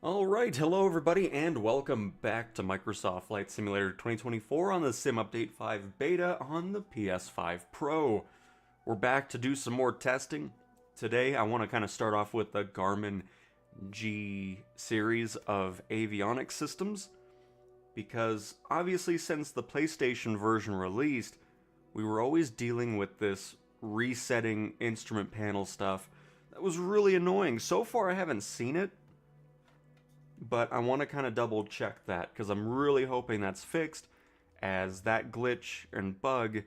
Alright, hello everybody, and welcome back to Microsoft Flight Simulator 2024 on the Sim Update 5 Beta on the PS5 Pro. We're back to do some more testing. Today I want to kind of start off with the Garmin G series of avionics systems, because obviously since the PlayStation version released, we were always dealing with this resetting instrument panel stuff that was really annoying. So far I haven't seen it, but I want to kind of double check that, because I'm really hoping that's fixed, as that glitch and bug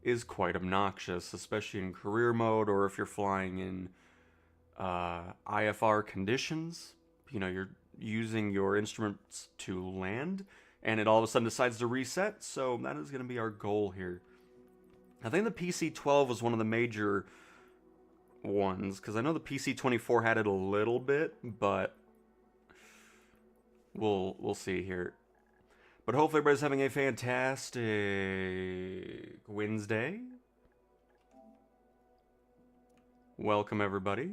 is quite obnoxious, especially in career mode, or if you're flying in IFR conditions. You know, you're using your instruments to land, and it all of a sudden decides to reset, so that is going to be our goal here. I think the PC-12 was one of the major ones, because I know the PC-24 had it a little bit, but we'll see here. But hopefully everybody's having a fantastic Wednesday. Welcome everybody.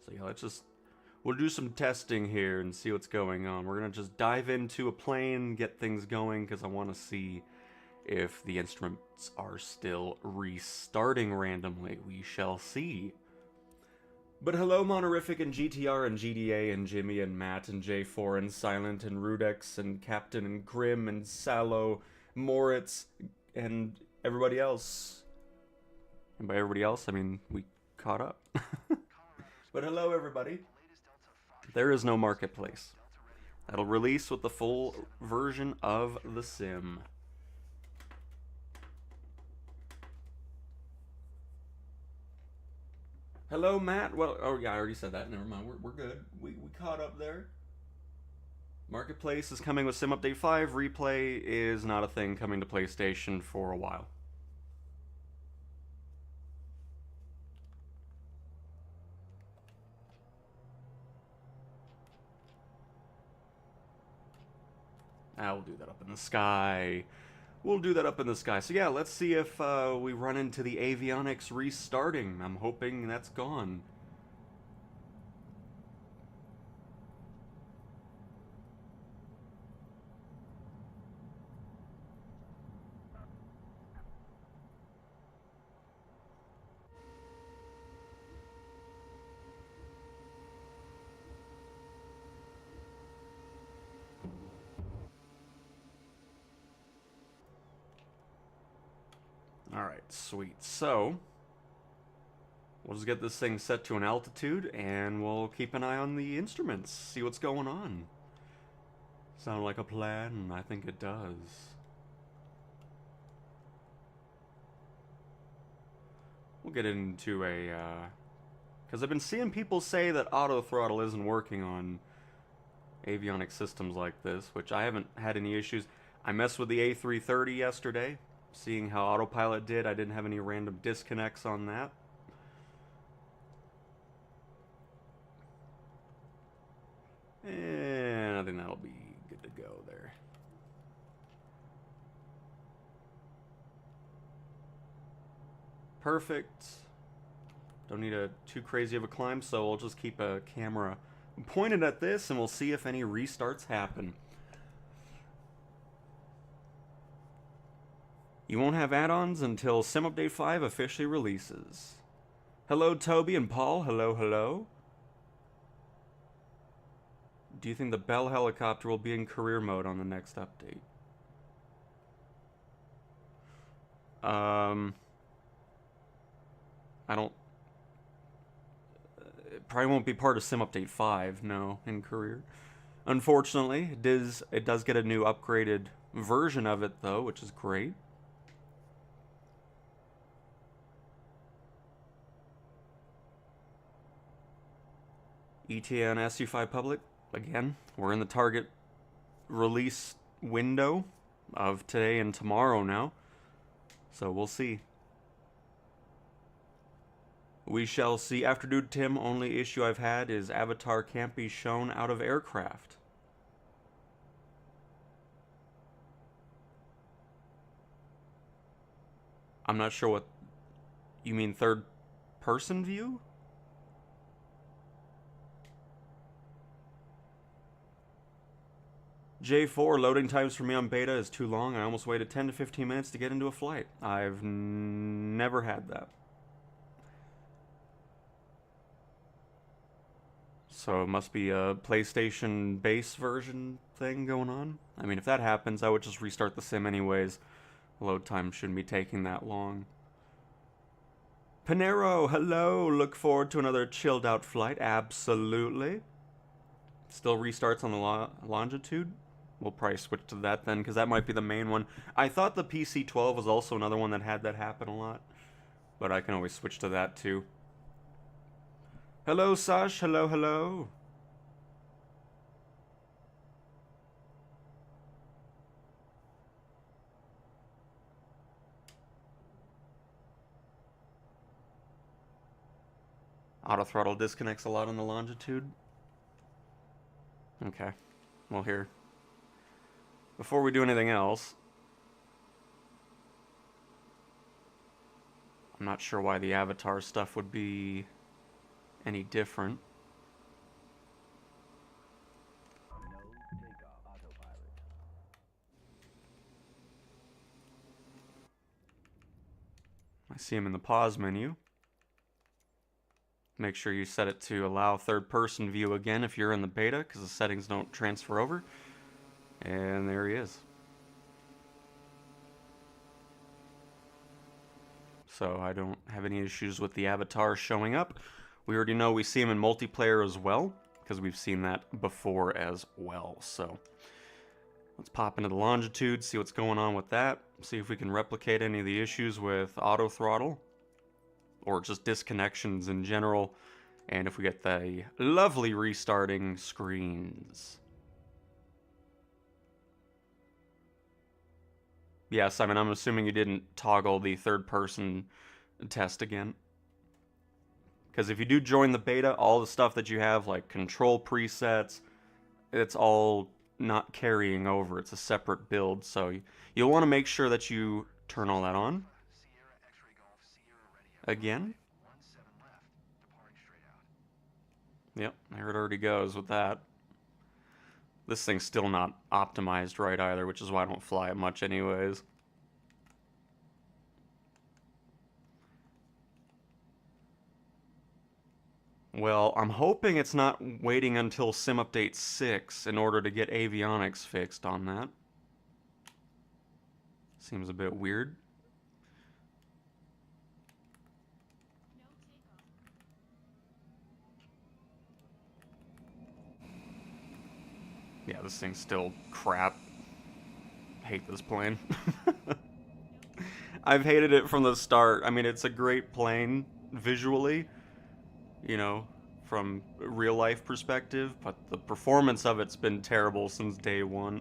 So yeah, we'll do some testing here and see what's going on. We're gonna just dive into a plane, get things going, because I want to see if the instruments are still restarting randomly. We shall see. But hello, Monorific and GTR and GDA and Jimmy and Matt and J4 and Silent and Rudex and Captain and Grim and Sallow, Moritz, and everybody else. And by everybody else, I mean we caught up. But hello, everybody. There is no marketplace. That'll release with the full version of the sim. Hello, Matt. Well, oh yeah, I already said that. Never mind. We're good. We caught up there. Marketplace is coming with Sim Update 5. Replay is not a thing coming to PlayStation for a while. We'll do that up in the sky. We'll do that up in the sky. So yeah, let's see if we run into the avionics restarting. I'm hoping that's gone. Alright, sweet. So, we'll just get this thing set to an altitude, and we'll keep an eye on the instruments, see what's going on. Sound like a plan? I think it does. We'll get into a, because I've been seeing people say that auto throttle isn't working on avionics systems like this, which I haven't had any issues. I messed with the A330 yesterday, seeing how autopilot did. I didn't have any random disconnects on that. And I think that'll be good to go there. Perfect. Don't need too crazy of a climb, so we'll just keep a camera pointed at this and we'll see if any restarts happen. You won't have add-ons until Sim Update 5 officially releases. Hello, Toby and Paul. Hello, hello. Do you think the Bell helicopter will be in career mode on the next update? I don't... It probably won't be part of Sim Update 5, no, in career. Unfortunately, it does get a new upgraded version of it, though, which is great. ETA on SU5 Public. Again, we're in the target release window of today and tomorrow now. So we'll see. We shall see. After Dude Tim, only issue I've had is Avatar can't be shown out of aircraft. I'm not sure what you mean, third person view? J4, loading times for me on beta is too long. I almost waited 10 to 15 minutes to get into a flight. I've never had that. So it must be a PlayStation base version thing going on. I mean, if that happens, I would just restart the sim anyways. Load time shouldn't be taking that long. Panero, hello. Look forward to another chilled out flight. Absolutely. Still restarts on the Longitude. We'll probably switch to that then, because that might be the main one. I thought the PC-12 was also another one that had that happen a lot. But I can always switch to that too. Hello, Sash. Hello, hello. Auto throttle disconnects a lot on the Longitude. Okay. Well, here. Before we do anything else, I'm not sure why the avatar stuff would be any different. I see him in the pause menu. Make sure you set it to allow third-person view again if you're in the beta, because the settings don't transfer over. And there he is. So I don't have any issues with the avatar showing up. We already know we see him in multiplayer as well, because we've seen that before as well. So let's pop into the Longitude, see what's going on with that, see if we can replicate any of the issues with auto throttle, or just disconnections in general, and if we get the lovely restarting screens. Yes, I mean, I'm assuming you didn't toggle the third-person test again. Because if you do join the beta, all the stuff that you have, like control presets, it's all not carrying over. It's a separate build, so you'll want to make sure that you turn all that on. Again. Yep, there it already goes with that. This thing's still not optimized right either, which is why I don't fly it much anyways. Well, I'm hoping it's not waiting until Sim Update 6 in order to get Avionics fixed on that. Seems a bit weird. Yeah, this thing's still crap. Hate this plane. I've hated it from the start. I mean, it's a great plane visually, you know, from a real life perspective, but the performance of it's been terrible since day one.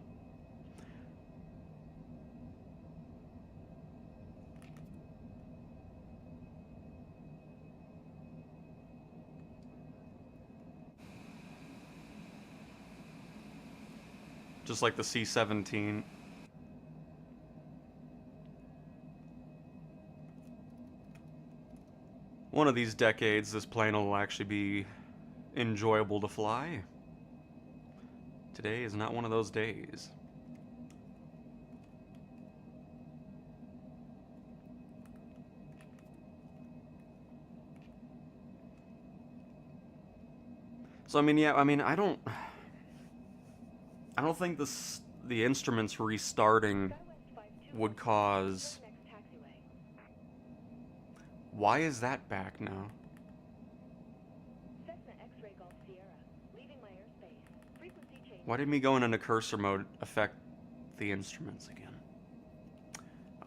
Just like the C-17. One of these decades, this plane will actually be enjoyable to fly. Today is not one of those days. So I mean, yeah, I mean, I don't think the instruments restarting would cause. Why is that back now? Why did me going into cursor mode affect the instruments again?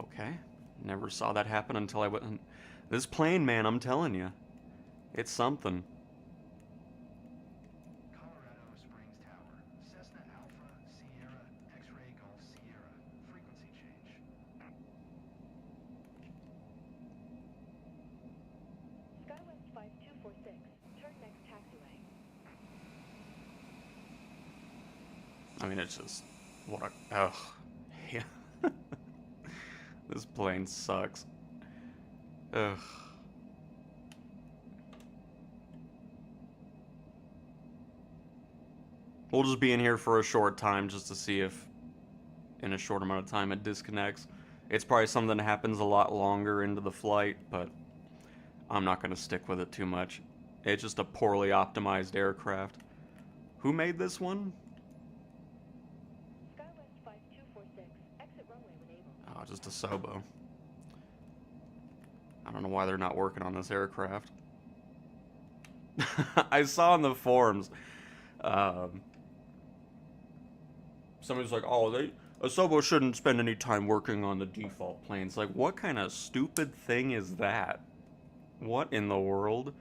Okay, never saw that happen until I went. This plane, man, I'm telling you, it's something. I mean, it's just, what a, ugh, yeah. This plane sucks. Ugh. We'll just be in here for a short time just to see if in a short amount of time it disconnects. It's probably something that happens a lot longer into the flight, but I'm not going to stick with it too much. It's just a poorly optimized aircraft. Who made this one? Oh, just a Sobo. I don't know why they're not working on this aircraft. I saw in the forums, somebody's like, oh, a Sobo shouldn't spend any time working on the default planes. Like, what kind of stupid thing is that? What in the world?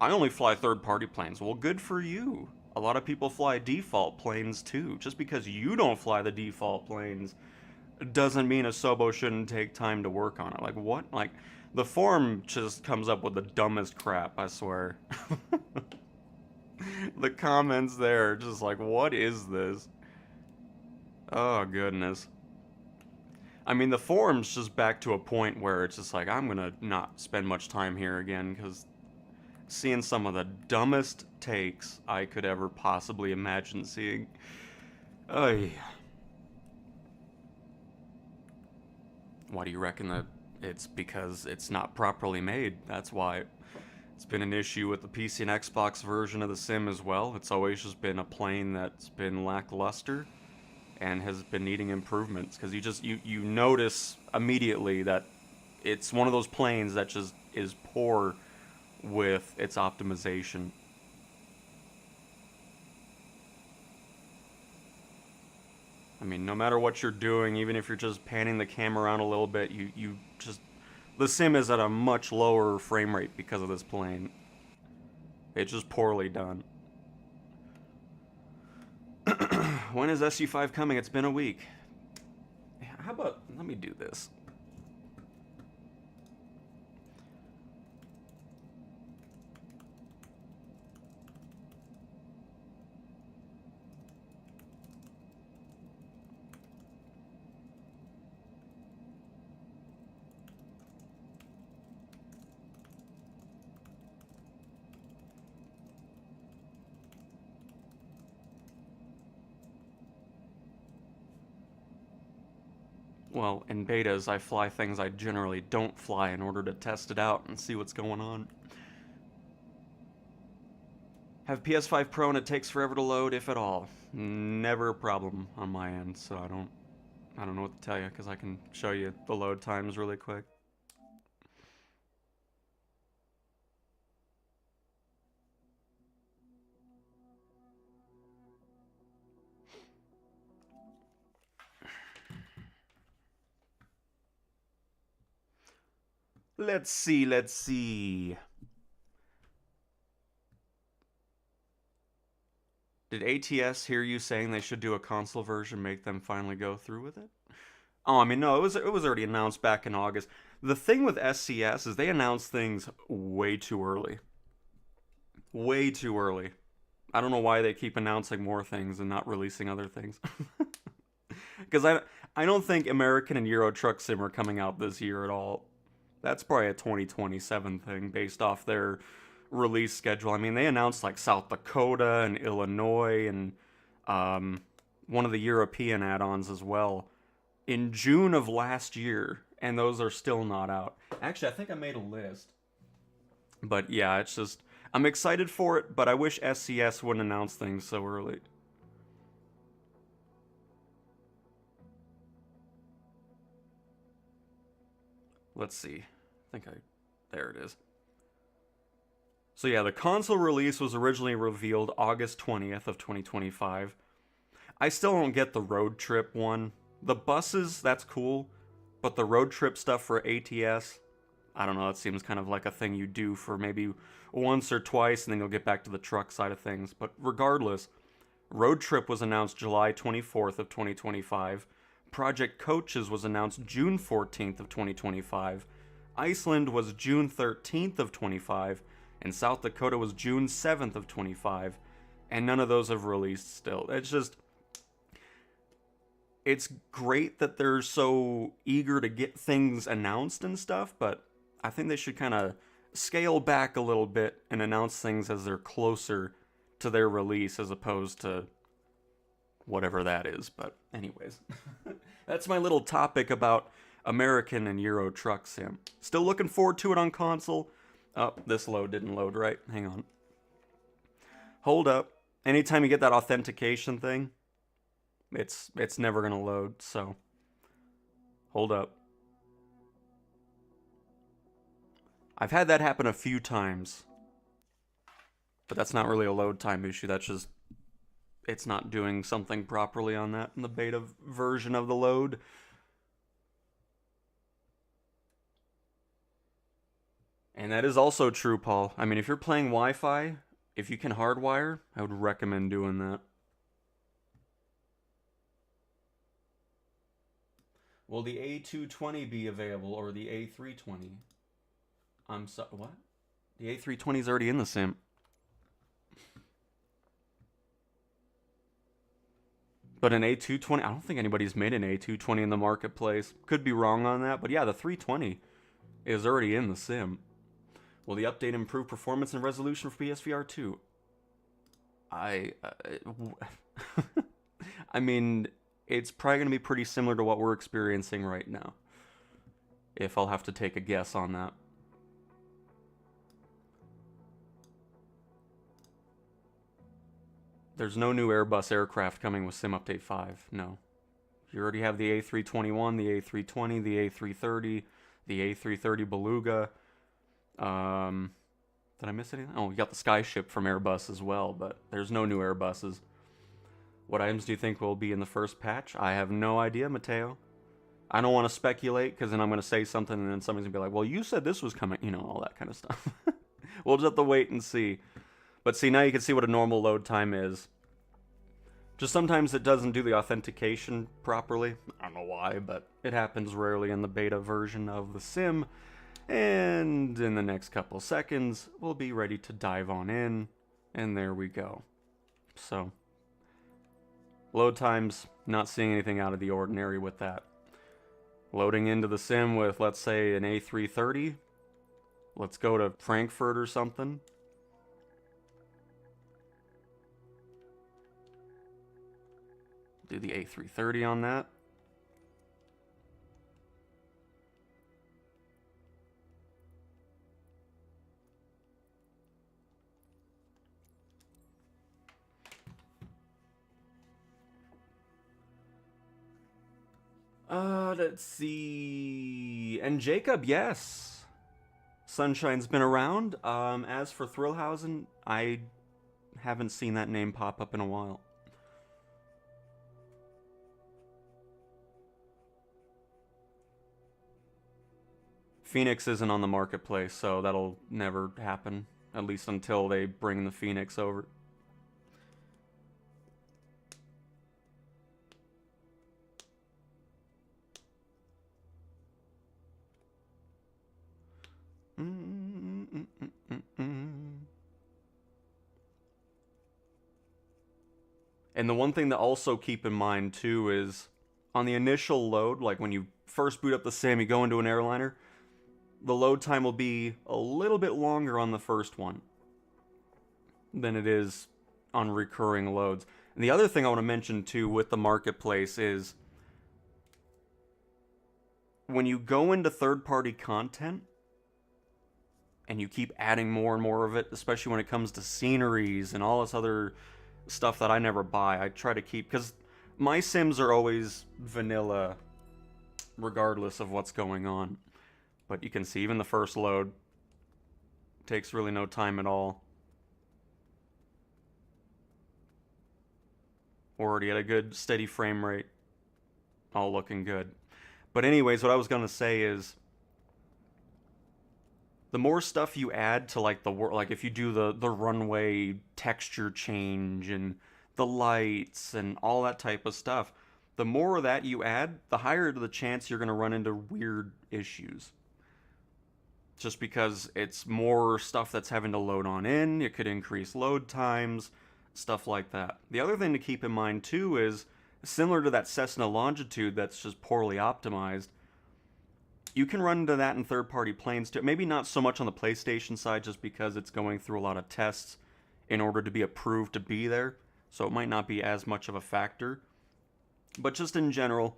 I only fly third-party planes. Well, good for you. A lot of people fly default planes, too. Just because you don't fly the default planes doesn't mean a Sobo shouldn't take time to work on it. Like, what? Like, the forum just comes up with the dumbest crap, I swear. The comments there are just like, what is this? Oh, goodness. I mean, the forum's just back to a point where it's just like, I'm gonna not spend much time here again, because seeing some of the dumbest takes I could ever possibly imagine seeing. Why do you reckon that it's because it's not properly made? That's why. It's been an issue with the PC and Xbox version of the sim as well. It's always just been a plane that's been lackluster and has been needing improvements, because you notice immediately that it's one of those planes that just is poor with its optimization. I mean, no matter what you're doing, even if you're just panning the camera around a little bit, you just... The sim is at a much lower frame rate because of this plane. It's just poorly done. When is SU5 coming? It's been a week. How about... Let me do this. Well, in betas, I fly things I generally don't fly in order to test it out and see what's going on. Have PS5 Pro and it takes forever to load, if at all. Never a problem on my end, so I don't know what to tell you, because I can show you the load times really quick. Let's see. Did ATS hear you saying they should do a console version, make them finally go through with it? Oh, I mean, no, it was already announced back in August. The thing with SCS is they announce things way too early. Way too early. I don't know why they keep announcing more things and not releasing other things. Because I don't think American and Euro Truck Sim are coming out this year at all. That's probably a 2027 thing based off their release schedule. I mean, they announced like South Dakota and Illinois and one of the European add-ons as well in June of last year, and those are still not out. Actually, I think I made a list. But yeah, it's just, I'm excited for it, but I wish SCS wouldn't announce things so early. Let's see. There it is. So yeah, the console release was originally revealed August 20th of 2025. I still don't get the road trip one. The buses, that's cool, but the road trip stuff for ATS, I don't know, it seems kind of like a thing you do for maybe once or twice, and then you'll get back to the truck side of things. But regardless, road trip was announced July 24th of 2025. Project Coaches was announced June 14th of 2025. Iceland was June 13th of 25, and South Dakota was June 7th of 25, and none of those have released still. It's just, it's great that they're so eager to get things announced and stuff, but I think they should kind of scale back a little bit and announce things as they're closer to their release as opposed to whatever that is. But anyways, that's my little topic about American and Euro Truck Sim. Still looking forward to it on console. Oh, this load didn't load right. Hang on. Hold up. Anytime you get that authentication thing, it's never gonna load, so hold up. I've had that happen a few times, but that's not really a load time issue. That's just it's not doing something properly on that in the beta version of the load. And that is also true, Paul. I mean, if you're playing Wi-Fi, if you can hardwire, I would recommend doing that. Will the A220 be available, or the A320? I'm sorry, what? The A320 is already in the sim. But an A220, I don't think anybody's made an A220 in the marketplace. Could be wrong on that, but yeah, the 320 is already in the sim. Will the update improve performance and resolution for PSVR 2? I mean, it's probably going to be pretty similar to what we're experiencing right now, if I'll have to take a guess on that. There's no new Airbus aircraft coming with Sim Update 5, no. You already have the A321, the A320, the A330, the A330 Beluga. Did I miss anything? Oh, you got the Skyship from Airbus as well, but there's no new Airbuses. What items do you think will be in the first patch? I have no idea, Mateo. I don't want to speculate, because then I'm going to say something, and then somebody's going to be like, well, you said this was coming, you know, all that kind of stuff. We'll just have to wait and see. But see, now you can see what a normal load time is. Just sometimes it doesn't do the authentication properly. I don't know why, but it happens rarely in the beta version of the sim. And in the next couple seconds, we'll be ready to dive on in. And there we go. So, load times, not seeing anything out of the ordinary with that. Loading into the sim with, let's say, an A330. Let's go to Frankfurt or something. Do the A330 on that. Let's see. And Jacob, yes. Sunshine's been around. As for Thrillhausen, I haven't seen that name pop up in a while. Phoenix isn't on the marketplace, so that'll never happen. At least until they bring the Phoenix over. And the one thing to also keep in mind too is on the initial load, like when you first boot up the sim, you go into an airliner, the load time will be a little bit longer on the first one than it is on recurring loads. And the other thing I want to mention too with the marketplace is when you go into third-party content and you keep adding more and more of it, especially when it comes to sceneries and all this other stuff that I never buy, I try to keep, because my sims are always vanilla regardless of what's going on. But you can see even the first load takes really no time at all. Already at a good steady frame rate. All looking good. But anyways, what I was gonna say is the more stuff you add to like like if you do the runway texture change and the lights and all that type of stuff, the more of that you add, the higher the chance you're gonna run into weird issues. Just because it's more stuff that's having to load on in, it could increase load times, stuff like that. The other thing to keep in mind too is, similar to that Cessna Longitude that's just poorly optimized, you can run into that in third-party planes too. Maybe not so much on the PlayStation side just because it's going through a lot of tests in order to be approved to be there, so it might not be as much of a factor. But just in general,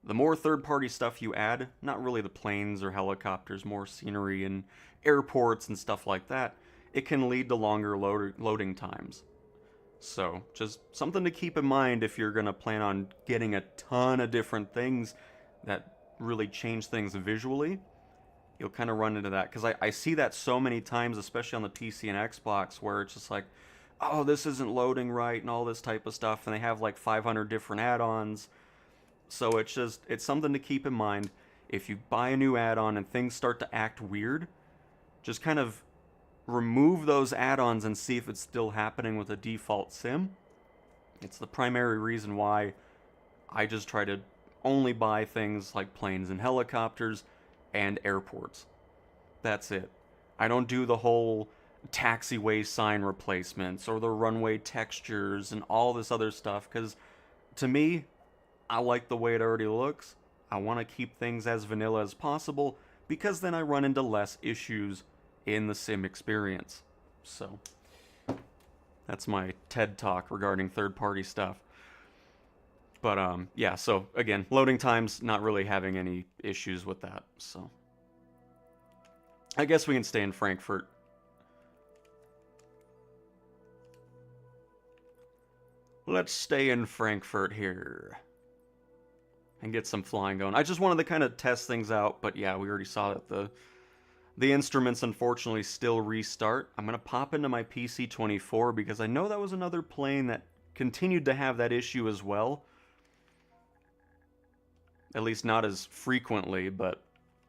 the more third-party stuff you add, not really the planes or helicopters, more scenery and airports and stuff like that, it can lead to longer loading times. So, just something to keep in mind if you're going to plan on getting a ton of different things that really change things visually. You'll kind of run into that, because I see that so many times, especially on the PC and Xbox, where it's just like, oh, this isn't loading right and all this type of stuff, and they have like 500 different add-ons. So it's something to keep in mind. If you buy a new add-on and things start to act weird, just kind of remove those add-ons and see if it's still happening with a default sim. It's the primary reason why I just try to only buy things like planes and helicopters and airports. That's it. I don't do the whole taxiway sign replacements or the runway textures and all this other stuff, because to me, I like the way it already looks. I want to keep things as vanilla as possible, because then I run into less issues in the sim experience. So, that's my TED talk regarding third-party stuff. But, yeah, so, again, loading times, not really having any issues with that, so. I guess we can stay in Frankfurt. Let's stay in Frankfurt here. And get some flying going. I just wanted to kind of test things out, but yeah, we already saw that the instruments unfortunately still restart. I'm going to pop into my PC-24 because I know that was another plane that continued to have that issue as well. At least not as frequently, but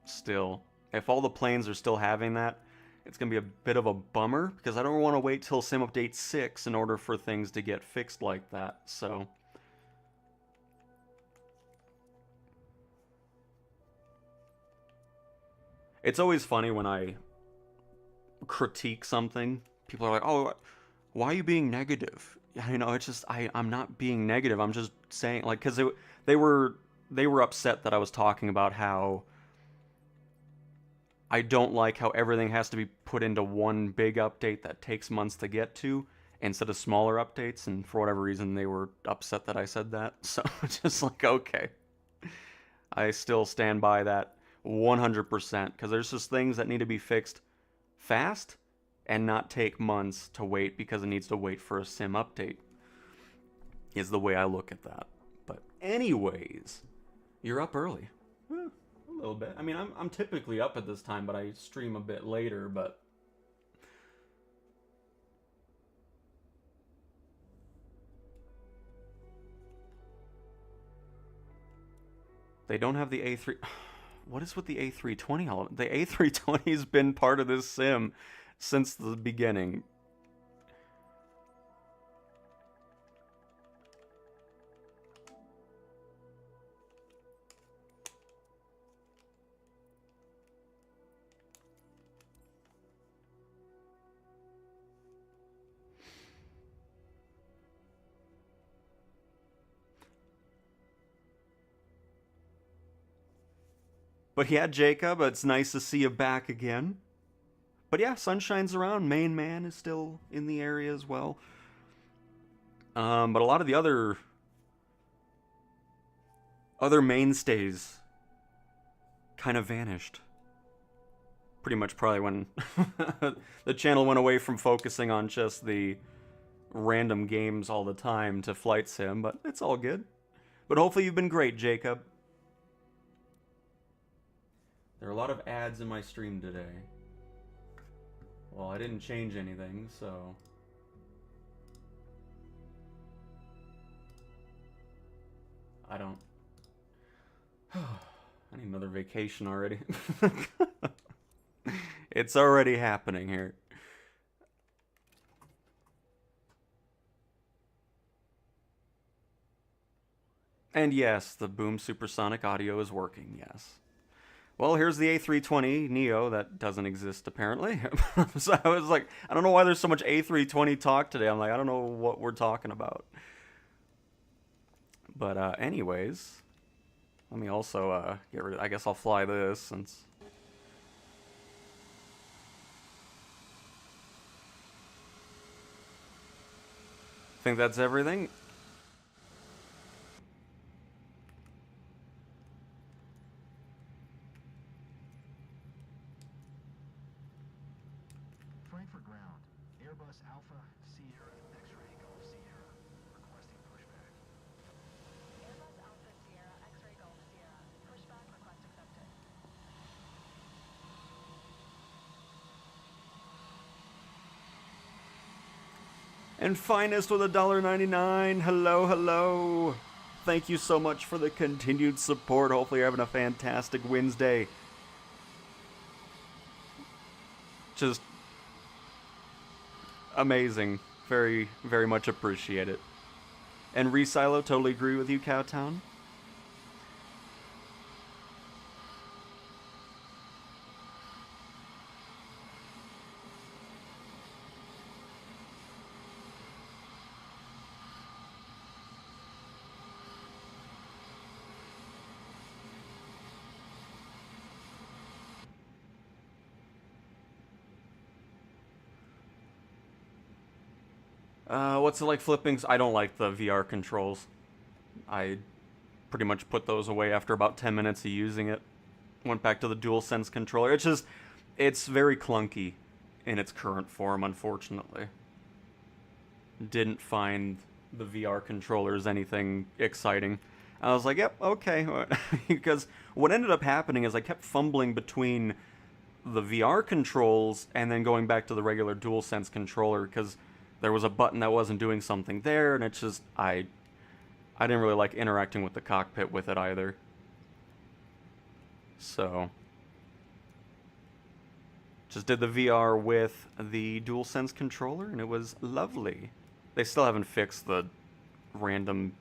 still. If all the planes are still having that, it's going to be a bit of a bummer, because I don't want to wait till Sim Update 6 in order for things to get fixed like that, so. It's always funny when I critique something. People are like, oh, why are you being negative? You know, it's just, I'm not being negative. I'm just saying, like, because they were upset that I was talking about how I don't like how everything has to be put into one big update that takes months to get to, instead of smaller updates, and for whatever reason they were upset that I said that. So just like, okay. I still stand by that 100%, because there's just things that need to be fixed fast and not take months to wait because it needs to wait for a sim update, is the way I look at that. But anyways, you're up early. A little bit. I mean, I'm typically up at this time, but I stream a bit later, but they don't have the A3. What is with the A320? The A320's been part of this sim since the beginning. But yeah, Jacob, it's nice to see you back again. But yeah, Sunshine's around. Main Man is still in the area as well. But a lot of the other mainstays kind of vanished. Pretty much probably when the channel went away from focusing on just the random games all the time to Flight Sim, but it's all good. But hopefully you've been great, Jacob. There are a lot of ads in my stream today. Well, I didn't change anything, so. I don't. I need another vacation already. It's already happening here. And yes, the Boom Supersonic audio is working, yes. Well, here's the A320 Neo that doesn't exist, apparently. So I was like, I don't know why there's so much A320 talk today. I'm like, I don't know what we're talking about. But anyways, let me also get rid of, I guess I'll fly this since. think that's everything. Frankfurt ground. Airbus Alpha Sierra X-ray Golf Sierra. Requesting pushback. Airbus Alpha Sierra X-ray Golf Sierra. Pushback request accepted. And Finest with $1.99. Hello, hello. Thank you so much for the continued support. Hopefully you're having a fantastic Wednesday. Just amazing. Very, very much appreciate it. And Resilo, totally agree with you, Cowtown. What's it like flipping? I don't like the VR controls. I pretty much put those away after about 10 minutes of using it. Went back to the DualSense controller. It's very clunky in its current form, unfortunately. Didn't find the VR controllers anything exciting. I was like, yep, okay. Because what ended up happening is I kept fumbling between the VR controls and then going back to the regular DualSense controller because there was a button that wasn't doing something there, and it's just, I didn't really like interacting with the cockpit with it either. So, just did the VR with the DualSense controller, and it was lovely. They still haven't fixed the random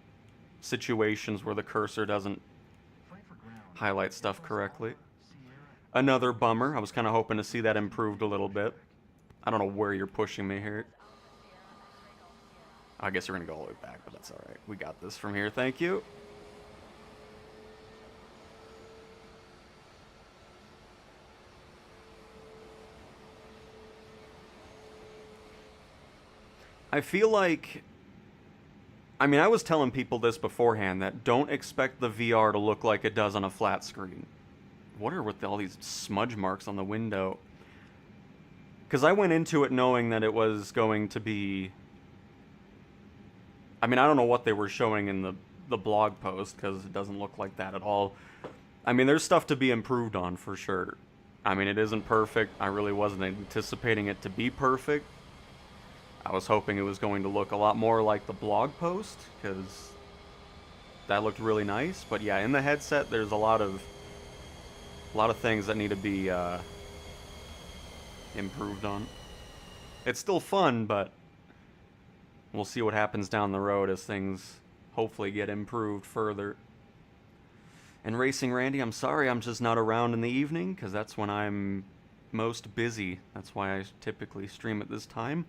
situations where the cursor doesn't highlight stuff correctly. Another bummer. I was kind of hoping to see that improved a little bit. I don't know where you're pushing me here. I guess you're going to go all the way back, but that's alright. We got this from here. Thank you. I feel like... I mean, I was telling people this beforehand, that don't expect the VR to look like it does on a flat screen. What are with all these smudge marks on the window? Because I went into it knowing that it was going to be... I mean, I don't know what they were showing in the blog post, because it doesn't look like that at all. I mean, there's stuff to be improved on, for sure. I mean, it isn't perfect. I really wasn't anticipating it to be perfect. I was hoping it was going to look a lot more like the blog post, because that looked really nice. But yeah, in the headset, there's a lot of things that need to be improved on. It's still fun, but we'll see what happens down the road as things hopefully get improved further. And Racing Randy, I'm sorry I'm just not around in the evening, because that's when I'm most busy. That's why I typically stream at this time.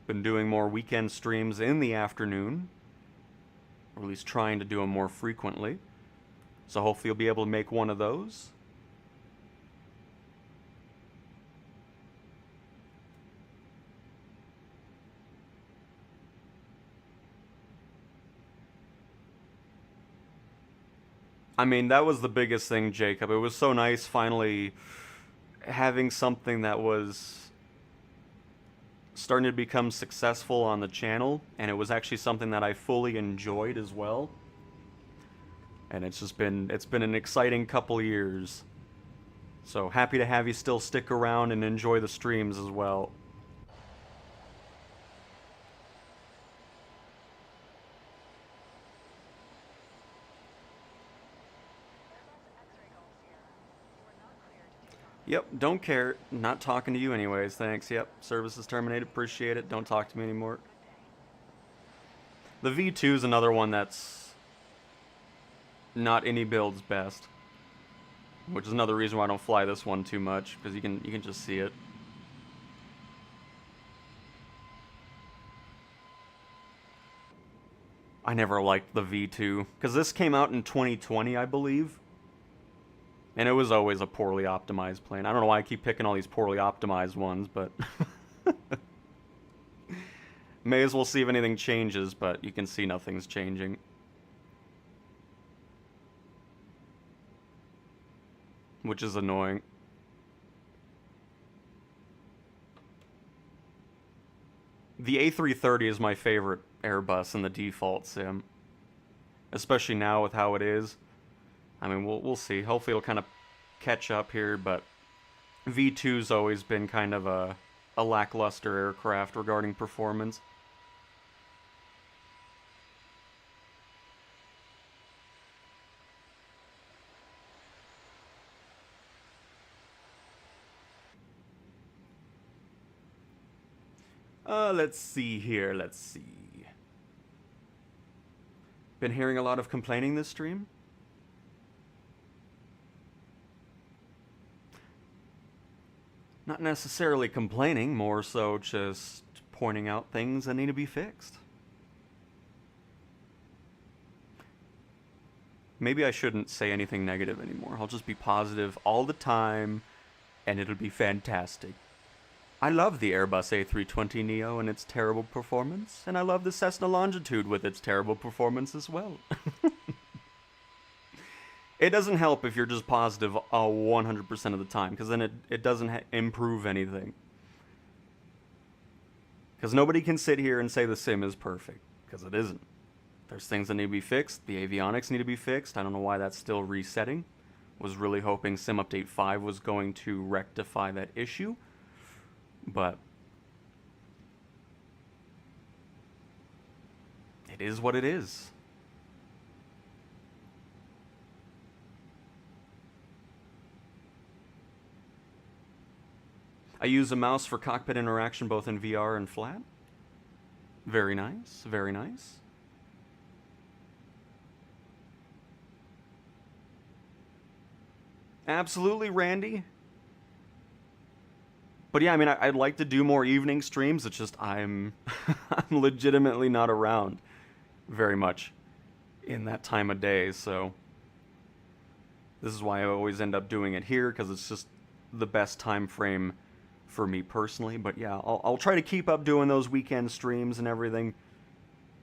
Been doing more weekend streams in the afternoon, or at least trying to do them more frequently. So hopefully you'll be able to make one of those. I mean, that was the biggest thing, Jacob. It was so nice finally having something that was starting to become successful on the channel, and it was actually something that I fully enjoyed as well. And it's been an exciting couple years. So happy to have you still stick around and enjoy the streams as well. Yep, don't care. Not talking to you anyways, thanks. Yep, service is terminated. Appreciate it. Don't talk to me anymore. The V2 is another one that's not any build's best, which is another reason why I don't fly this one too much, because you can just see it. I never liked the V2, because this came out in 2020, I believe. And it was always a poorly optimized plane. I don't know why I keep picking all these poorly optimized ones, but... May as well see if anything changes, but you can see nothing's changing. Which is annoying. The A330 is my favorite Airbus in the default sim. Especially now with how it is. I mean, we'll see. Hopefully it'll kind of catch up here, but V2's always been kind of a lackluster aircraft regarding performance. Let's see here, let's see. Been hearing a lot of complaining this stream? Not necessarily complaining, more so just pointing out things that need to be fixed. Maybe I shouldn't say anything negative anymore. I'll just be positive all the time, and it'll be fantastic. I love the Airbus A320neo and its terrible performance, and I love the Cessna Longitude with its terrible performance as well. It doesn't help if you're just positive 100% of the time, because then it doesn't improve anything. Because nobody can sit here and say the sim is perfect, because it isn't. There's things that need to be fixed. The avionics need to be fixed. I don't know why that's still resetting. Was really hoping Sim Update 5 was going to rectify that issue. But it is what it is. I use a mouse for cockpit interaction both in VR and flat. Very nice, very nice. Absolutely, Randy. But yeah, I mean, I'd like to do more evening streams. It's just I'm legitimately not around very much in that time of day. So this is why I always end up doing it here, because it's just the best time frame for me personally. But yeah, I'll try to keep up doing those weekend streams and everything,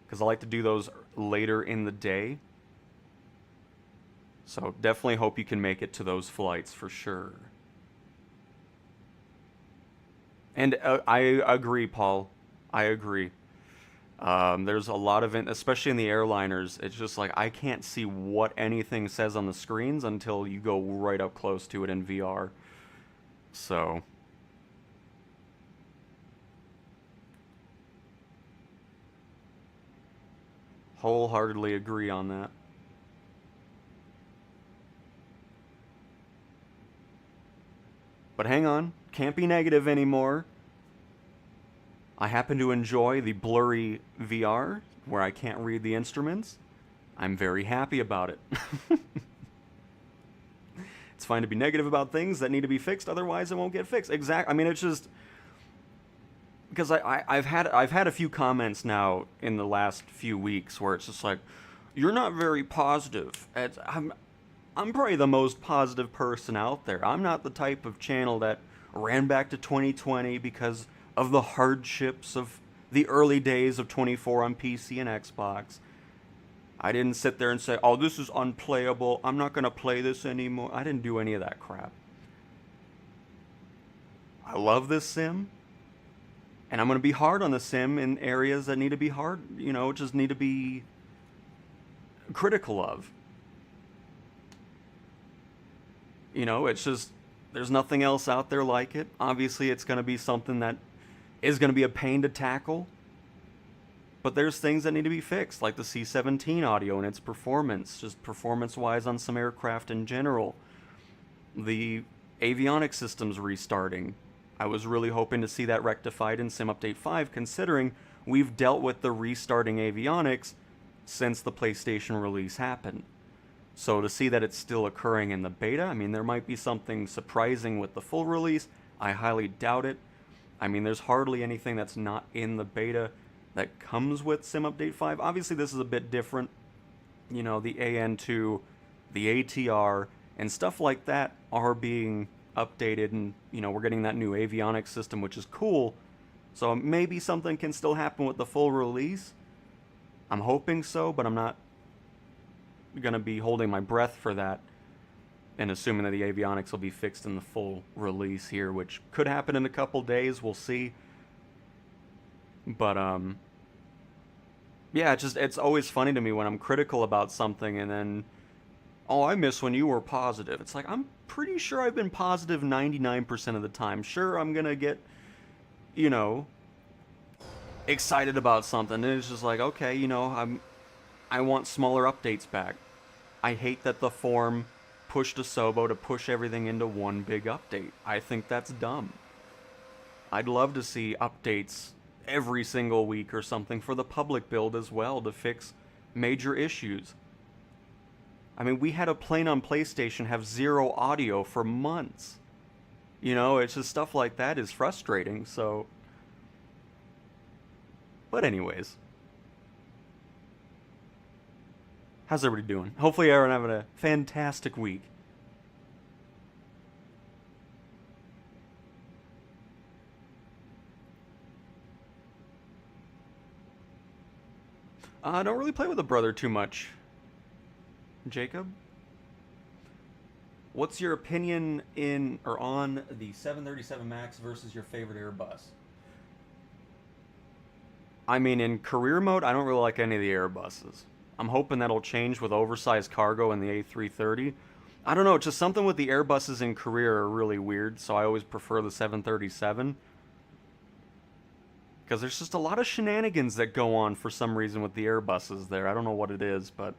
because I like to do those later in the day. So definitely hope you can make it to those flights for sure. And I agree, Paul. I agree. There's a lot of it, especially in the airliners. It's just like I can't see what anything says on the screens until you go right up close to it in VR. So wholeheartedly agree on that. But hang on, can't be negative anymore. I happen to enjoy the blurry VR, where I can't read the instruments. I'm very happy about it. It's fine to be negative about things that need to be fixed, otherwise it won't get fixed. I mean, it's just because I've had a few comments now in the last few weeks where it's just like, you're not very positive. I'm probably the most positive person out there. I'm not the type of channel that ran back to 2020 because of the hardships of the early days of 24 on PC and Xbox. I didn't sit there and say, oh, this is unplayable, I'm not going to play this anymore. I didn't do any of that crap. I love this sim, and I'm going to be hard on the sim in areas that need to be hard, just need to be critical of. It's just, there's nothing else out there like it. Obviously, it's going to be something that is going to be a pain to tackle. But there's things that need to be fixed, like the C-17 audio and its performance, just performance-wise on some aircraft in general. The avionics systems restarting. I was really hoping to see that rectified in Sim Update 5, considering we've dealt with the restarting avionics since the PlayStation release happened. So to see that it's still occurring in the beta, I mean, there might be something surprising with the full release. I highly doubt it. I mean, there's hardly anything that's not in the beta that comes with Sim Update 5. Obviously, this is a bit different. The AN2, the ATR, and stuff like that are being updated, and, we're getting that new avionics system, which is cool. So maybe something can still happen with the full release. I'm hoping so, but I'm not gonna be holding my breath for that and assuming that the avionics will be fixed in the full release here, which could happen in a couple days. We'll see. But yeah, it's always funny to me when I'm critical about something and then, oh, I miss when you were positive. It's like, I'm pretty sure I've been positive 99% of the time. Sure, I'm gonna get, you know, excited about something, and it's just like, okay, you know, I want smaller updates back. I hate that the forum pushed Asobo to push everything into one big update. I think that's dumb. I'd love to see updates every single week or something for the public build as well to fix major issues. I mean, we had a plane on PlayStation have 0 audio for months. You know, it's just stuff like that is frustrating, so... But anyways. How's everybody doing? Hopefully everyone having a fantastic week. I don't really play with a brother too much. Jacob? What's your opinion in or on the 737 MAX versus your favorite Airbus? I mean, in career mode, I don't really like any of the Airbuses. I'm hoping that'll change with oversized cargo in the A330. I don't know, just something with the Airbuses in career are really weird, so I always prefer the 737. Because there's just a lot of shenanigans that go on for some reason with the Airbuses there. I don't know what it is, but...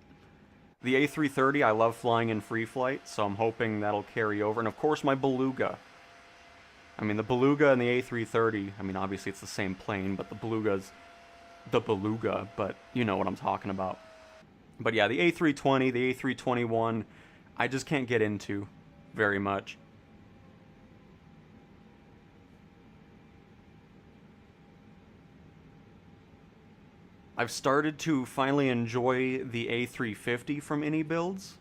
The A330, I love flying in free flight, so I'm hoping that'll carry over. And of course, my Beluga. I mean, the Beluga and the A330, I mean, obviously it's the same plane, but the Beluga's the Beluga, but you know what I'm talking about. But yeah, the A320, the A321, I just can't get into very much. I've started to finally enjoy the A350 from any builds.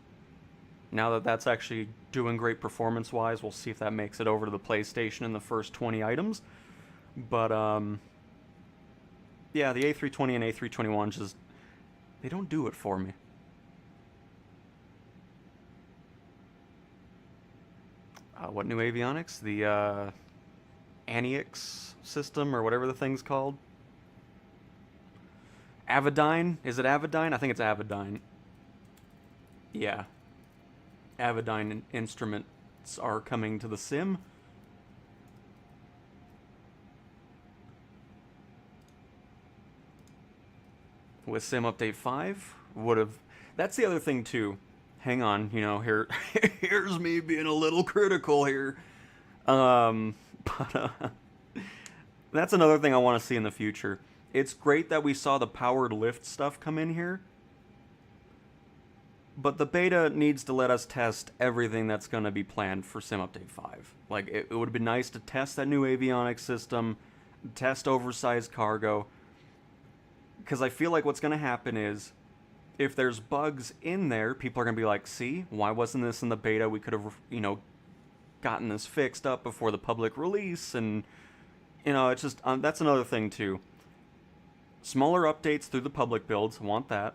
Now that that's actually doing great performance-wise, we'll see if that makes it over to the PlayStation in the first 20 items. But, yeah, the A320 and A321 just... they don't do it for me. What new avionics? The, Avionics system, or whatever the thing's called. Avidyne? Is it Avidyne? I think it's Avidyne. Yeah. Avidyne instruments are coming to the sim. With Sim Update 5, would have... That's the other thing, too. Hang on, you know, here's me being a little critical here. That's another thing I want to see in the future. It's great that we saw the powered lift stuff come in here, but the beta needs to let us test everything that's going to be planned for Sim Update 5. Like, it would have been nice to test that new avionics system, test oversized cargo, because I feel like what's going to happen is, if there's bugs in there, people are going to be like, see, why wasn't this in the beta? We could have, you know, gotten this fixed up before the public release, and, you know, it's just, that's another thing, too. Smaller updates through the public builds, I want that.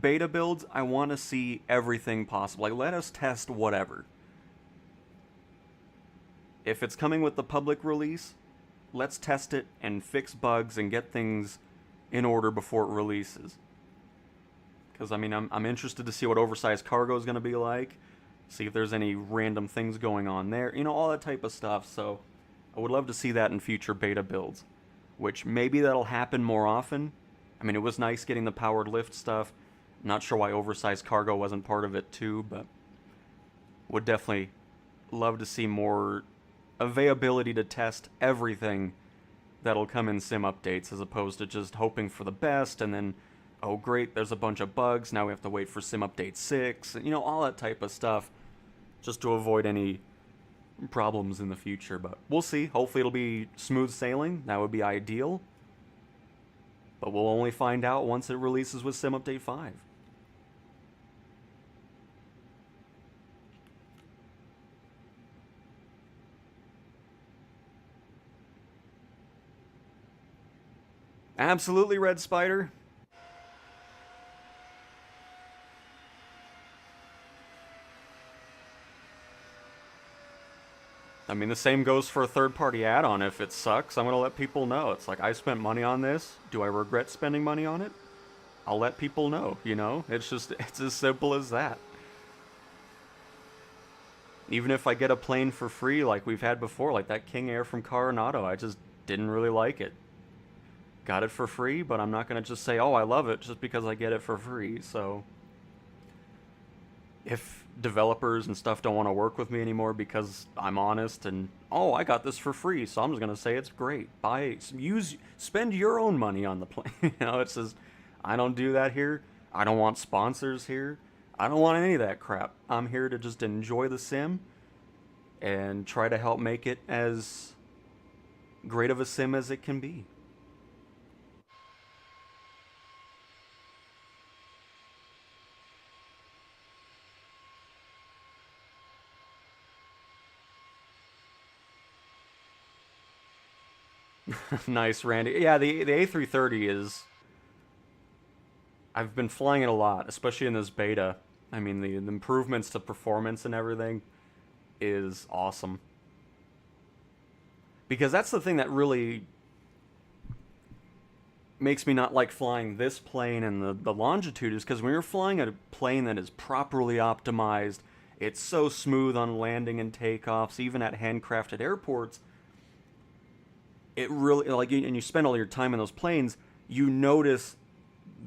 Beta builds, I want to see everything possible. Like, let us test whatever. If it's coming with the public release, let's test it and fix bugs and get things in order before it releases. Because, I mean, I'm interested to see what oversized cargo is going to be like. See if there's any random things going on there. You know, all that type of stuff. So, I would love to see that in future beta builds. Which, maybe that'll happen more often. I mean, it was nice getting the powered lift stuff. I'm not sure why oversized cargo wasn't part of it too, but would definitely love to see more availability to test everything that'll come in sim updates, as opposed to just hoping for the best and then, oh great, there's a bunch of bugs, now we have to wait for sim update 6, and you know, all that type of stuff, just to avoid any problems in the future. But we'll see. Hopefully it'll be smooth sailing. That would be ideal. But we'll only find out once it releases with Sim Update 5. Absolutely, Red Spider. I mean, the same goes for a third-party add-on. If it sucks, I'm going to let people know. It's like, I spent money on this. Do I regret spending money on it? I'll let people know, you know? It's as simple as that. Even if I get a plane for free like we've had before, like that King Air from Coronado, I just didn't really like it. Got it for free, but I'm not going to just say, oh, I love it just because I get it for free, so... If developers and stuff don't want to work with me anymore because I'm honest and, oh, I got this for free, so I'm just going to say it's great. Spend your own money on the plane. You know, it says, I don't do that here. I don't want sponsors here. I don't want any of that crap. I'm here to just enjoy the sim and try to help make it as great of a sim as it can be. Nice, Randy. Yeah, the A330 is... I've been flying it a lot, especially in this beta. I mean, the improvements to performance and everything is awesome. Because that's the thing that really makes me not like flying this plane and the Longitude, is because when you're flying a plane that is properly optimized, it's so smooth on landing and takeoffs, even at handcrafted airports, it really, like, and you spend all your time in those planes, you notice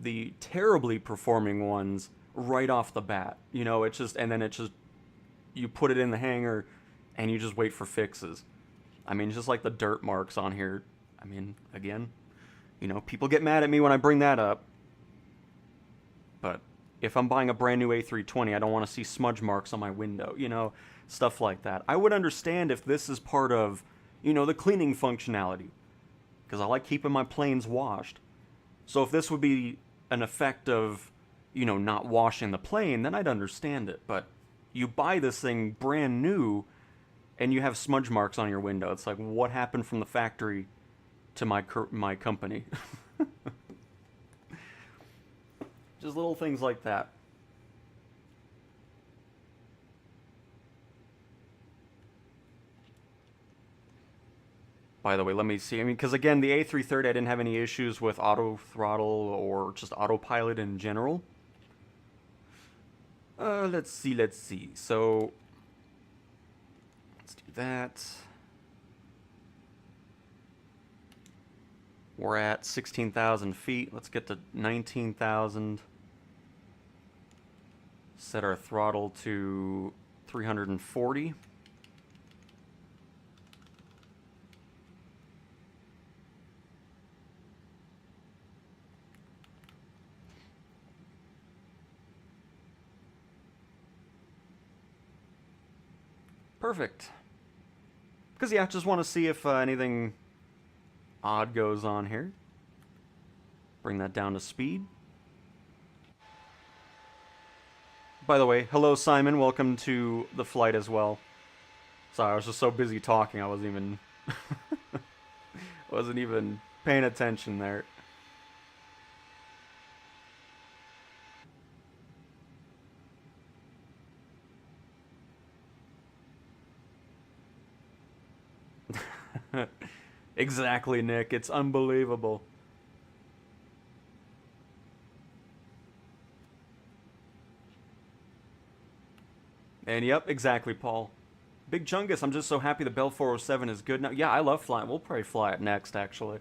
the terribly performing ones right off the bat. You know, it's just, and then it's just, you put it in the hangar and you just wait for fixes. I mean, just like the dirt marks on here. I mean, again, you know, people get mad at me when I bring that up. But if I'm buying a brand new A320, I don't want to see smudge marks on my window, you know, stuff like that. I would understand if this is part of, you know, the cleaning functionality, because I like keeping my planes washed. So if this would be an effect of, you know, not washing the plane, then I'd understand it. But you buy this thing brand new, and you have smudge marks on your window. It's like, what happened from the factory to my company? Just little things like that. By the way, let me see. I mean, because again, the A330, I didn't have any issues with auto throttle or just autopilot in general. Let's see. So, let's do that. We're at 16,000 feet. Let's get to 19,000. Set our throttle to 340. Perfect. Because, yeah, just want to see if anything odd goes on here. Bring that down to speed. By the way, hello Simon, welcome to the flight as well. Sorry, I was just so busy talking, I wasn't even... wasn't even paying attention there. Exactly, Nick. It's unbelievable. And yep, exactly, Paul. Big Chungus, I'm just so happy the Bell 407 is good now. Yeah, I love flying. We'll probably fly it next, actually.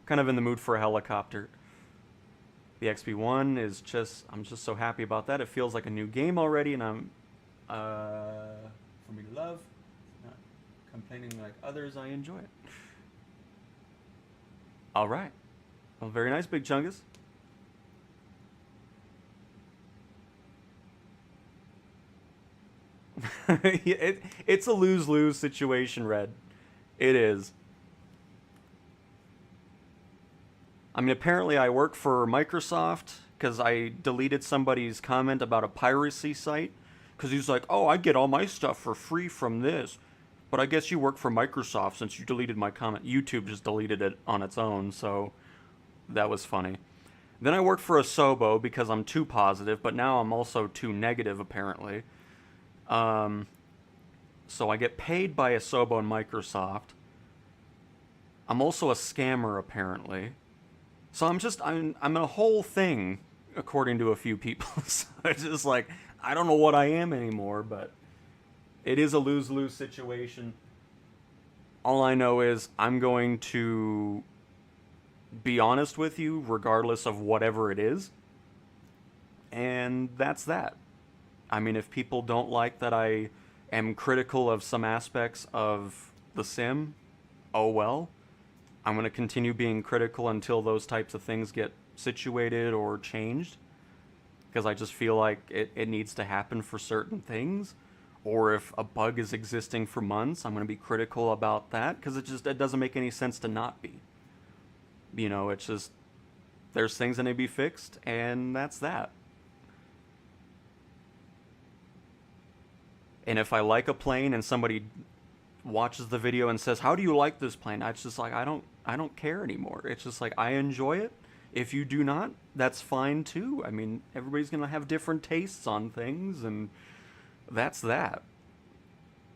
Kind of in the mood for a helicopter. The XP1 is just... I'm just so happy about that. It feels like a new game already, and I'm... for me to love. Not complaining like others, I enjoy it. Alright. Well, very nice, Big Chungus. It's a lose-lose situation, Red. It is. I mean, apparently I work for Microsoft because I deleted somebody's comment about a piracy site. Because he's like, oh, I get all my stuff for free from this. But I guess you work for Microsoft since you deleted my comment. YouTube just deleted it on its own, so... That was funny. Then I worked for a Sobo because I'm too positive, but now I'm also too negative, apparently. So I get paid by a Sobo and Microsoft. I'm also a scammer, apparently. So I'm a whole thing, according to a few people. So it's just like, I don't know what I am anymore, but it is a lose-lose situation. All I know is I'm going to be honest with you, regardless of whatever it is. And that's that. I mean, if people don't like that I am critical of some aspects of the sim, oh well. I'm going to continue being critical until those types of things get situated or changed. Because I just feel like it needs to happen for certain things. Or if a bug is existing for months, I'm going to be critical about that. Because it doesn't make any sense to not be. You know, it's just, there's things that need to be fixed, and that's that. And if I like a plane and somebody watches the video and says, "How do you like this plane?" It's just like, I don't care anymore. It's just like, I enjoy it. If you do not, that's fine too. I mean, everybody's gonna have different tastes on things, and that's that.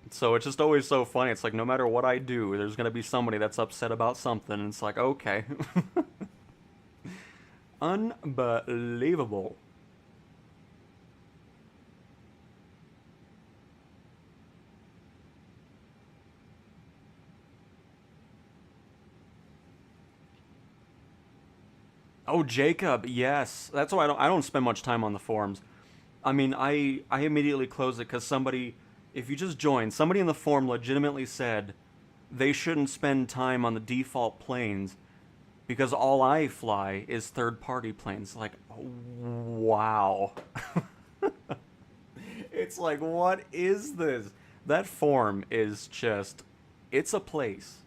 So it's just always so funny. It's like, no matter what I do, there's gonna be somebody that's upset about something, and it's like, okay. Unbelievable. Oh, Jacob, yes. That's why I don't spend much time on the forums. I mean, I immediately close it because somebody, if you just join, somebody in the forum legitimately said they shouldn't spend time on the default planes because all I fly is third-party planes. Like, wow. It's like, what is this? That forum is just, it's a place.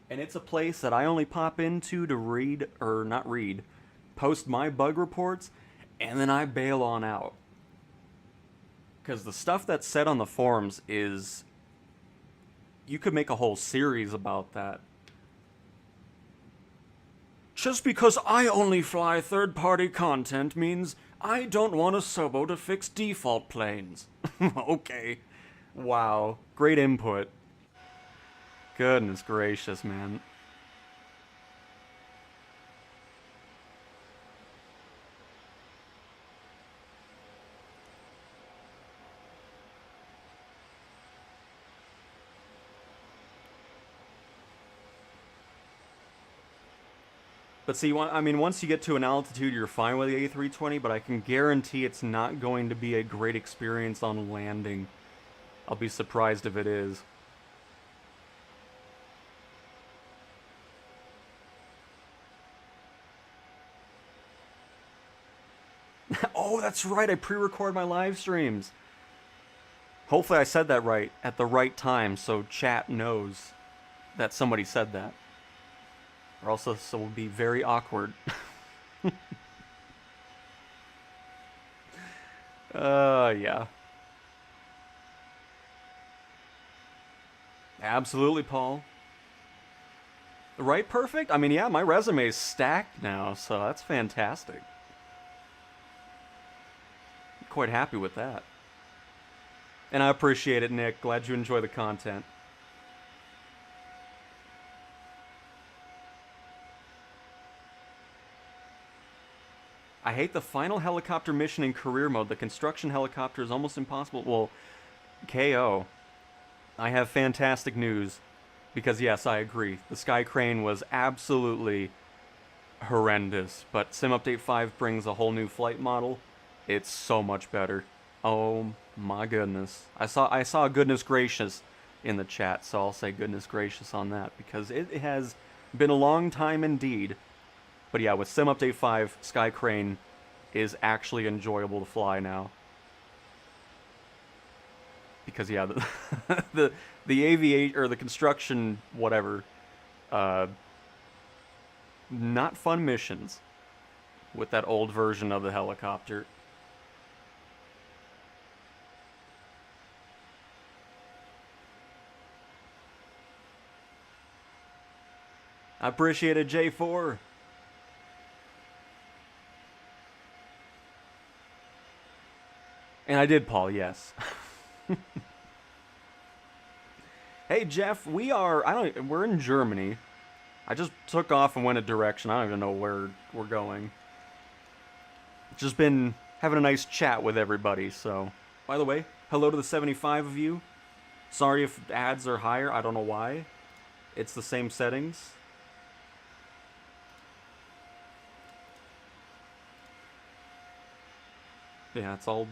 And it's a place that I only pop into to read, or not read, post my bug reports, and then I bail on out. Because the stuff that's said on the forums is, you could make a whole series about that. Just because I only fly third-party content means I don't want a Sobo to fix default planes. Okay. Wow. Great input. Goodness gracious, man. But see, I mean, once you get to an altitude, you're fine with the A320, but I can guarantee it's not going to be a great experience on landing. I'll be surprised if it is. Oh, that's right, I pre-record my live streams. Hopefully I said that right at the right time so chat knows that somebody said that. Or else this will be very awkward. Yeah. Absolutely, Paul. Right, perfect? I mean, yeah, my resume's stacked now, so that's fantastic. Quite happy with that. And I appreciate it, Nick. Glad you enjoy the content. I hate the final helicopter mission in career mode. The construction helicopter is almost impossible. Well, KO. I have fantastic news. Because yes, I agree. The Sky Crane was absolutely horrendous. But Sim Update 5 brings a whole new flight model. It's so much better. Oh my goodness. I saw goodness gracious in the chat, so I'll say goodness gracious on that because it has been a long time indeed. But yeah, with Sim Update 5, Sky Crane is actually enjoyable to fly now. Because yeah, the aviation or the construction whatever not fun missions with that old version of the helicopter. I appreciate it, J4. And I did, Paul, yes. Hey, Jeff, we're in Germany. I just took off and went a direction. I don't even know where we're going. Just been having a nice chat with everybody, so. By the way, hello to the 75 of you. Sorry if ads are higher, I don't know why. It's the same settings. Yeah, it's all...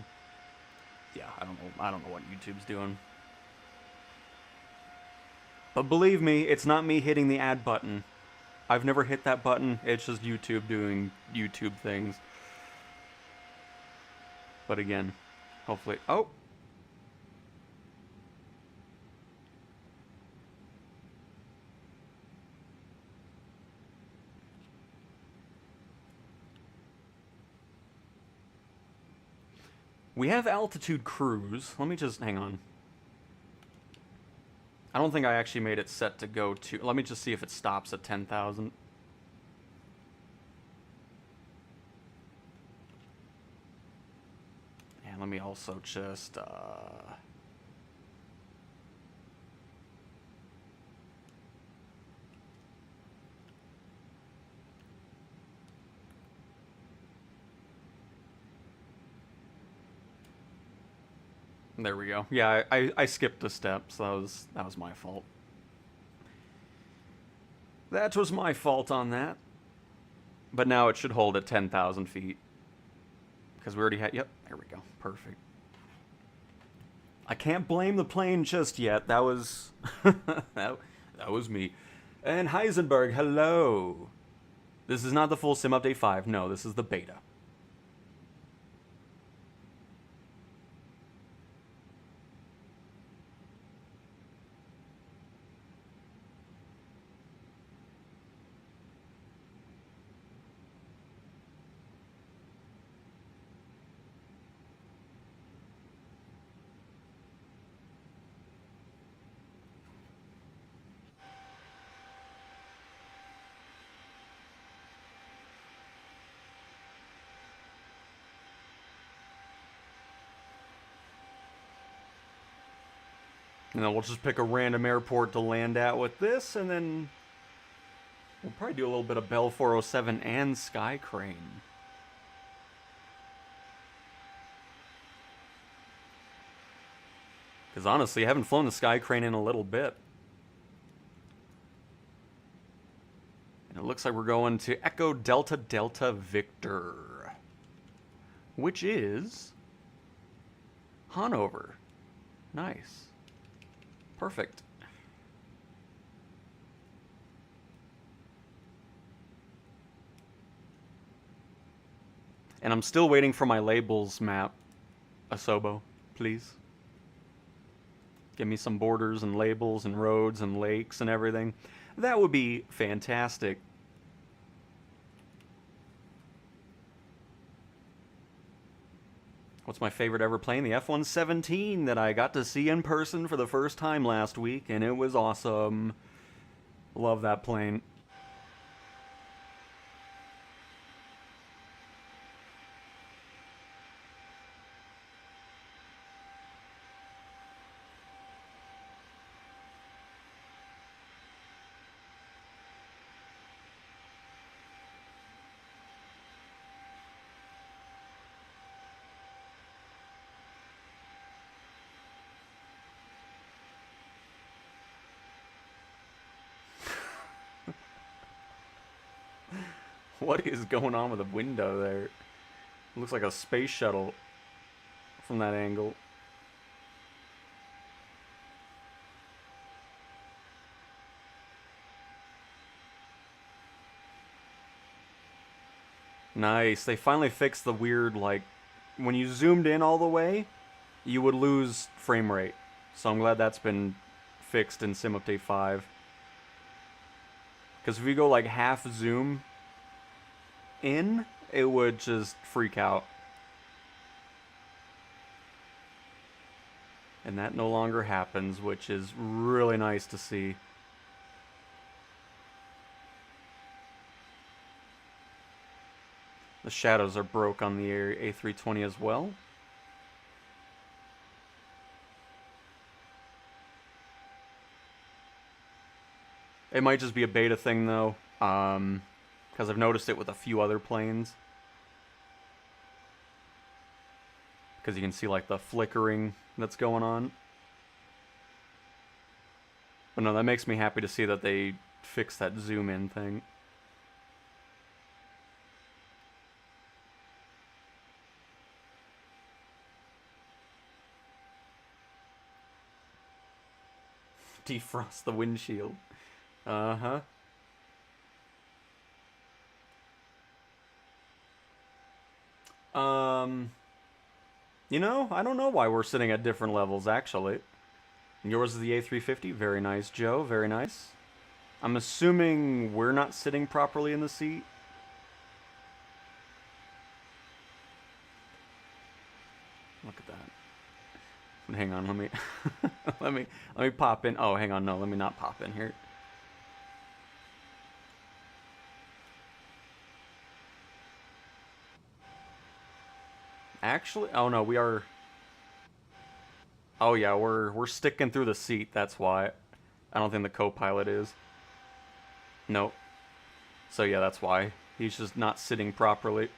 Yeah, I don't know what YouTube's doing. But believe me, it's not me hitting the ad button. I've never hit that button, it's just YouTube doing YouTube things. But again, hopefully... Oh! We have altitude cruise. Let me just... Hang on. I don't think I actually made it set to go to... Let me just see if it stops at 10,000. And let me also just... There we go. Yeah, I skipped a step, so that was my fault. That was my fault on that. But now it should hold at 10,000 feet. Because we already had... Yep, there we go. Perfect. I can't blame the plane just yet. That was... that was me. And Heisenberg, hello. This is not the full Sim Update 5. No, this is the beta. And then we'll just pick a random airport to land at with this, and then we'll probably do a little bit of Bell 407 and Sky Crane. Because honestly, I haven't flown the Sky Crane in a little bit. And it looks like we're going to Echo Delta Delta Victor, which is Hanover. Nice. Perfect. And I'm still waiting for my labels map, Asobo, please. Give me some borders and labels and roads and lakes and everything. That would be fantastic. What's my favorite ever plane? The F-117 that I got to see in person for the first time last week, and it was awesome. Love that plane. What is going on with the window there? It looks like a space shuttle from that angle. Nice. They finally fixed the weird, like, when you zoomed in all the way, you would lose frame rate. So I'm glad that's been fixed in Sim Update 5. Because if you go like half zoom in, it would just freak out. And that no longer happens, which is really nice to see. The shadows are broke on the A320 as well. It might just be a beta thing, though, because I've noticed it with a few other planes. Because you can see, like, the flickering that's going on. But no, that makes me happy to see that they fixed that zoom-in thing. Defrost the windshield. Uh-huh. You know, I don't know why we're sitting at different levels, actually. Yours is the A350. Very nice, Joe. Very nice. I'm assuming we're not sitting properly in the seat. Look at that. Hang on, let me let me pop in. Oh, hang on, no, let me not pop in here. Actually, oh no, we are. Oh yeah, we're sticking through the seat. That's why. I don't think the co-pilot is. Nope. So yeah, that's why. He's just not sitting properly.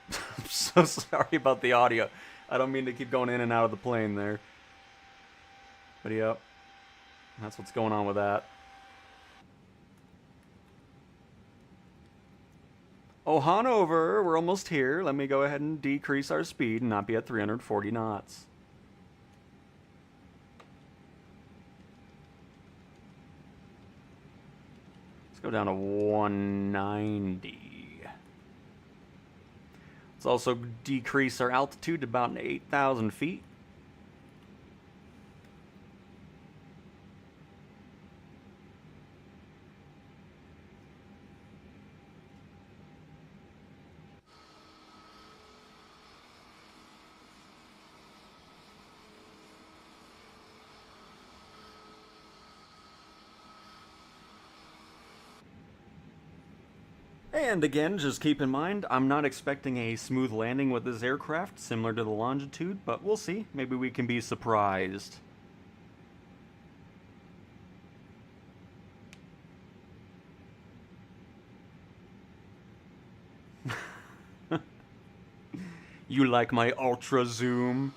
I'm so sorry about the audio. I don't mean to keep going in and out of the plane there. But yep. That's what's going on with that. Oh, Hanover, we're almost here. Let me go ahead and decrease our speed and not be at 340 knots. Let's go down to 190. Let's also decrease our altitude to about 8,000 feet. And again, just keep in mind, I'm not expecting a smooth landing with this aircraft, similar to the Longitude, but we'll see. Maybe we can be surprised. You like my ultra zoom?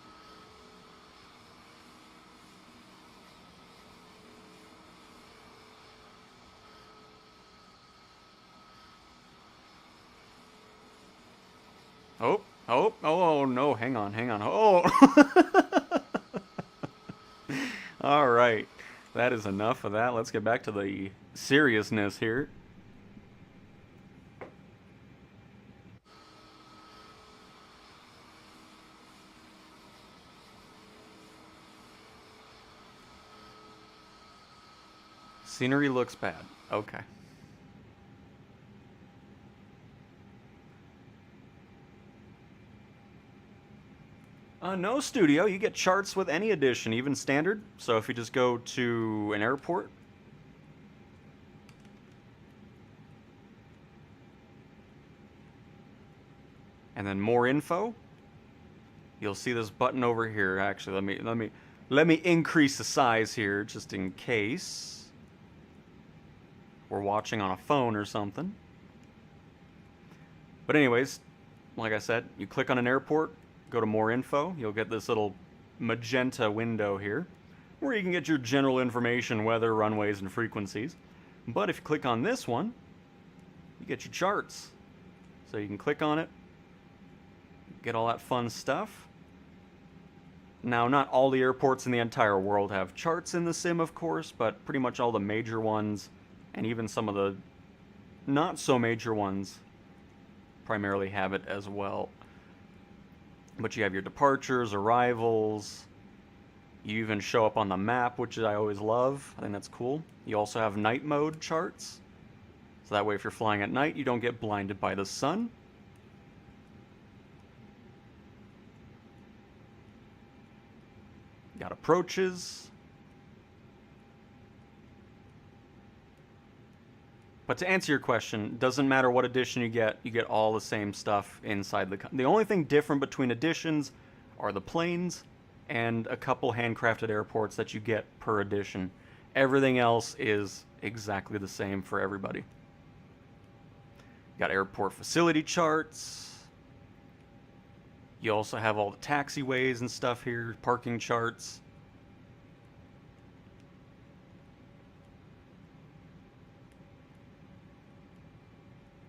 Oh, no, hang on. Oh! Alright, that is enough of that. Let's get back to the seriousness here. Scenery looks bad. Okay. No, Studio. You get charts with any edition, even standard. So if you just go to an airport. And then more info. You'll see this button over here. Actually, let me increase the size here just in case we're watching on a phone or something. But anyways, like I said, you click on an airport. Go to more info, you'll get this little magenta window here, where you can get your general information, weather, runways, and frequencies. But if you click on this one, you get your charts. So you can click on it, get all that fun stuff. Now, not all the airports in the entire world have charts in the sim, of course, but pretty much all the major ones, and even some of the not-so-major ones, primarily have it as well. But you have your departures, arrivals. You even show up on the map, which I always love. I think that's cool. You also have night mode charts. So that way if you're flying at night, you don't get blinded by the sun. Got approaches. But to answer your question, doesn't matter what edition you get all the same stuff inside the only thing different between editions are the planes and a couple handcrafted airports that you get per edition. Everything else is exactly the same for everybody. Got airport facility charts. You also have all the taxiways and stuff here, parking charts.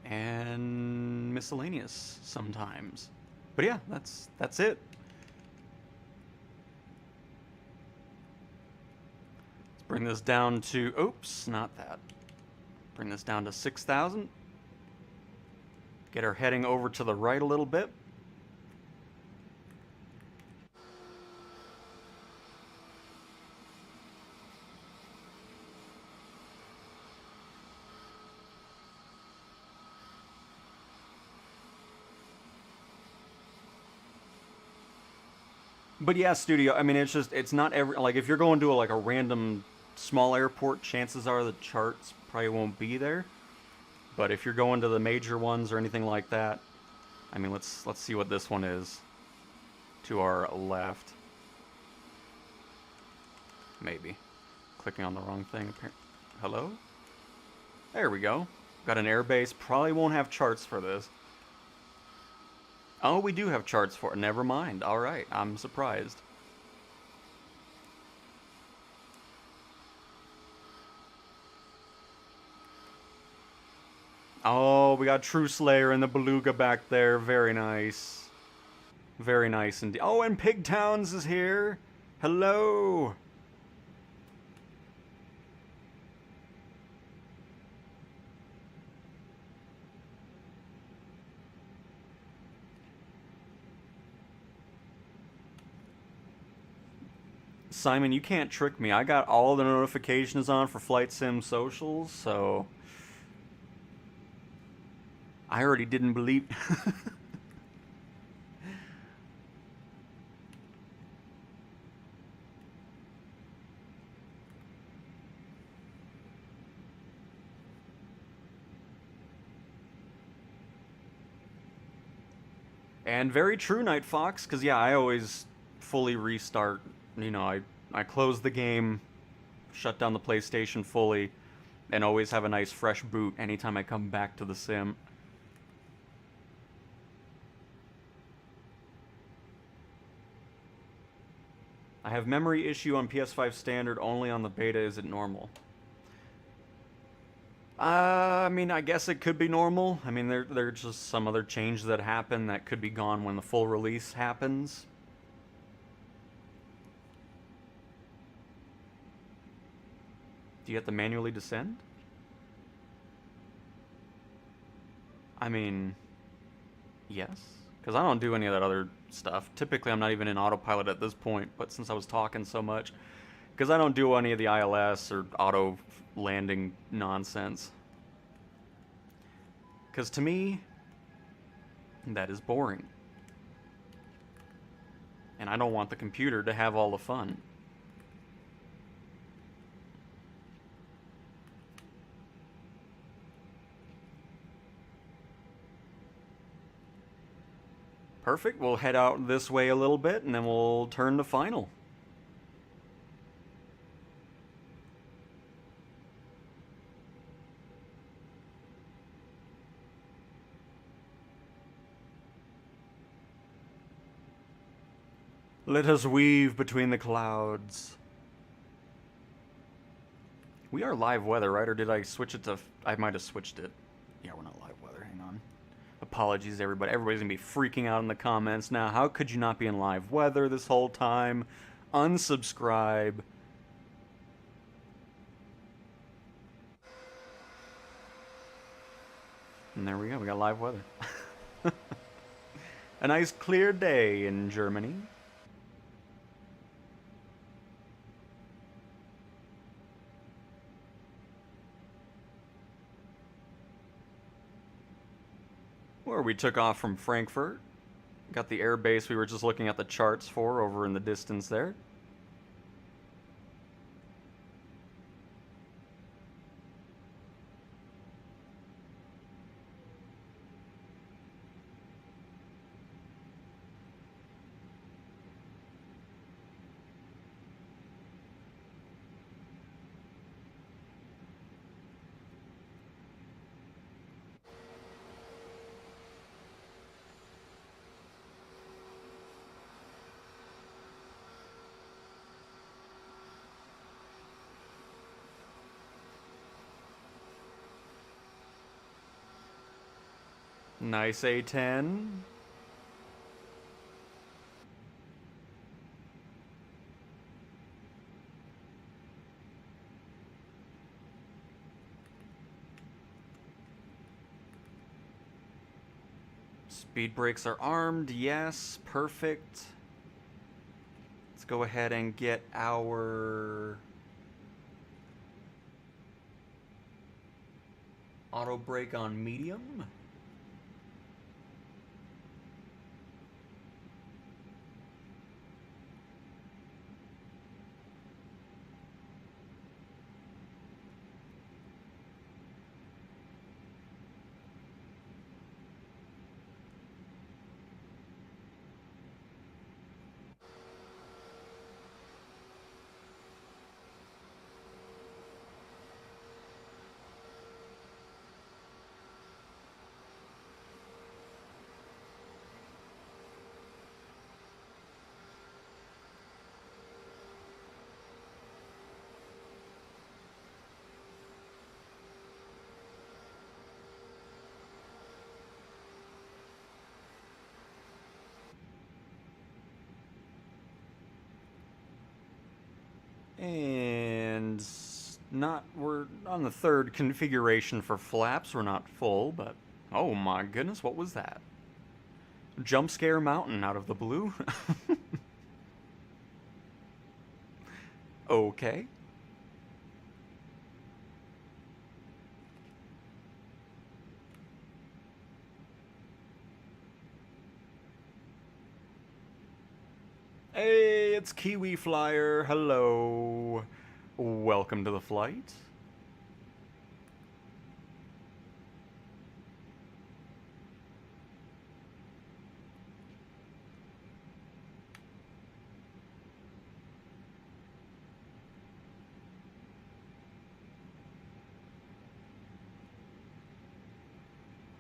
And miscellaneous sometimes. But yeah, that's it. Let's bring this down to, oops, not that. Bring this down to 6,000. Get her heading over to the right a little bit. But yeah, studio, I mean, it's not every, like, if you're going to like a random small airport, chances are the charts probably won't be there. But if you're going to the major ones or anything like that, I mean, let's see what this one is to our left. Maybe. Clicking on the wrong thing. Hello? There we go. Got an airbase. Probably won't have charts for this. Oh, we do have charts for it. Never mind. Alright, I'm surprised. Oh, we got True Slayer and the Beluga back there. Very nice. Very nice indeed. Oh, and Pigtowns is here. Hello. Simon, you can't trick me. I got all the notifications on for Flight Sim Socials, so I already didn't believe. And very true, Night Fox, because yeah, I always fully restart. You know, I close the game, shut down the PlayStation fully, and always have a nice fresh boot anytime I come back to the sim. I have memory issue on PS5 standard, only on the beta. Is it normal? I mean, I guess it could be normal. I mean, there's just some other changes that happen that could be gone when the full release happens. Do you have to manually descend? I mean, yes. Because I don't do any of that other stuff. Typically, I'm not even in autopilot at this point, but since I was talking so much, because I don't do any of the ILS or auto landing nonsense. Because to me, that is boring. And I don't want the computer to have all the fun. Perfect, we'll head out this way a little bit and then we'll turn to final. Let us weave between the clouds. We are live weather, right? Or did I switch it to... I might have switched it. Yeah, we're not live weather. Hang on. Apologies, everybody. Everybody's going to be freaking out in the comments now. How could you not be in live weather this whole time? Unsubscribe. And there we go. We got live weather. A nice clear day in Germany. Where we took off from Frankfurt. Got the air base we were just looking at the charts for over in the distance there. Nice A10. Speed brakes are armed, yes, perfect. Let's go ahead and get our auto brake on medium. And we're on the third configuration for flaps. We're not full, but oh my goodness, what was that? Jump scare mountain out of the blue? Okay. Hey, it's Kiwi Flyer. Hello. Welcome to the flight.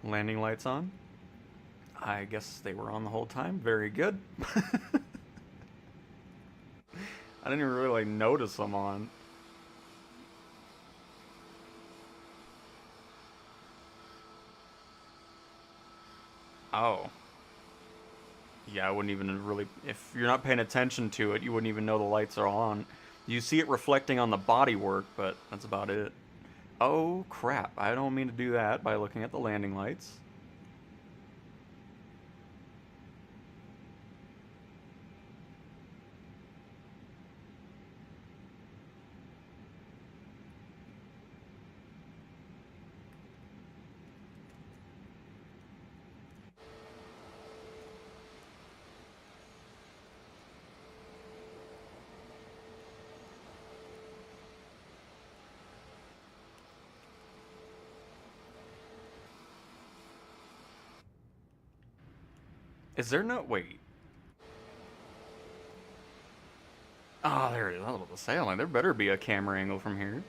Landing lights on. I guess they were on the whole time. Very good. I didn't even really notice them on. Oh. Yeah, I wouldn't even really... If you're not paying attention to it, you wouldn't even know the lights are on. You see it reflecting on the bodywork, but that's about it. Oh, crap. I don't mean to do that by looking at the landing lights. Is there no... Wait. Oh, there it is. I was about to say, I'm like, there better be a camera angle from here.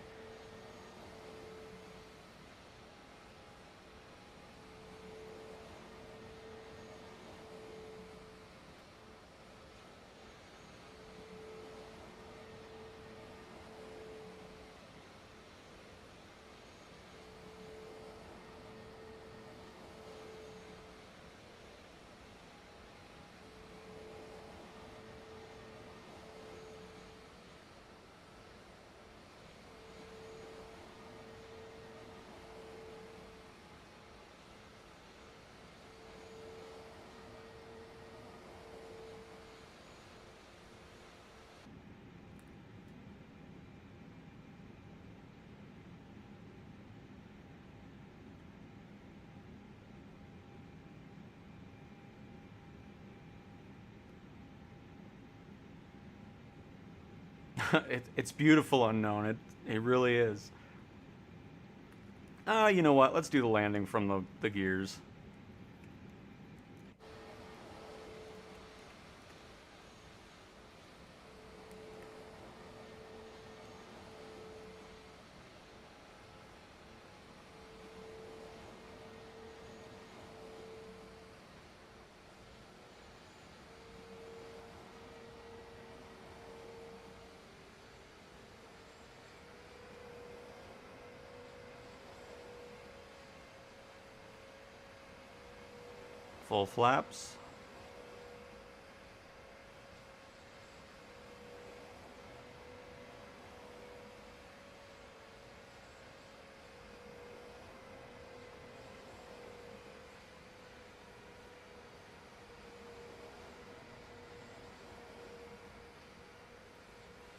It's beautiful unknown. It really is. You know what? Let's do the landing from the gears. Full flaps.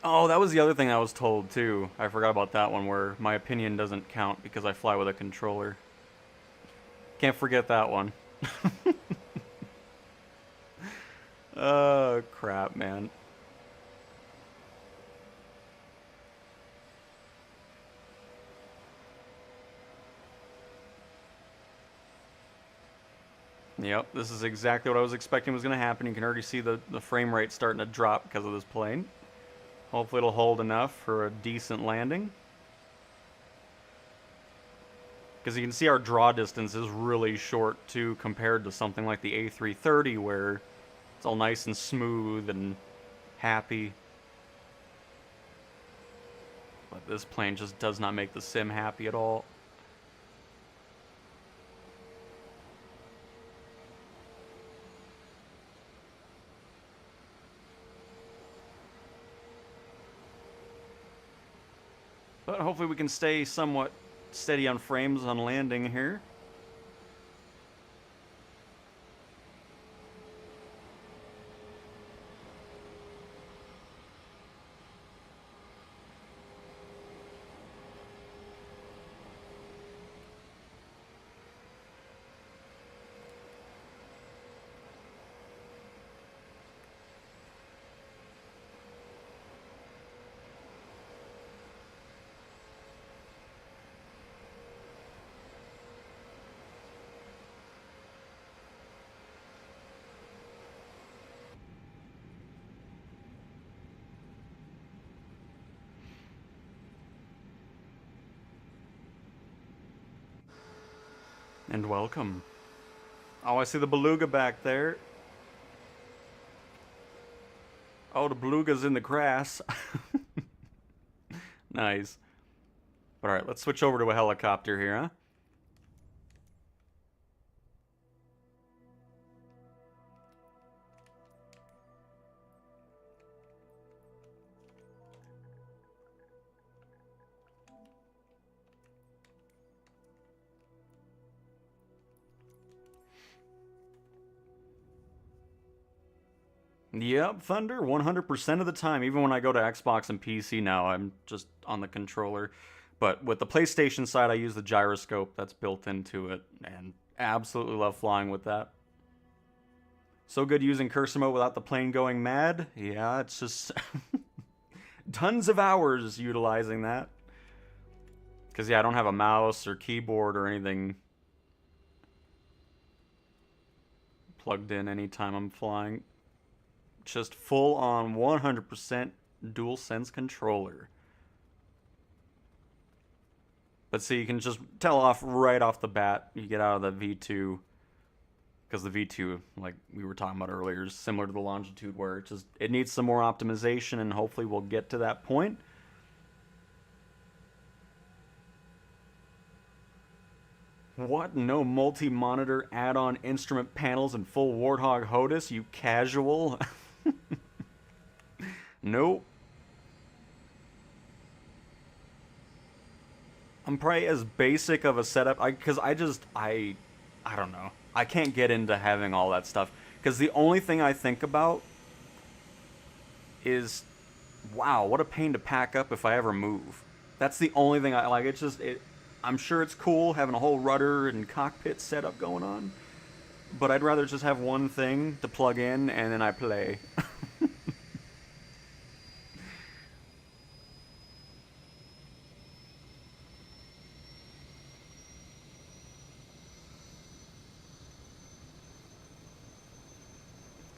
Oh, that was the other thing I was told, too. I forgot about that one, where my opinion doesn't count because I fly with a controller. Can't forget that one. Oh, crap, man. Yep, this is exactly what I was expecting was going to happen. You can already see the frame rate starting to drop because of this plane. Hopefully it'll hold enough for a decent landing. Because you can see our draw distance is really short too compared to something like the A330 where it's all nice and smooth and happy. But this plane just does not make the sim happy at all. But hopefully we can stay somewhat steady on frames on landing here. And welcome. Oh, I see the beluga back there. Oh, the beluga's in the grass. Nice. But alright, let's switch over to a helicopter here, huh? Yep, Thunder, 100% of the time. Even when I go to Xbox and PC now, I'm just on the controller. But with the PlayStation side, I use the gyroscope that's built into it, and absolutely love flying with that. So good using cursor mode without the plane going mad. Yeah, it's just tons of hours utilizing that. Because, yeah, I don't have a mouse or keyboard or anything plugged in anytime I'm flying. Just full on 100% DualSense controller. But see, you can just tell off right off the bat. You get out of the V2. Because the V2, like we were talking about earlier, is similar to the Longitude, where it needs some more optimization, and hopefully we'll get to that point. What? No multi-monitor add-on instrument panels and full Warthog HOTAS, you casual? Nope. I'm probably as basic of a setup, because I don't know. I can't get into having all that stuff. Because the only thing I think about is, wow, what a pain to pack up if I ever move. That's the only thing I like. I'm sure it's cool having a whole rudder and cockpit setup going on. But I'd rather just have one thing to plug in and then I play.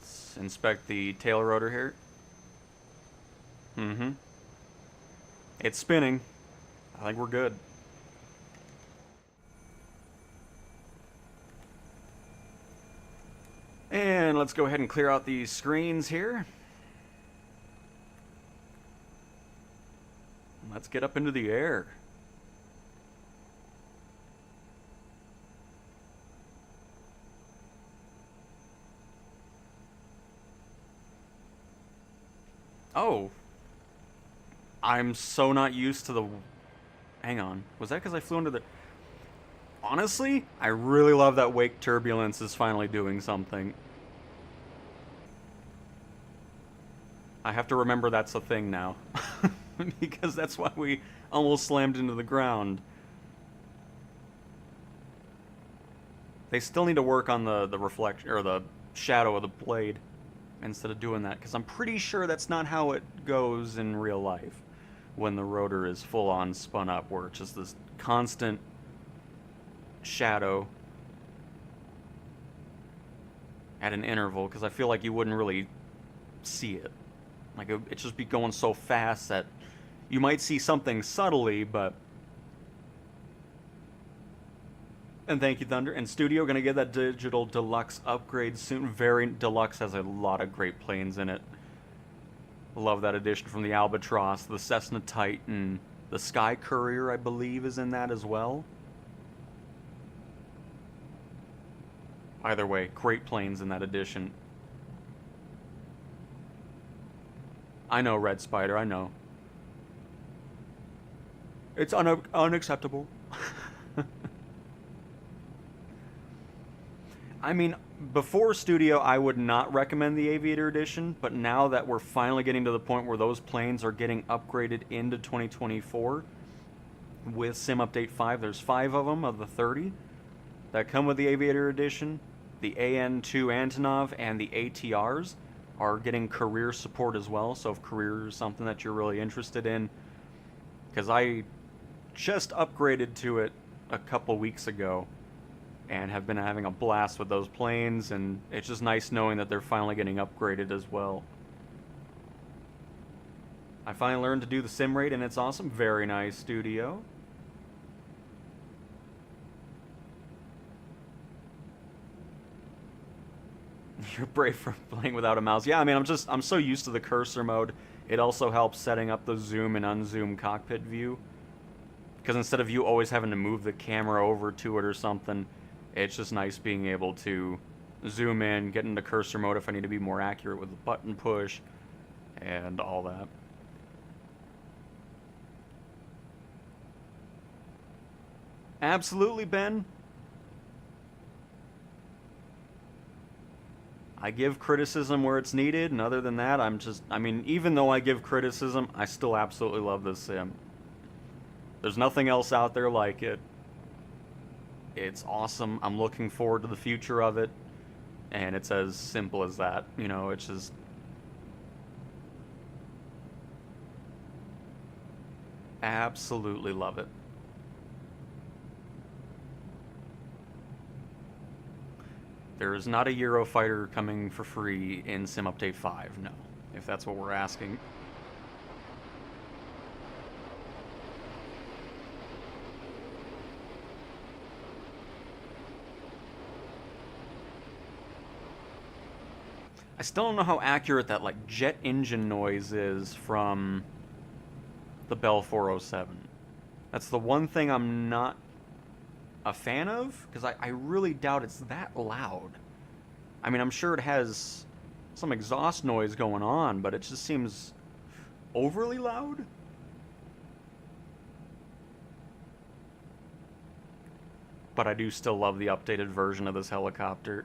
Let's inspect the tail rotor here. Mm-hmm. It's spinning. I think we're good. And let's go ahead and clear out these screens here. Let's get up into the air. Oh. I'm so not used to the... Hang on. Was that because I flew into the... Honestly, I really love that wake turbulence is finally doing something. I have to remember that's a thing now. Because that's why we almost slammed into the ground. They still need to work on the reflection, or the shadow of the blade, instead of doing that. Because I'm pretty sure that's not how it goes in real life. When the rotor is full on spun up, where it's just this constant shadow at an interval, because I feel like you wouldn't really see it. Like, it'd just be going so fast that you might see something subtly, but... And thank you, Thunder. And Studio, gonna get that digital deluxe upgrade soon. Very deluxe, has a lot of great planes in it. Love that edition from the Albatross, the Cessna Titan, the Sky Courier, I believe, is in that as well. Either way, great planes in that edition. I know, Red Spider, I know. It's unacceptable. I mean, before Studio, I would not recommend the Aviator Edition, but now that we're finally getting to the point where those planes are getting upgraded into 2024 with Sim Update 5, there's 5 of them of the 30 that come with the Aviator Edition. The AN2 Antonov and the ATRs are getting career support as well, so if career is something that you're really interested in, because I just upgraded to it a couple weeks ago and have been having a blast with those planes, and it's just nice knowing that they're finally getting upgraded as well. I finally learned to do the sim rate, and it's awesome. Very nice, Studio. You're brave for playing without a mouse. Yeah, I mean, I'm so used to the cursor mode. It also helps setting up the zoom and unzoom cockpit view. Because instead of you always having to move the camera over to it or something, it's just nice being able to zoom in, get into cursor mode if I need to be more accurate with the button push, and all that. Absolutely, Ben. I give criticism where it's needed, and other than that, I mean, even though I give criticism, I still absolutely love this sim. There's nothing else out there like it. It's awesome. I'm looking forward to the future of it, and it's as simple as that. You know, it's just... absolutely love it. There is not a Eurofighter coming for free in Sim Update 5, no, if that's what we're asking. I still don't know how accurate that, like, jet engine noise is from the Bell 407. That's the one thing I'm not a fan of, because I really doubt it's that loud. I mean, I'm sure it has some exhaust noise going on, but it just seems overly loud. But I do still love the updated version of this helicopter.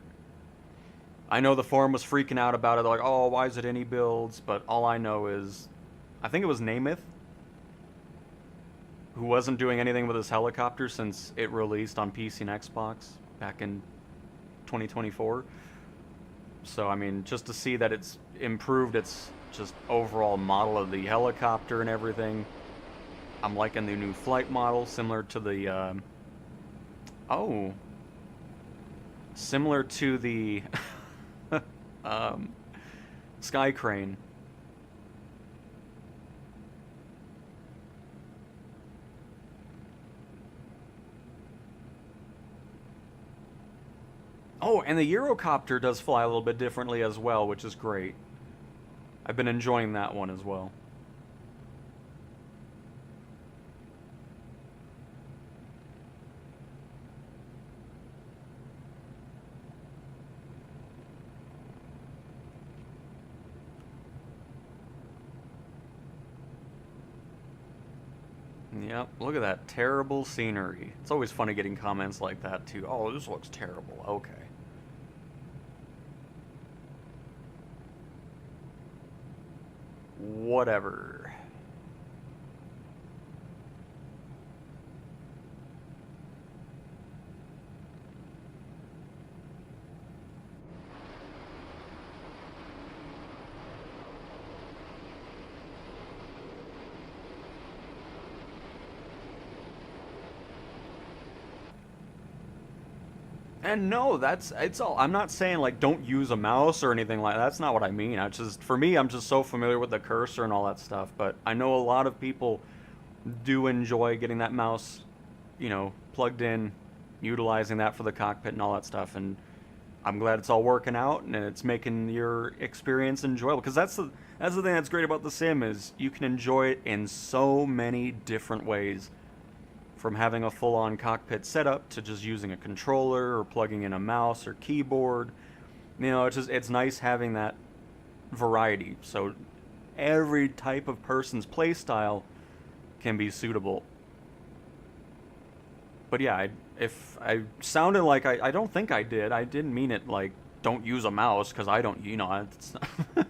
I know the forum was freaking out about it. They're like, oh, why is it any builds? But all I know is, I think it was Namath, who wasn't doing anything with his helicopter since it released on PC and Xbox back in 2024. So, I mean, just to see that it's improved its just overall model of the helicopter and everything. I'm liking the new flight model, similar to the, similar to the Sky Crane. Oh, and the Eurocopter does fly a little bit differently as well, which is great. I've been enjoying that one as well. Yep, look at that terrible scenery. It's always funny getting comments like that too. Oh, this looks terrible. Okay. Whatever. And no, it's all. I'm not saying like don't use a mouse or anything like that. That's not what I mean. I just for me, I'm just so familiar with the cursor and all that stuff. But I know a lot of people do enjoy getting that mouse, plugged in, utilizing that for the cockpit and all that stuff. And I'm glad it's all working out and it's making your experience enjoyable. Because that's the thing that's great about the sim is you can enjoy it in so many different ways. From having a full-on cockpit setup to just using a controller or plugging in a mouse or keyboard. It's nice having that variety. So every type of person's play style can be suitable. But yeah, if I sounded like I don't think I did. I didn't mean it like don't use a mouse because I don't, it's not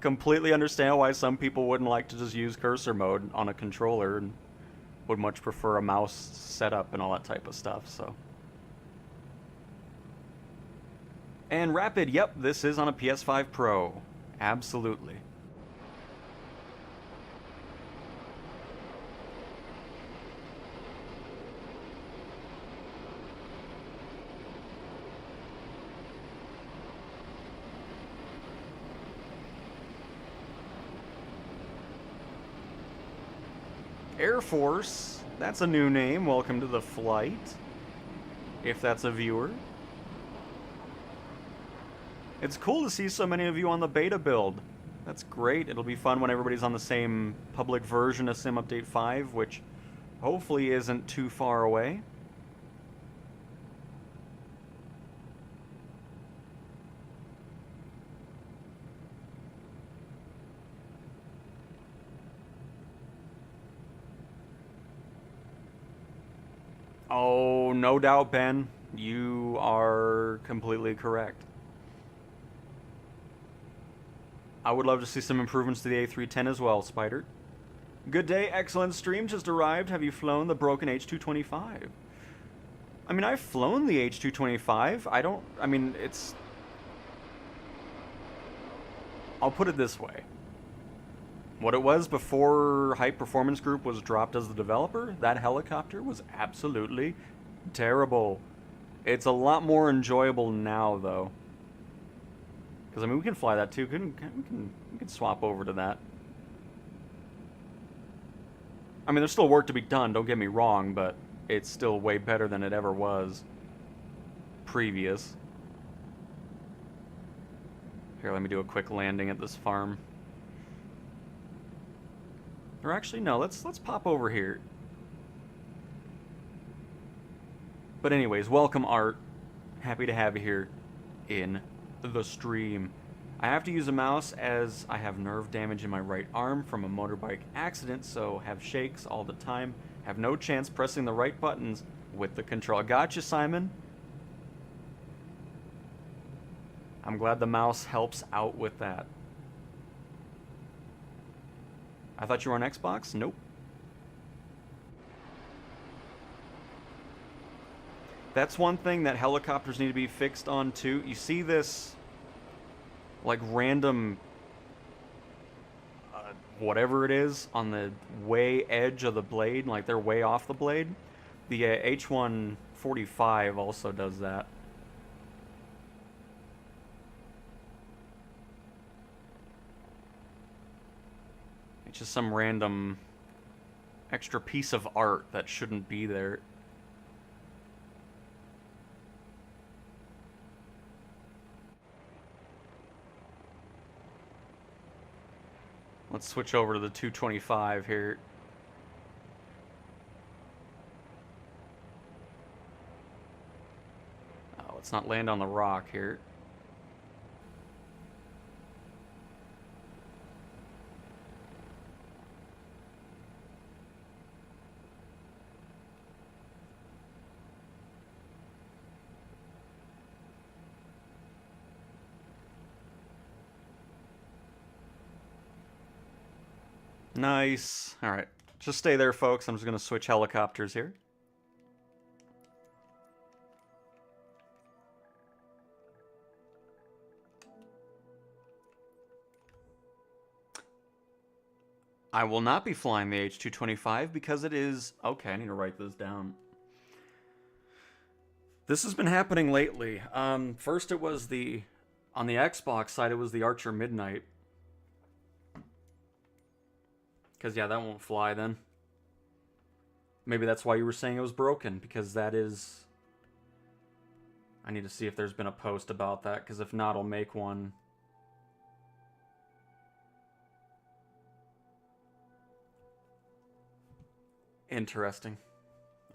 completely understand why some people wouldn't like to just use cursor mode on a controller and would much prefer a mouse setup and all that type of stuff, so. And Rapid, yep, this is on a PS5 Pro. Absolutely. Air Force, that's a new name. Welcome to the flight. If that's a viewer. It's cool to see so many of you on the beta build. That's great. It'll be fun when everybody's on the same public version of Sim Update 5, which hopefully isn't too far away. Oh, no doubt, Ben. You are completely correct. I would love to see some improvements to the A310 as well, Spider. Good day, excellent stream just arrived. Have you flown the broken H225? I mean, I've flown the H225. I'll put it this way. What it was before Hype Performance Group was dropped as the developer, that helicopter was absolutely terrible. It's a lot more enjoyable now, though. Because, I mean, we can fly that, too. We can swap over to that. I mean, there's still work to be done, don't get me wrong, but it's still way better than it ever was previous. Here, let me do a quick landing at this farm. Or actually, no, let's pop over here. But anyways, welcome, Art. Happy to have you here in the stream. I have to use a mouse as I have nerve damage in my right arm from a motorbike accident, so have shakes all the time. Have no chance pressing the right buttons with the control. Gotcha, Simon. I'm glad the mouse helps out with that. I thought you were on Xbox? Nope. That's one thing that helicopters need to be fixed on too. You see this, like, random, whatever it is, on the way edge of the blade, like they're way off the blade? The H145 also does that. It's just some random extra piece of art that shouldn't be there. Let's switch over to the 225 here. Let's not land on the rock here. Nice. Alright. Just stay there, folks. I'm just going to switch helicopters here. I will not be flying the H225 because it is... Okay, I need to write this down. This has been happening lately. First it was the... On the Xbox side, it was the Archer Midnight. Because, yeah, that won't fly then. Maybe that's why you were saying it was broken, because that is... I need to see if there's been a post about that, because if not, I'll make one. Interesting.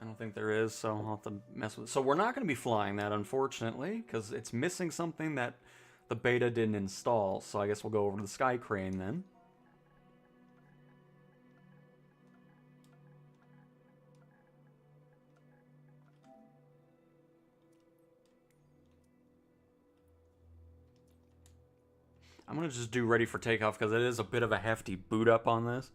I don't think there is, so I'll have to mess with it. So we're not going to be flying that, unfortunately, because it's missing something that the beta didn't install. So I guess we'll go over to the Sky Crane then. I'm going to just do ready for takeoff because it is a bit of a hefty boot up on this.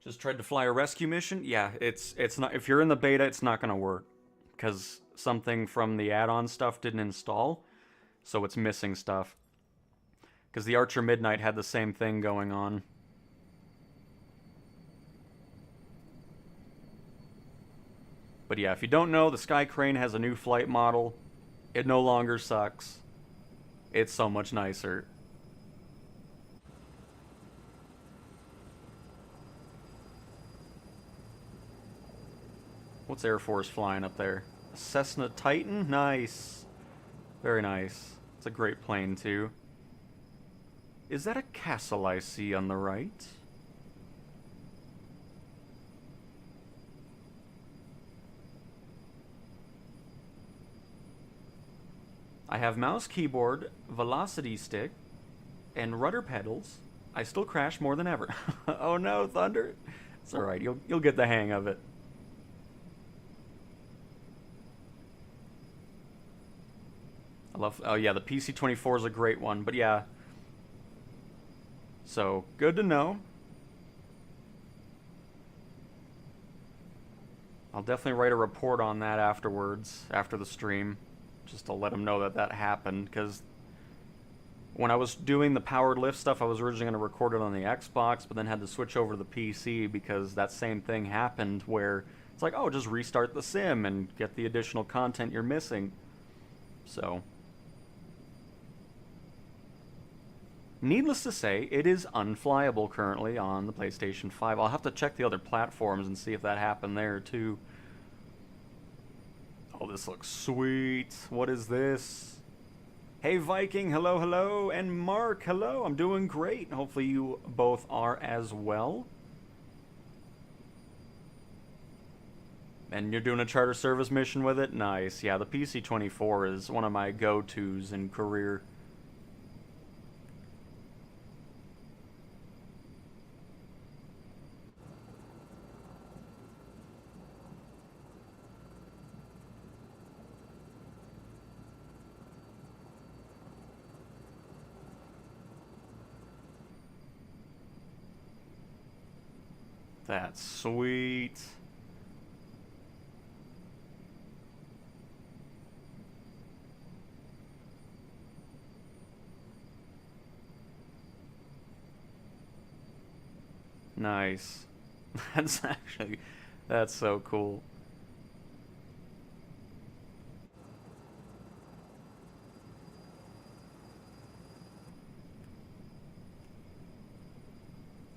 Just tried to fly a rescue mission. Yeah, it's not. If you're in the beta, it's not gonna work because something from the add-on stuff didn't install, so it's missing stuff. Because the Archer Midnight had the same thing going on. But yeah, if you don't know, the Sky Crane has a new flight model. It no longer sucks. It's so much nicer. What's Air Force flying up there? A Cessna Titan? Nice. Very nice. It's a great plane, too. Is that a castle I see on the right? I have mouse, keyboard, velocity stick, and rudder pedals. I still crash more than ever. Oh no, Thunder. It's alright, you'll get the hang of it. I love... Oh yeah, the PC-24 is a great one, but yeah. So, good to know. I'll definitely write a report on that afterwards, after the stream. Just to let them know that that happened, because when I was doing the powered lift stuff, I was originally going to record it on the Xbox, but then had to switch over to the PC because that same thing happened where it's like, oh, just restart the sim and get the additional content you're missing. So, needless to say, it is unflyable currently on the PlayStation 5. I'll have to check the other platforms and see if that happened there too. Oh, this looks sweet. What is this? Hey, Viking, hello, hello. And Mark, hello. I'm doing great. Hopefully you both are as well. And you're doing a charter service mission with it? Nice. Yeah, the PC-24 is one of my go-tos in career. That's sweet. Nice. That's so cool.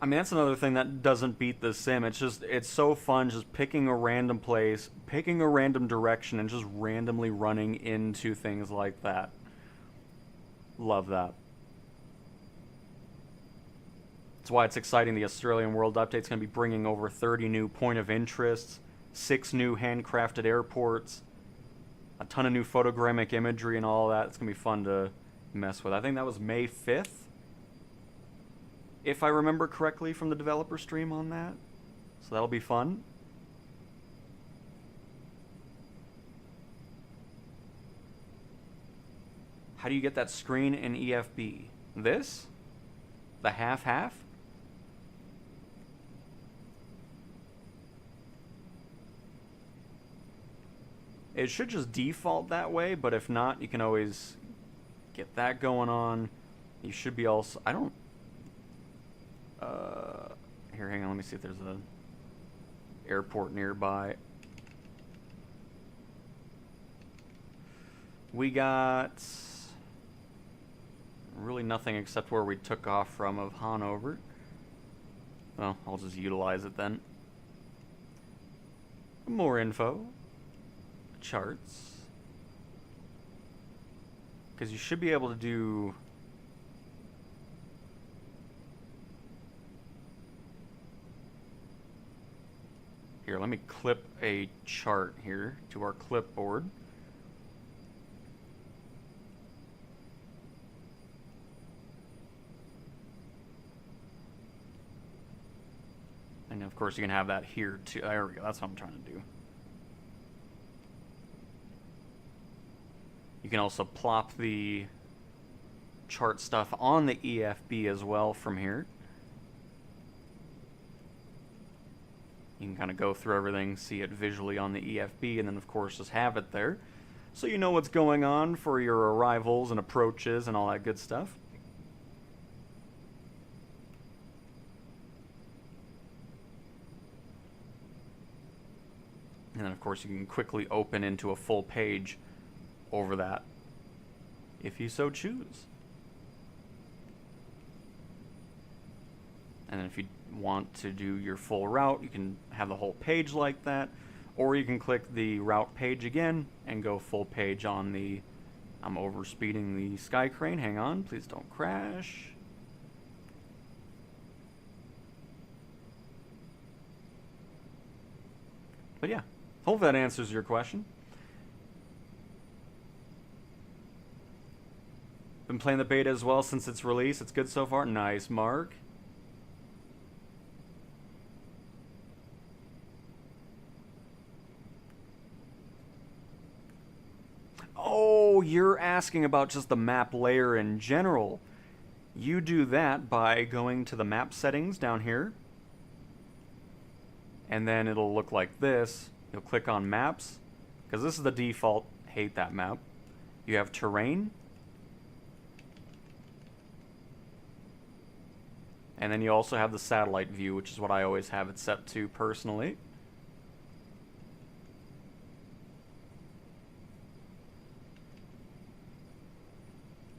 I mean, that's another thing that doesn't beat the sim. It's so fun just picking a random place, picking a random direction, and just randomly running into things like that. Love that. That's why it's exciting. The Australian World Update's going to be bringing over 30 new point of interests, 6 new handcrafted airports, a ton of new photogrammic imagery and all that. It's going to be fun to mess with. I think that was May 5th. If I remember correctly from the developer stream on that. So that'll be fun. How do you get that screen in EFB? This? The half-half? It should just default that way, but if not, you can always get that going on. You should be also... I don't... Here, hang on, let me see if there's a airport nearby. We got really nothing except where we took off from of Hanover. Well, I'll just utilize it then. More info. Charts. Because you should be able to do... Here, let me clip a chart here to our clipboard. And of course you can have that here too. There we go, that's what I'm trying to do. You can also plop the chart stuff on the EFB as well from here. You can kind of go through everything, see it visually on the EFB, and then of course just have it there. So you know what's going on for your arrivals and approaches and all that good stuff. And then of course you can quickly open into a full page over that, if you so choose. And then if you want to do your full route, you can have the whole page like that, or you can click the route page again and go full page on the... I'm over speeding the sky crane, hang on, please don't crash. But yeah, hope that answers your question. Been playing the beta as well since its release. It's good so far. Nice, Mark. Oh, you're asking about just the map layer in general. You do that by going to the map settings down here. And then it'll look like this. You'll click on maps, because this is the default. Hate that map. You have terrain. And then you also have the satellite view, which is what I always have it set to personally.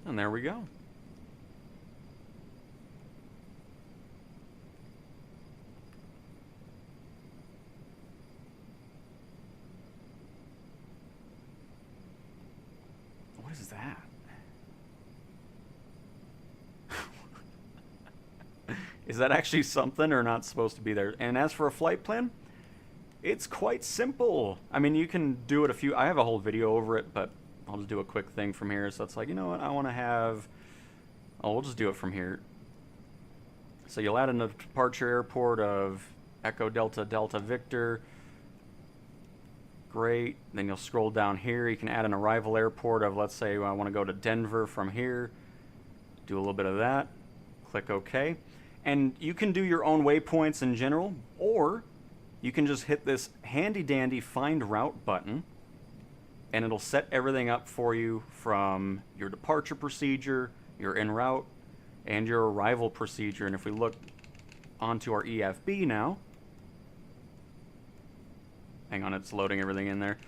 And there we go. What is that? Is that actually something or not supposed to be there? And as for a flight plan, it's quite simple. I mean, you can do it I have a whole video over it, but I'll just do a quick thing from here. So it's like, you know what, I want to have... Oh, we'll just do it from here. So you'll add a departure airport of Echo Delta Delta Victor. Great. Then you'll scroll down here. You can add an arrival airport of, let's say, I want to go to Denver from here. Do a little bit of that. Click OK. And you can do your own waypoints in general, or you can just hit this handy-dandy Find Route button, and it'll set everything up for you from your departure procedure, your en route, and your arrival procedure. And if we look onto our EFB now, hang on, it's loading everything in there.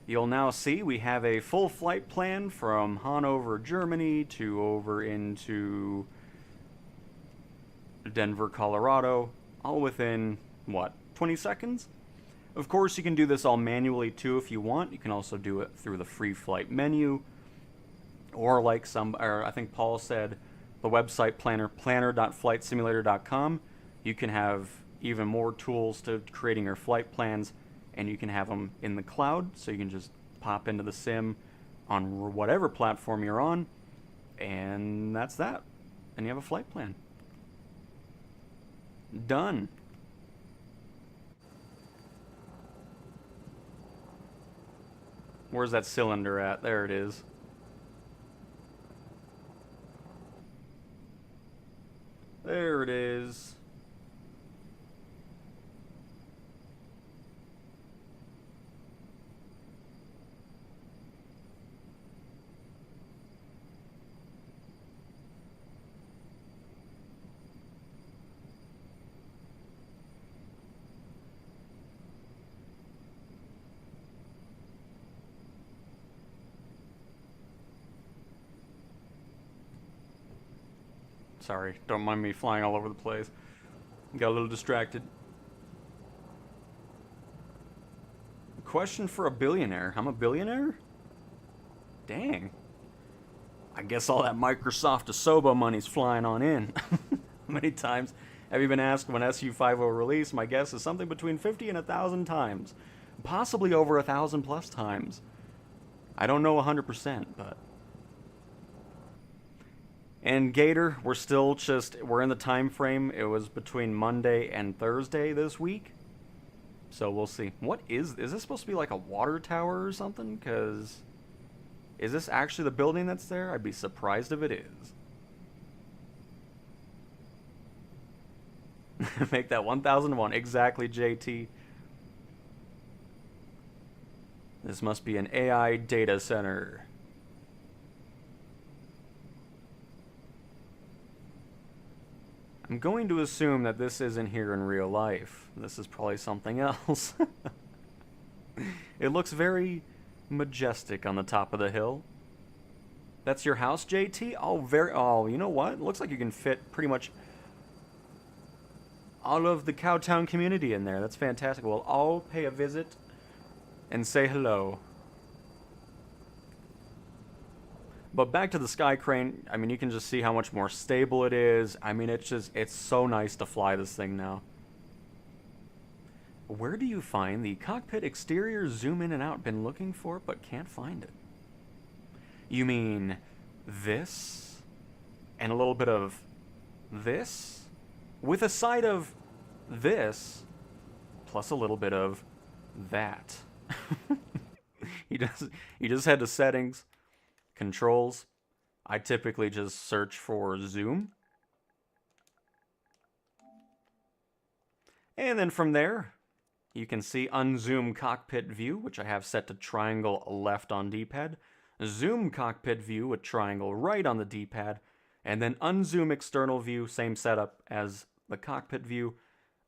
You'll now see we have a full flight plan from Hanover, Germany to over into Denver, Colorado, all within, what, 20 seconds? Of course, you can do this all manually too if you want. You can also do it through the free flight menu, or like I think Paul said, the website planner.flightsimulator.com. You can have even more tools to creating your flight plans, and you can have them in the cloud, so you can just pop into the sim on whatever platform you're on, and that's that. And you have a flight plan. Done. Where's that cylinder at? There it is. There it is. Sorry, don't mind me flying all over the place. Got a little distracted. Question for a billionaire. I'm a billionaire? Dang. I guess all that Microsoft Asobo money's flying on in. How many times have you been asked when SU5 will release? My guess is something between 50 and 1,000 times. Possibly over 1,000 plus times. I don't know 100%, but... And Gator, we're in the time frame. It was between Monday and Thursday this week. So we'll see. What is this supposed to be like a water tower or something? Because is this actually the building that's there? I'd be surprised if it is. Make that 1001. Exactly, JT. This must be an AI data center. I'm going to assume that this isn't here in real life. This is probably something else. It looks very majestic on the top of the hill. That's your house, JT? Oh, you know what? It looks like you can fit pretty much all of the Cowtown community in there. That's fantastic. Well, I'll pay a visit and say hello. But back to the Sky Crane, I mean, you can just see how much more stable it is. I mean, it's so nice to fly this thing now. Where do you find the cockpit exterior zoom in and out? Been looking for it, but can't find it. You mean this? And a little bit of this? With a side of this, plus a little bit of that. You just head to settings. Controls. I typically just search for zoom. And then from there, you can see unzoom cockpit view, which I have set to triangle left on D-pad. Zoom cockpit view with triangle right on the D-pad. And then unzoom external view, same setup as the cockpit view.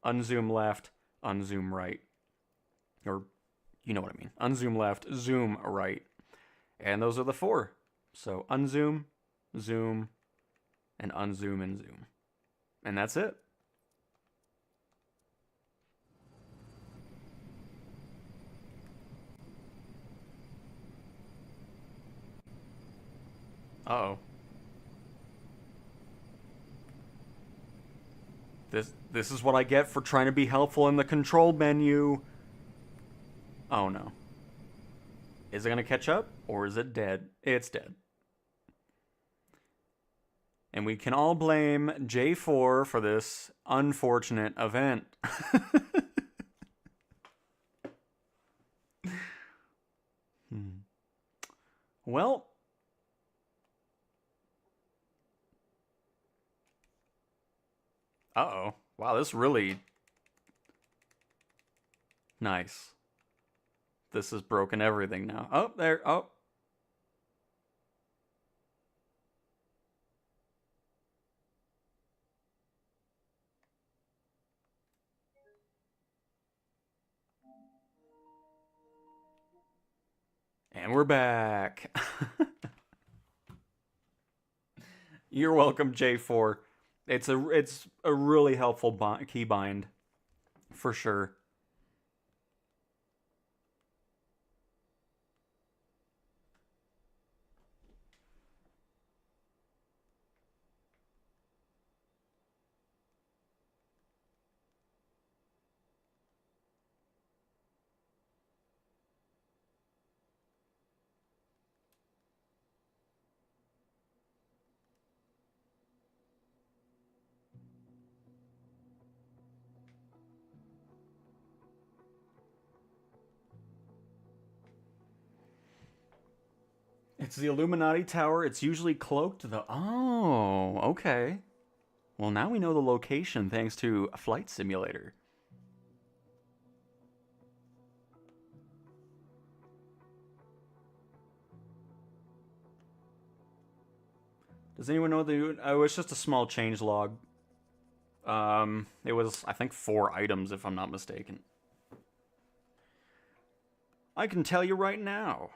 Unzoom left, unzoom right. Or, you know what I mean. Unzoom left, zoom right. And those are the four. So unzoom, zoom, and unzoom and zoom. And that's it. Uh-oh. This is what I get for trying to be helpful in the control menu. Oh no. Is it going to catch up, or is it dead? It's dead. And we can all blame J4 for this unfortunate event. Well, uh-oh. Wow, this really... Nice. This has broken everything now. Oh, there. Oh. And we're back. You're welcome, J4. It's a really helpful keybind, for sure. It's the Illuminati Tower. It's usually cloaked. Oh, okay. Well, now we know the location thanks to a flight simulator. Does anyone know the... Oh, it's just a small change log. It was, I think, 4 items, if I'm not mistaken. I can tell you right now.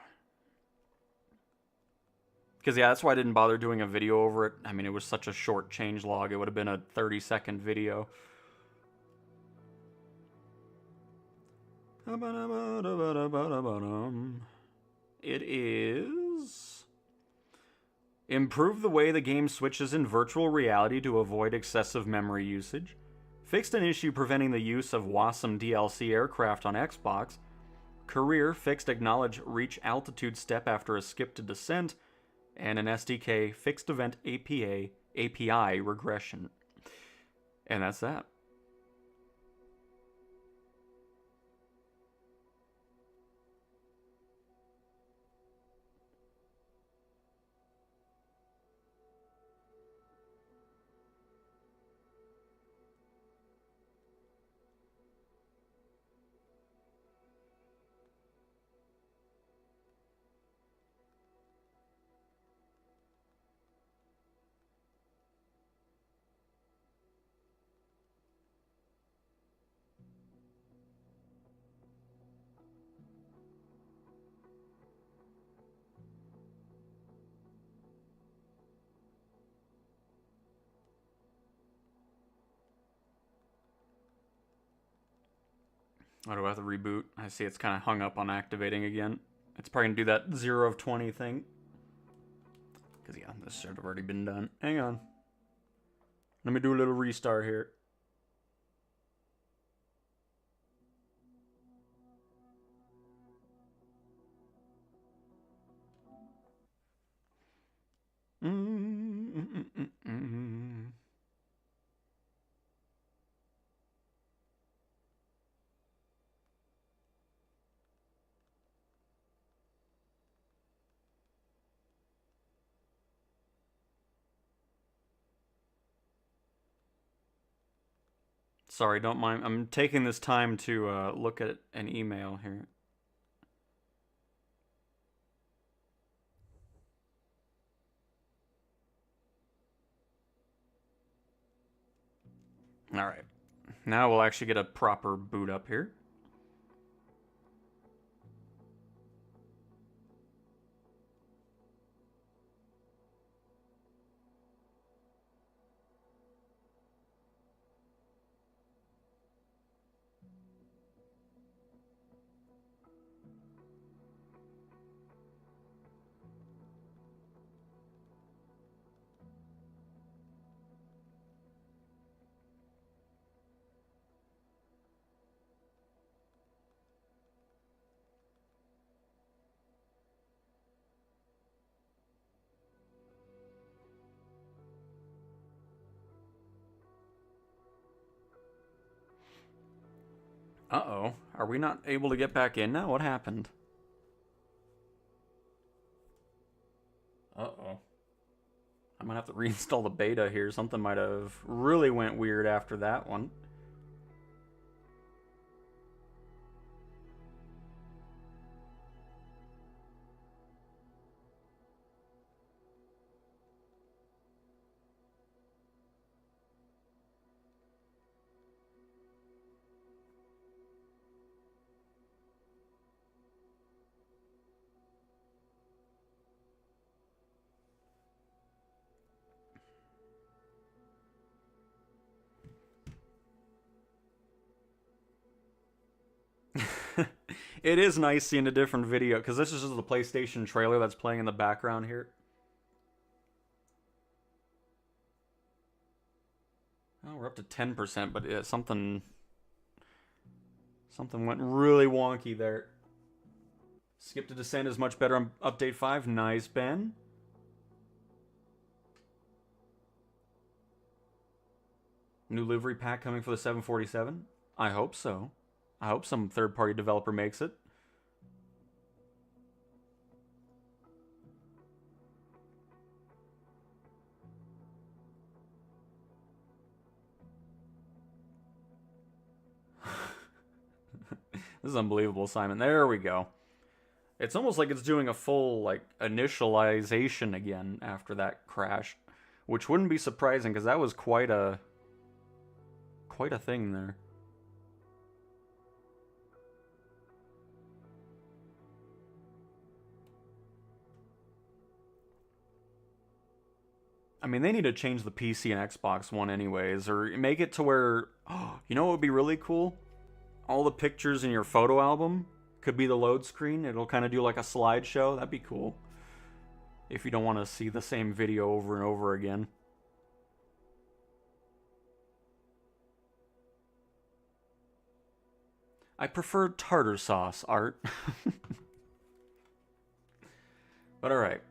Because, yeah, that's why I didn't bother doing a video over it. I mean, it was such a short change log. It would have been a 30-second video. It is... Improve the way the game switches in virtual reality to avoid excessive memory usage. Fixed an issue preventing the use of WASM DLC aircraft on Xbox. Career fixed acknowledge reach altitude step after a skip to descent. And an SDK fixed event API regression. And that's that. Oh, do I have to reboot? I see it's kind of hung up on activating again. It's probably going to do that 0 of 20 thing. Because, yeah, this should have already been done. Hang on. Let me do a little restart here. Sorry, don't mind. I'm taking this time to look at an email here. Alright. Now we'll actually get a proper boot up here. Uh-oh. Are we not able to get back in now? What happened? Uh-oh. I might have to reinstall the beta here. Something might have really went weird after that one. It is nice seeing a different video, because this is just the PlayStation trailer that's playing in the background here. Oh, we're up to 10%, but yeah, something went really wonky there. Skip to descent is much better on Update 5. Nice, Ben. New livery pack coming for the 747? I hope so. I hope some third-party developer makes it. This is unbelievable, Simon. There we go. It's almost like it's doing a full, like, initialization again after that crash. Which wouldn't be surprising, because that was quite a thing there. I mean, they need to change the PC and Xbox One anyways, or make it to where, oh, you know what would be really cool? All the pictures in your photo album could be the load screen. It'll kind of do like a slideshow. That'd be cool. If you don't want to see the same video over and over again. I prefer tartar sauce, Art. But alright.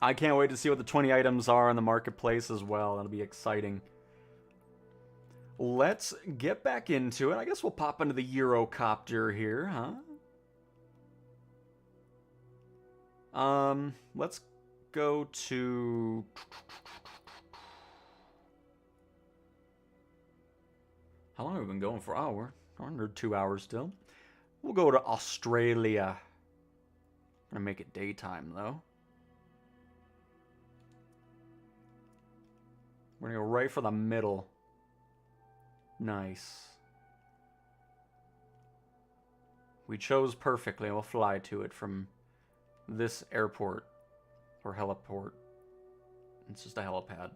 I can't wait to see what the 20 items are in the marketplace as well. That'll be exciting. Let's get back into it. I guess we'll pop into the Eurocopter here, huh? Let's go to... How long have we been going for? Oh, we're under 2 hours still. We'll go to Australia. Gonna make it daytime, though. We're gonna go right for the middle. Nice. We chose perfectly. We'll fly to it from this airport. Or heliport. It's just a helipad.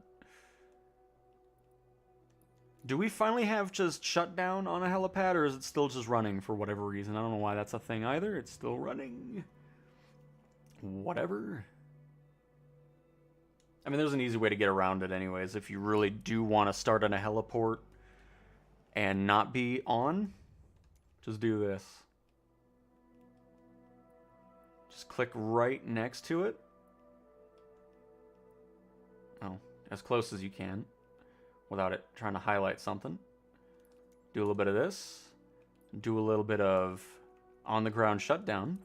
Do we finally have just shutdown on a helipad, or is it still just running for whatever reason? I don't know why that's a thing either. It's still running. Whatever. I mean, there's an easy way to get around it anyways. If you really do want to start on a heliport and not be on, just do this. Just click right next to it. Oh, as close as you can without it trying to highlight something. Do a little bit of this. Do a little bit of on-the-ground shutdown.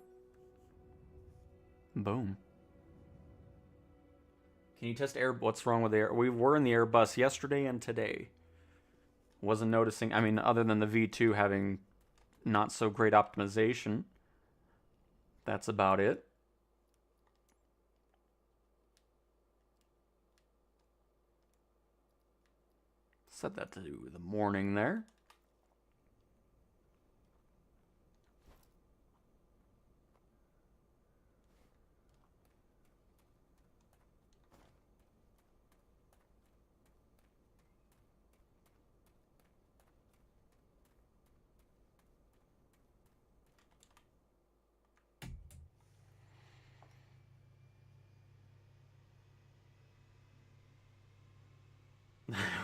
Boom. Can you test air? What's wrong with the air? We were in the Airbus yesterday and today. Wasn't noticing. I mean, other than the V2 having not so great optimization. That's about it. Set that to the morning there.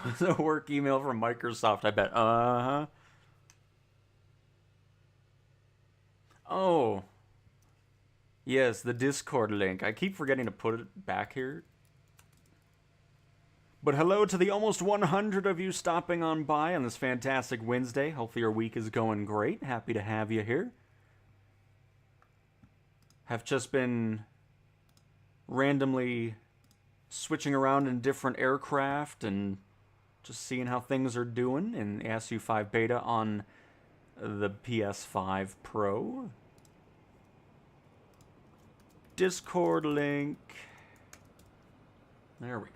It was a work email from Microsoft, I bet. Uh-huh. Oh. Yes, the Discord link. I keep forgetting to put it back here. But hello to the almost 100 of you stopping on by on this fantastic Wednesday. Hopefully your week is going great. Happy to have you here. Have just been randomly switching around in different aircraft and just seeing how things are doing in SU5 Beta on the PS5 Pro. Discord link. There we go.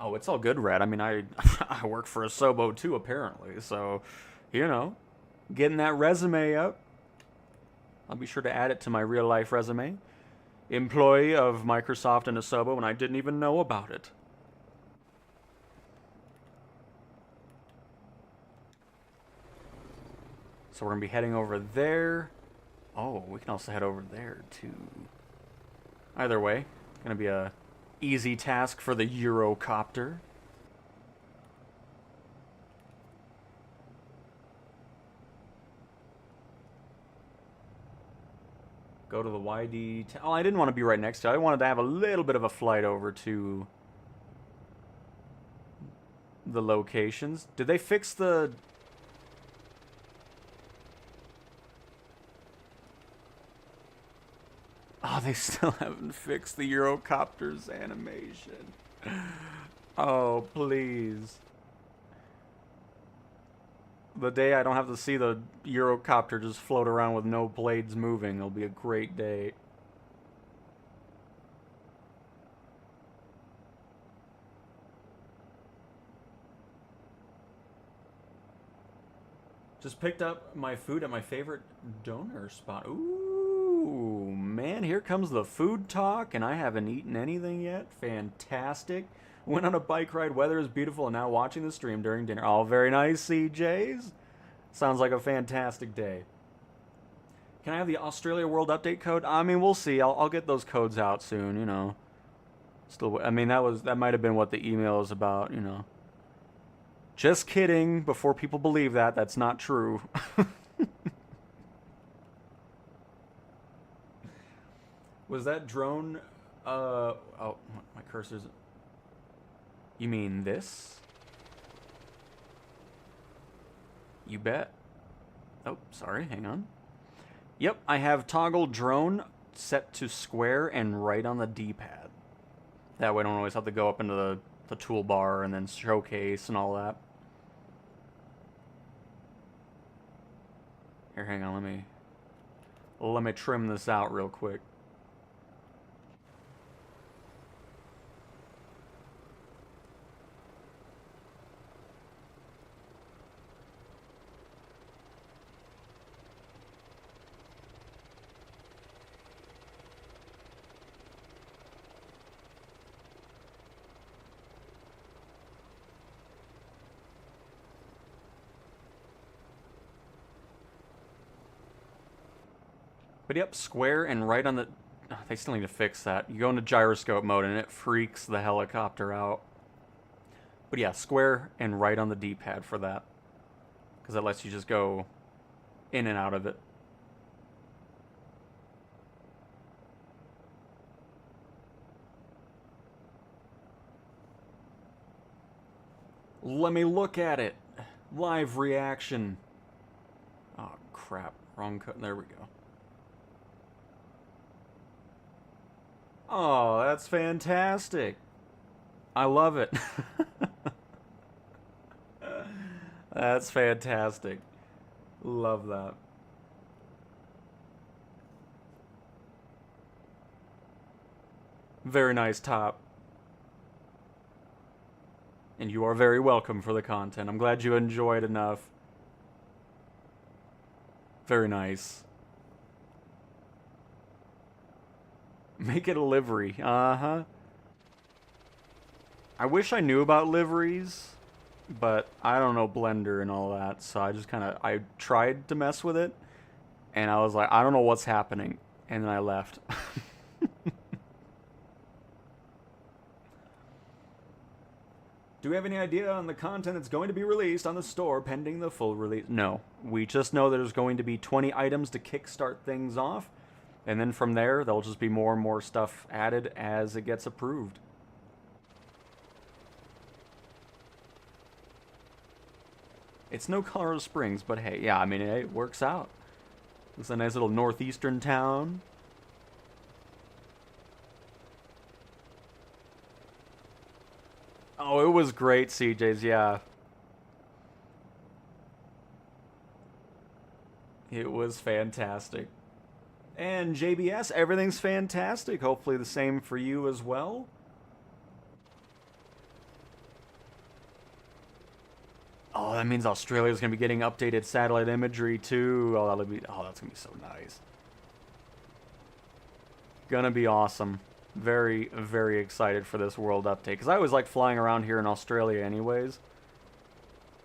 Oh, it's all good, Red. I mean, I work for Asobo too, apparently. So, you know, getting that resume up. I'll be sure to add it to my real-life resume. Employee of Microsoft and Asobo, and I didn't even know about it. So we're going to be heading over there. Oh, we can also head over there, too. Either way, going to be a easy task for the Eurocopter. Go to the YD... Oh, I didn't want to be right next to it. I wanted to have a little bit of a flight over to the locations. Did they fix the... Oh, they still haven't fixed the Eurocopter's animation. Oh, please. The day I don't have to see the Eurocopter just float around with no blades moving, it'll be a great day. Just picked up my food at my favorite donor spot. Ooh, man, here comes the food talk, and I haven't eaten anything yet. Fantastic. Went on a bike ride, weather is beautiful, and now watching the stream during dinner. Oh, very nice, CJs. Sounds like a fantastic day. Can I have the Australia World Update code? I mean, we'll see. I'll get those codes out soon, you know. Still, I mean, that might have been what the email is about, you know. Just kidding, before people believe that, that's not true. Was that drone, oh, my cursor's... You mean this? You bet. Oh, sorry, hang on. Yep, I have toggle drone set to square and right on the D-pad. That way I don't always have to go up into the toolbar and then showcase and all that. Here, hang on, let me trim this out real quick. But yep, square and right on the... Oh, they still need to fix that. You go into gyroscope mode and it freaks the helicopter out. But yeah, square and right on the D-pad for that. Because that lets you just go in and out of it. Let me look at it. Live reaction. Oh, crap. Wrong code. There we go. Oh, that's fantastic. I love it. That's fantastic. Love that. Very nice top. And you are very welcome for the content. I'm glad you enjoyed enough. Very nice. Make it a livery. Uh-huh. I wish I knew about liveries, but I don't know Blender and all that, so I just I tried to mess with it, and I was like, I don't know what's happening, and then I left. Do we have any idea on the content that's going to be released on the store pending the full release? No. We just know there's going to be 20 items to kickstart things off. And then from there, there'll just be more and more stuff added as it gets approved. It's no Colorado Springs, but hey, yeah, I mean, it works out. It's a nice little northeastern town. Oh, it was great, CJ's, yeah. It was fantastic. And JBS, everything's fantastic. Hopefully the same for you as well. Oh, that means Australia's going to be getting updated satellite imagery too. Oh, that's going to be so nice. Gonna be awesome. Very, very excited for this world update. Because I always liked flying around here in Australia anyways.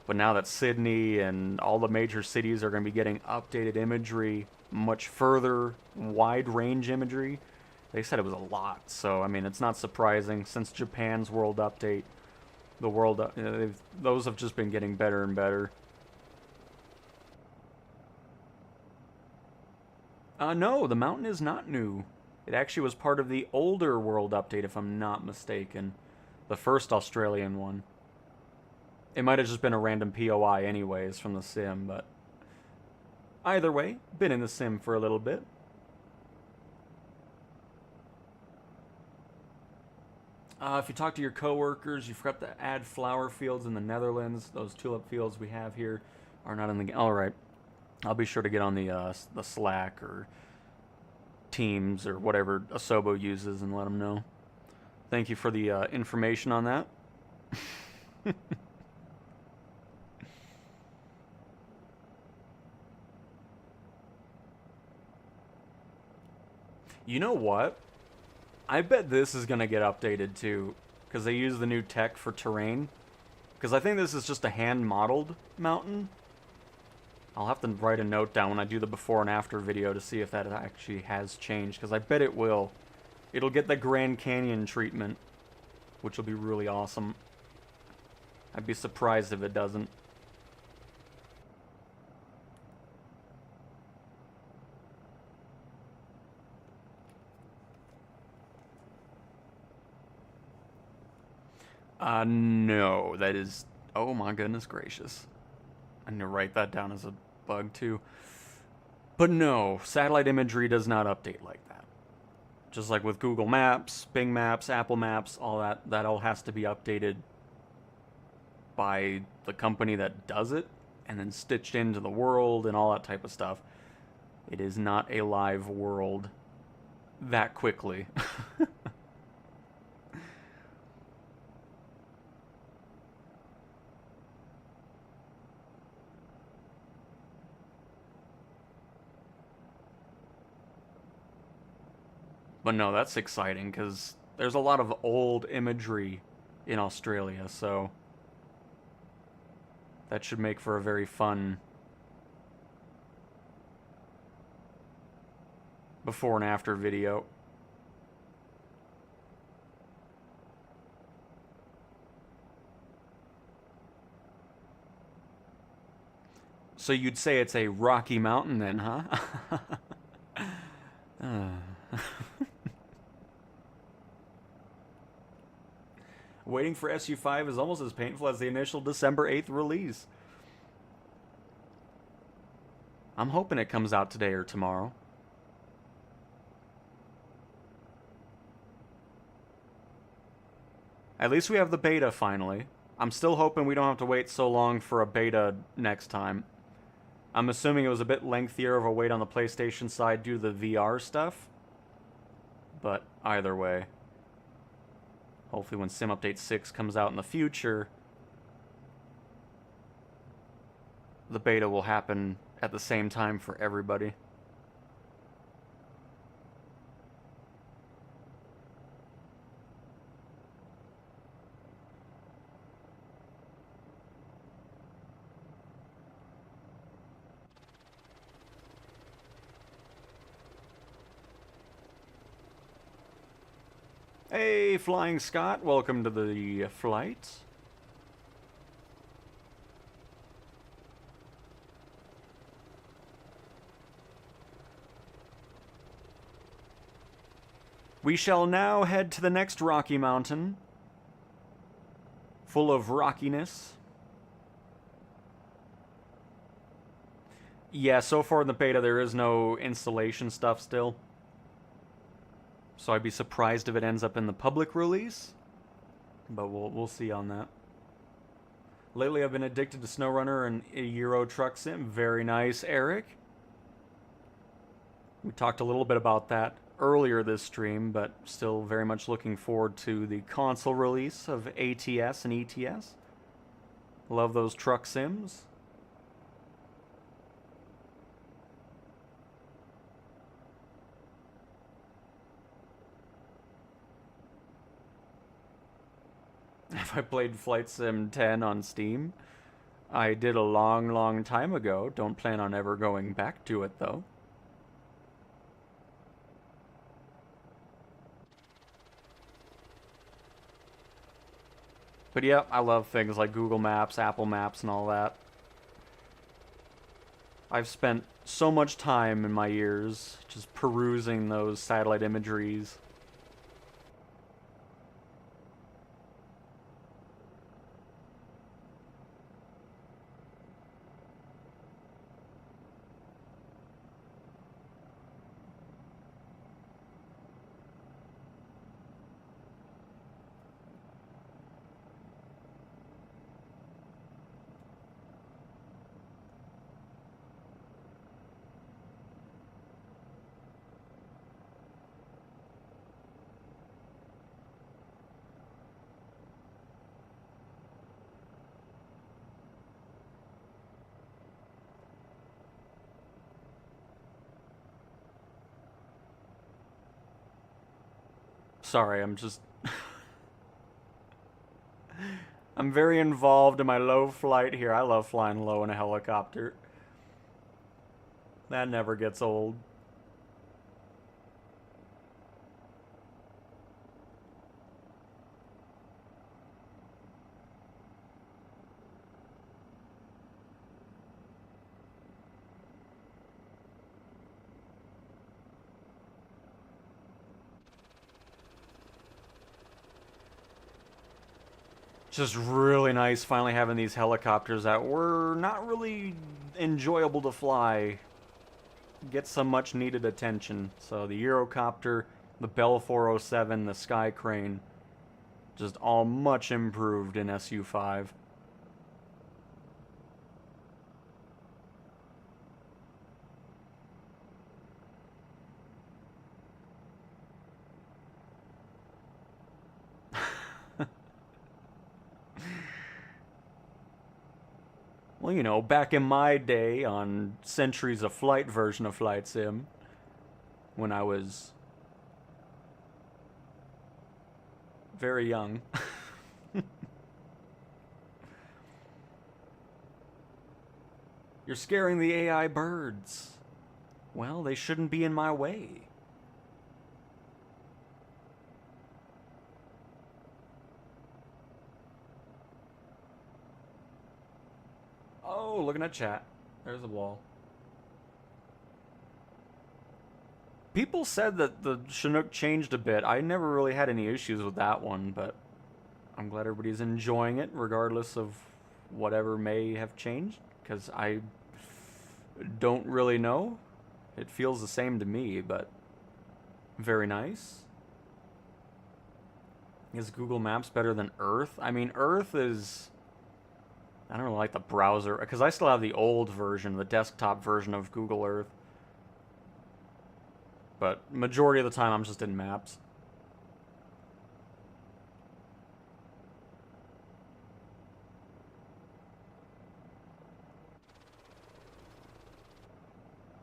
But now that Sydney and all the major cities are going to be getting updated imagery, much further, wide range imagery. They said it was a lot, so I mean, it's not surprising since Japan's world update. The world, those have just been getting better and better. No, the mountain is not new. It actually was part of the older world update, if I'm not mistaken. The first Australian one. It might have just been a random POI anyways from the sim, but... Either way, been in the sim for a little bit. If you talk to your coworkers, you forgot to add flower fields in the Netherlands. Those tulip fields we have here are not in the game. All right, I'll be sure to get on the Slack or Teams or whatever Asobo uses and let them know. Thank you for the information on that. You know what? I bet this is going to get updated too, because they use the new tech for terrain. Because I think this is just a hand-modeled mountain. I'll have to write a note down when I do the before and after video to see if that actually has changed, because I bet it will. It'll get the Grand Canyon treatment, which will be really awesome. I'd be surprised if it doesn't. No, that is... Oh my goodness gracious. I need to write that down as a bug too. But no, satellite imagery does not update like that. Just like with Google Maps, Bing Maps, Apple Maps, all that all has to be updated by the company that does it, and then stitched into the world and all that type of stuff. It is not a live world that quickly. But no, that's exciting, because there's a lot of old imagery in Australia, so that should make for a very fun before and after video. So you'd say it's a rocky mountain then, huh? Waiting for SU5 is almost as painful as the initial December 8th release. I'm hoping it comes out today or tomorrow. At least we have the beta finally. I'm still hoping we don't have to wait so long for a beta next time. I'm assuming it was a bit lengthier of a wait on the PlayStation side due to the VR stuff. But either way. Hopefully when Sim Update 6 comes out in the future, the beta will happen at the same time for everybody. Hey, Flying Scott, welcome to the flight. We shall now head to the next rocky mountain, full of rockiness. Yeah, so far in the beta there is no installation stuff still. So I'd be surprised if it ends up in the public release, but we'll see on that. Lately I've been addicted to SnowRunner and a Euro Truck Sim. Very nice, Eric. We talked a little bit about that earlier this stream, but still very much looking forward to the console release of ATS and ETS. Love those truck sims. Have I played Flight Sim 10 on Steam? I did a long time ago. Don't plan on ever going back to it, though. But yeah, I love things like Google Maps, Apple Maps, and all that. I've spent so much time in my years just perusing those satellite imageries. Sorry, I'm just... I'm very involved in my low flight here. I love flying low in a helicopter. That never gets old. Just really nice finally having these helicopters that were not really enjoyable to fly get some much needed attention. So the Eurocopter, the Bell 407, the Sky Crane, just all much improved in SU5. Well, you know, back in my day on Centuries of Flight version of Flight Sim, when I was very young. You're scaring the AI birds. Well, they shouldn't be in my way. Oh, looking at chat. There's a wall. People said that the Chinook changed a bit. I never really had any issues with that one, but I'm glad everybody's enjoying it, regardless of whatever may have changed, because I don't really know. It feels the same to me, but very nice. Is Google Maps better than Earth? I mean, Earth is... I don't really like the browser, because I still have the old version, the desktop version of Google Earth. But majority of the time, I'm just in Maps.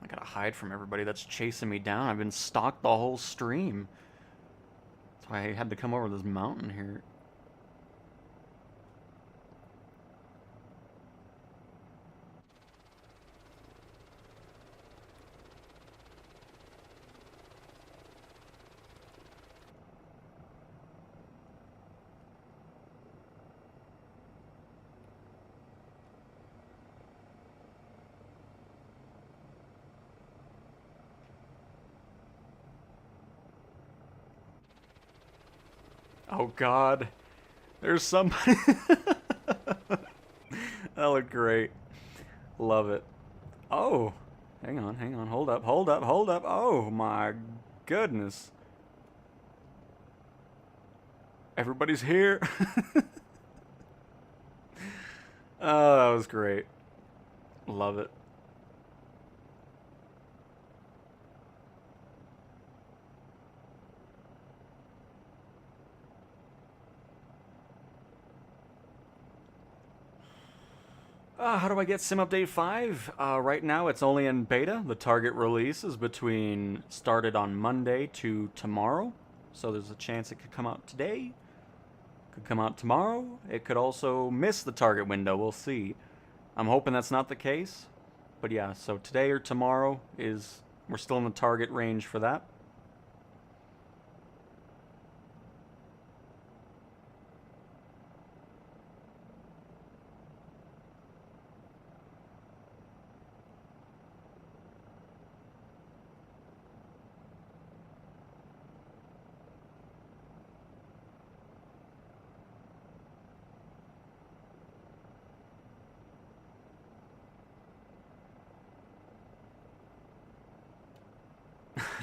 I gotta hide from everybody that's chasing me down. I've been stalked the whole stream. That's why I had to come over this mountain here. Oh God, there's somebody. That looked great. Love it. Oh, hang on, hold up. Oh my goodness. Everybody's here. Oh, that was great. Love it. How do I get Sim Update 5? Right now it's only in beta. The target release is started on Monday to tomorrow. So there's a chance it could come out today. Could come out tomorrow. It could also miss the target window. We'll see. I'm hoping that's not the case. But yeah, so today or tomorrow we're still in the target range for that.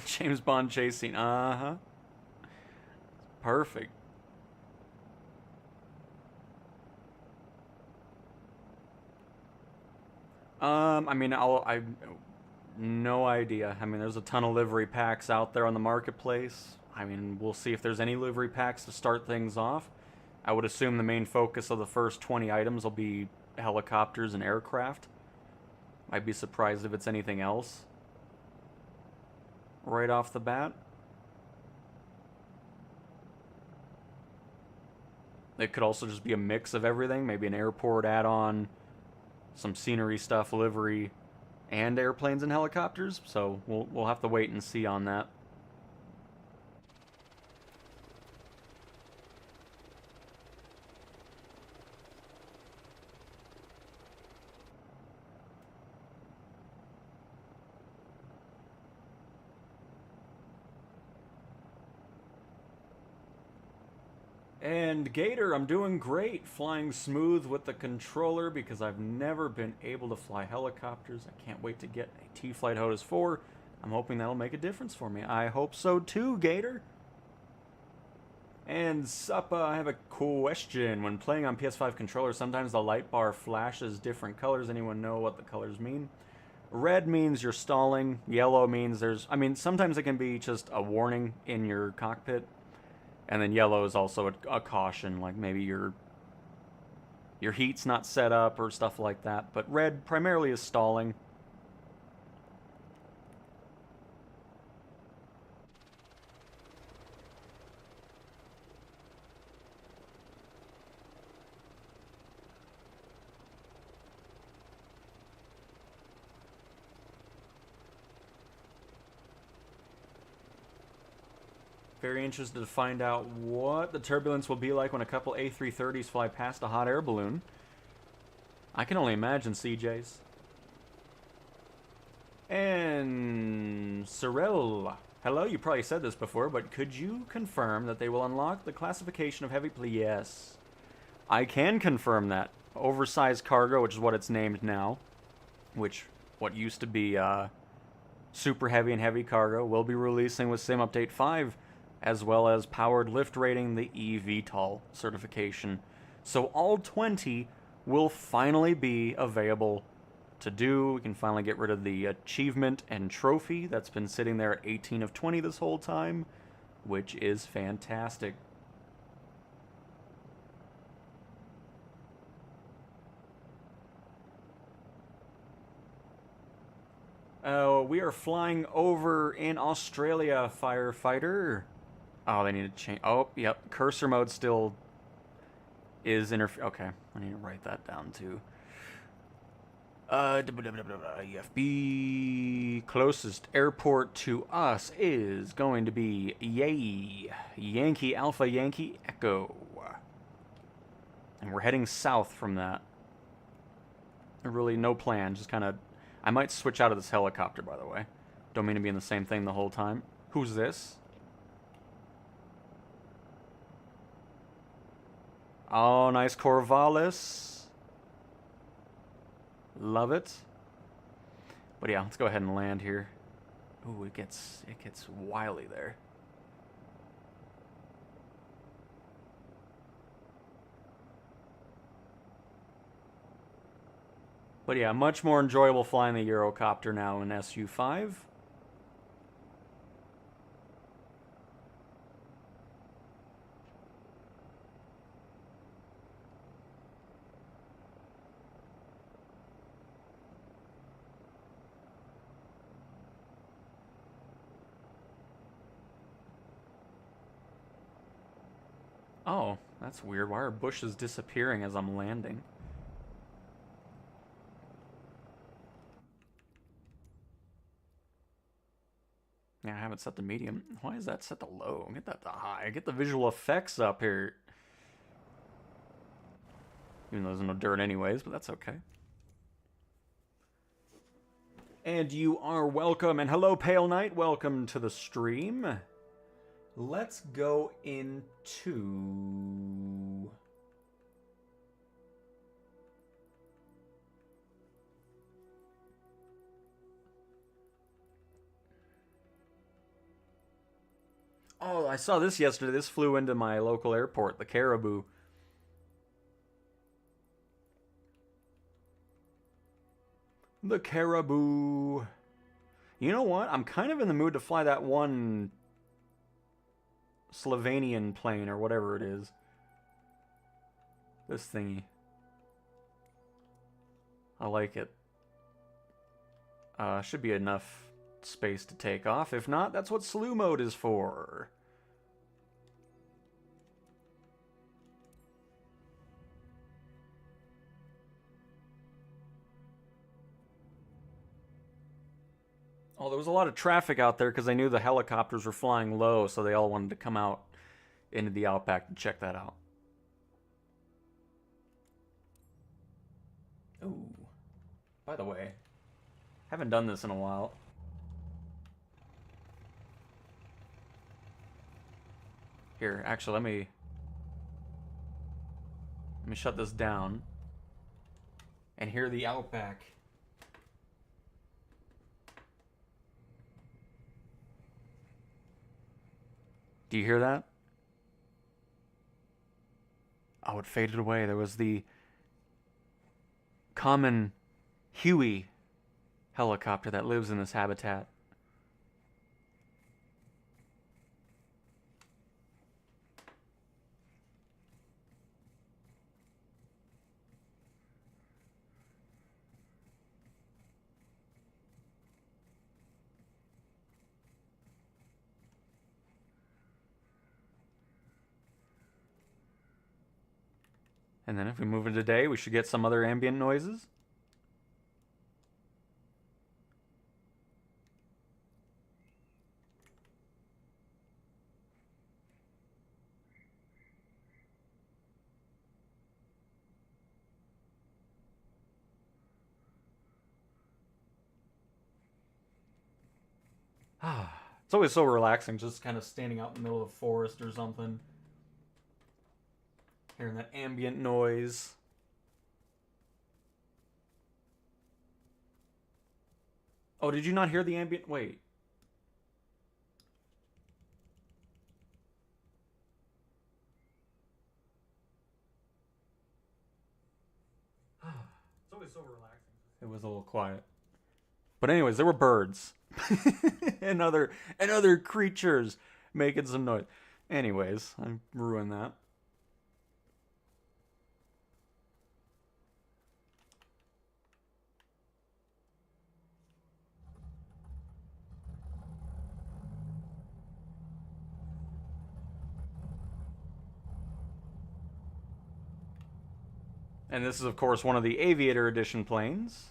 James Bond chase scene. Uh-huh. Perfect. I mean, no idea. I mean, there's a ton of livery packs out there on the marketplace. I mean, we'll see if there's any livery packs to start things off. I would assume the main focus of the first 20 items will be helicopters and aircraft. I'd be surprised if it's anything else right off the bat. It could also just be a mix of everything, maybe an airport add-on, some scenery stuff, livery, and airplanes and helicopters. So we'll have to wait and see on that. And Gator, I'm doing great, flying smooth with the controller because I've never been able to fly helicopters. I can't wait to get a T-Flight HOTAS 4. I'm hoping that'll make a difference for me. I hope so too, Gator. And Suppa, I have a question. When playing on PS5 controller, sometimes the light bar flashes different colors. Anyone know what the colors mean? Red means you're stalling. Yellow means sometimes it can be just a warning in your cockpit. And then yellow is also a caution, like maybe your heat's not set up or stuff like that. But red primarily is stalling. Very interested to find out what the turbulence will be like when a couple A330s fly past a hot air balloon. I can only imagine, CJs. And Cyril, hello, you probably said this before, but could you confirm that they will unlock the classification of heavy plane? Yes, I can confirm that. Oversized cargo, which is what it's named now, what used to be super heavy and heavy cargo, will be releasing with Sim Update 5. As well as powered lift rating, the eVTOL certification. So all 20 will finally be available to do. We can finally get rid of the achievement and trophy that's been sitting there at 18 of 20 this whole time, which is fantastic. We are flying over in Australia, firefighter. Oh, they need to change. Oh, yep. Cursor mode still is Okay, I need to write that down too. EFB closest airport to us is going to be Yankee Alpha Yankee Echo. And we're heading south from that. Really no plan, just kind of... I might switch out of this helicopter, by the way. Don't mean to be in the same thing the whole time. Who's this? Oh, nice Corvallis. Love it. But yeah, let's go ahead and land here. Ooh, it gets wily there. But yeah, much more enjoyable flying the Eurocopter now in SU5. Oh, that's weird. Why are bushes disappearing as I'm landing? Yeah, I haven't set the medium. Why is that set to low? Get that to high. Get the visual effects up here. Even though there's no dirt anyways, but that's okay. And you are welcome. And hello, Pale Knight. Welcome to the stream. Let's go into... Oh, I saw this yesterday. This flew into my local airport, the Caribou. The Caribou. You know what? I'm kind of in the mood to fly that one Slovenian plane or whatever it is. This thingy. I like it. Should be enough space to take off. If not, that's what slew mode is for. Oh, there was a lot of traffic out there because they knew the helicopters were flying low, so they all wanted to come out into the outback to check that out. Ooh. By the way, haven't done this in a while. Here, actually, let me shut this down and hear the outback. Do you hear that? Oh, it faded away. There was the common Huey helicopter that lives in this habitat. And then if we move into day, we should get some other ambient noises. It's always so relaxing just kind of standing out in the middle of the forest or something. Hearing that ambient noise. Oh, did you not hear the ambient? Wait. It's always so relaxing. It was a little quiet. But anyways, there were birds. and other creatures making some noise. Anyways, I ruined that. And this is, of course, one of the Aviator Edition planes.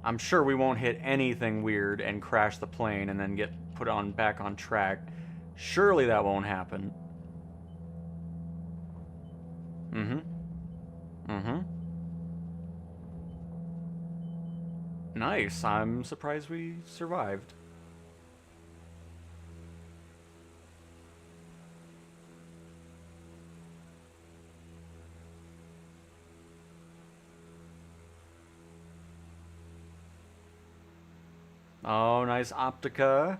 I'm sure we won't hit anything weird and crash the plane and then get put on back on track. Surely that won't happen. Nice. I'm surprised we survived. Oh, nice Optica.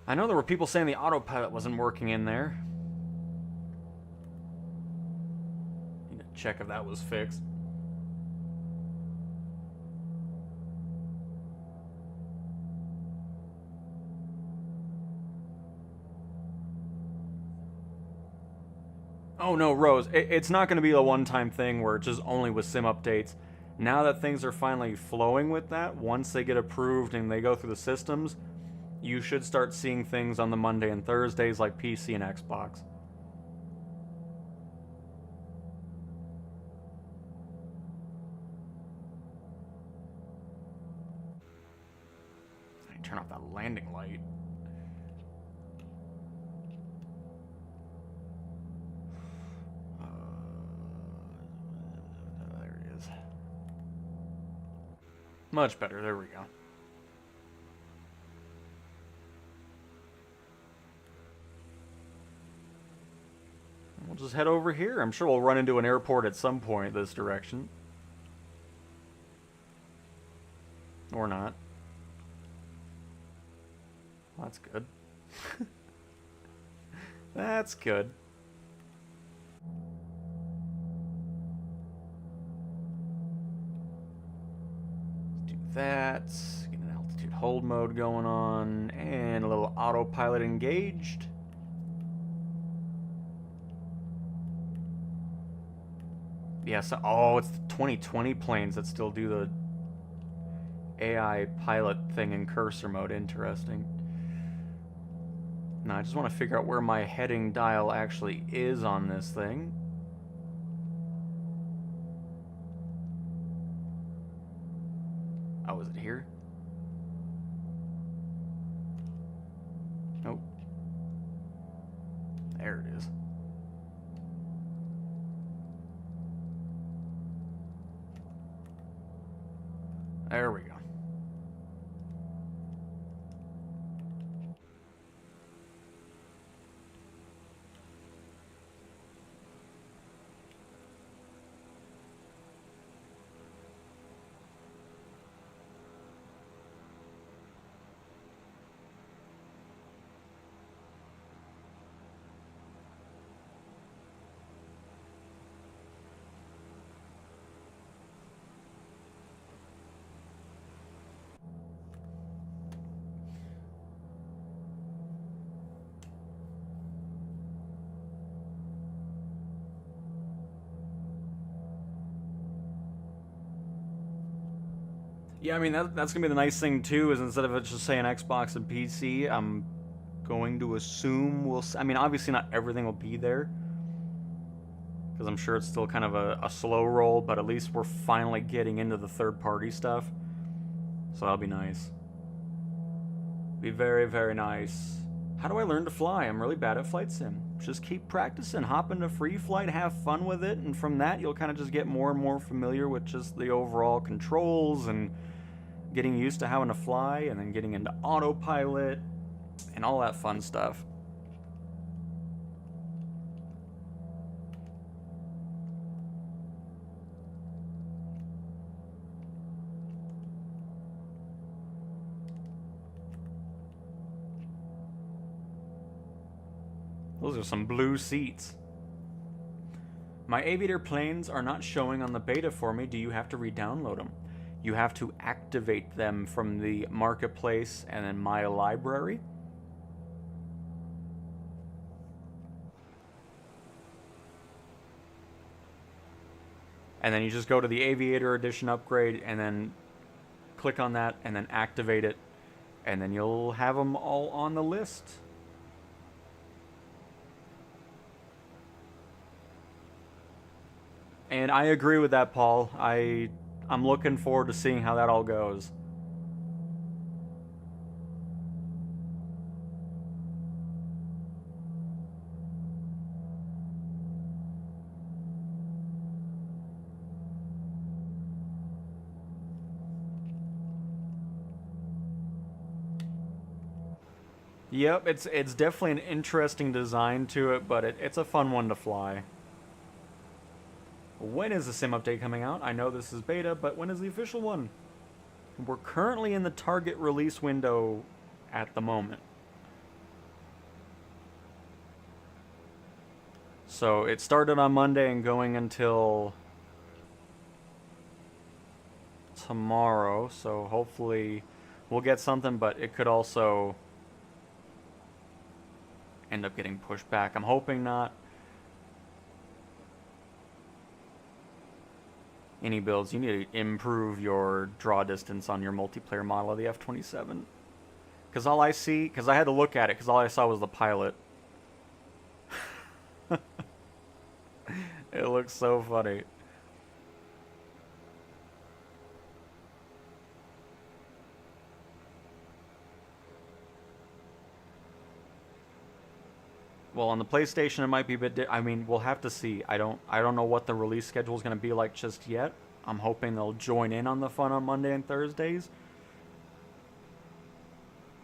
I know there were people saying the autopilot wasn't working in there. Need to check if that was fixed. Oh no, Rose, it's not going to be a one-time thing where it's just only with sim updates. Now that things are finally flowing with that, once they get approved and they go through the systems, you should start seeing things on the Monday and Thursdays like PC and Xbox. I turn off that landing light. There it is. Much better, there we go. We'll just head over here. I'm sure we'll run into an airport at some point this direction. Or not. Well, that's good. That's good. Let's do that. Get an altitude hold mode going on. And a little autopilot engaged. Yeah, so, oh, it's the 2020 planes that still do the AI pilot thing in cursor mode. Interesting. Now I just want to figure out where my heading dial actually is on this thing. Oh, is it here? Nope. There it is. There we go. Yeah, I mean, that's gonna be the nice thing too, is instead of it just saying Xbox and PC, I'm going to assume I mean, obviously not everything will be there, because I'm sure it's still kind of a slow roll, but at least we're finally getting into the third-party stuff, so that'll be nice. Be very, very nice. How do I learn to fly? I'm really bad at flight sim. Just keep practicing, hop into free flight, have fun with it, and from that you'll kind of just get more and more familiar with just the overall controls and getting used to having to fly, and then getting into autopilot and all that fun stuff. Those are some blue seats. My Aviator planes are not showing on the beta for me. Do you have to re-download them? You have to activate them from the marketplace and then my library. And then you just go to the Aviator Edition upgrade and then click on that and then activate it. And then you'll have them all on the list. And I agree with that, Paul. I'm looking forward to seeing how that all goes. Yep, it's definitely an interesting design to it, but it's a fun one to fly. When is the sim update coming out? I know this is beta, but when is the official one? We're currently in the target release window at the moment. So it started on Monday and going until tomorrow, so hopefully we'll get something, but it could also end up getting pushed back. I'm hoping not. Any builds, you need to improve your draw distance on your multiplayer model of the F-27. Because all I see, because I had to look at it, because all I saw was the pilot. It looks so funny. Well, on the PlayStation, it might be a bit. I mean, we'll have to see. I don't know what the release schedule is going to be like just yet. I'm hoping they'll join in on the fun on Monday and Thursdays.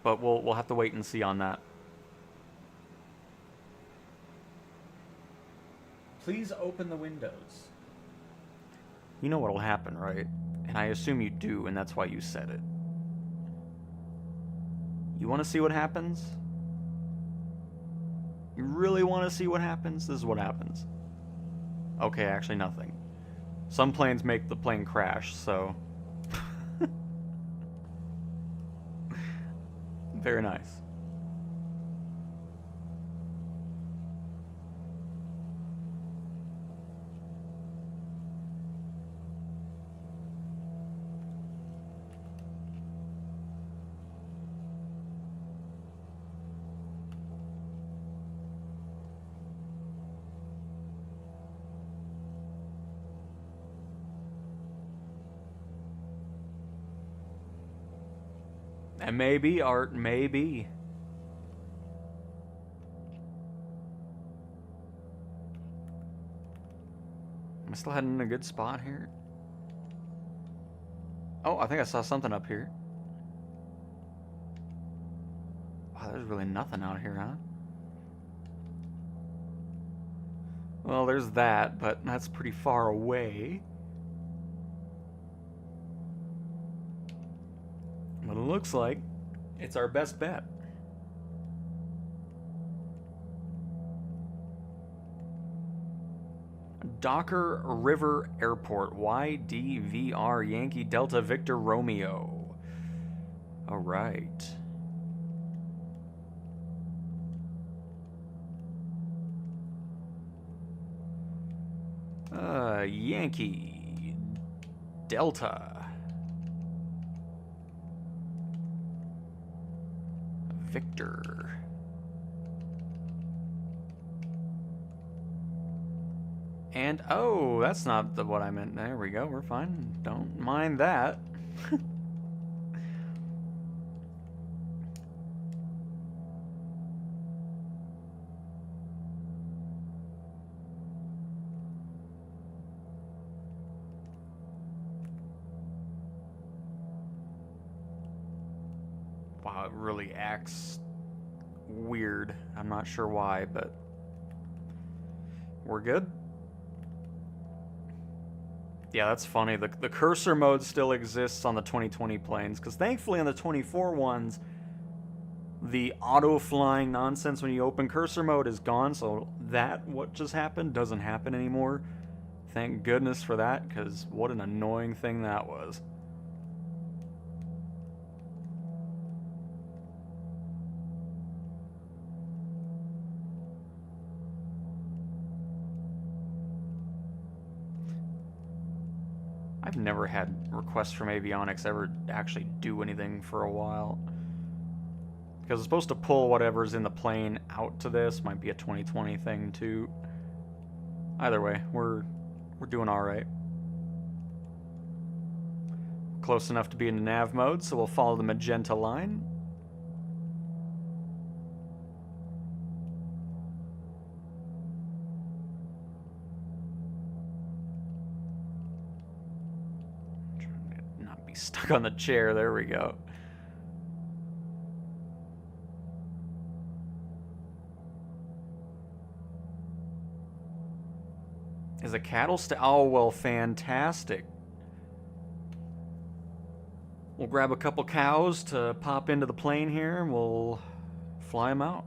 But we'll have to wait and see on that. Please open the windows. You know what'll happen, right? And I assume you do, and that's why you said it. You want to see what happens? You really want to see what happens? This is what happens. Okay, actually nothing. Some planes make the plane crash, so... Very nice. And maybe, Art, maybe. Am I still heading in a good spot here? Oh, I think I saw something up here. Wow, there's really nothing out here, huh? Well, there's that, but that's pretty far away. But it looks like it's our best bet. Docker River Airport, YDVR Yankee Delta Victor Romeo. All right. Yankee Delta Victor. And, oh, that's not what I meant. There we go, we're fine. Don't mind that. Wow, it really acts weird. I'm not sure why, but we're good. Yeah, that's funny. The cursor mode still exists on the 2020 planes, because thankfully on the 24 ones, the auto-flying nonsense when you open cursor mode is gone, so that, what just happened, doesn't happen anymore. Thank goodness for that, because what an annoying thing that was. I've never had requests from Avionics ever actually do anything for a while. Because it's supposed to pull whatever's in the plane out to this. Might be a 2020 thing too. Either way, we're doing alright. Close enough to be in nav mode, so we'll follow the magenta line. Stuck on the chair, there we go. Is a cattle oh, well, fantastic. We'll grab a couple cows to pop into the plane here and we'll fly them out.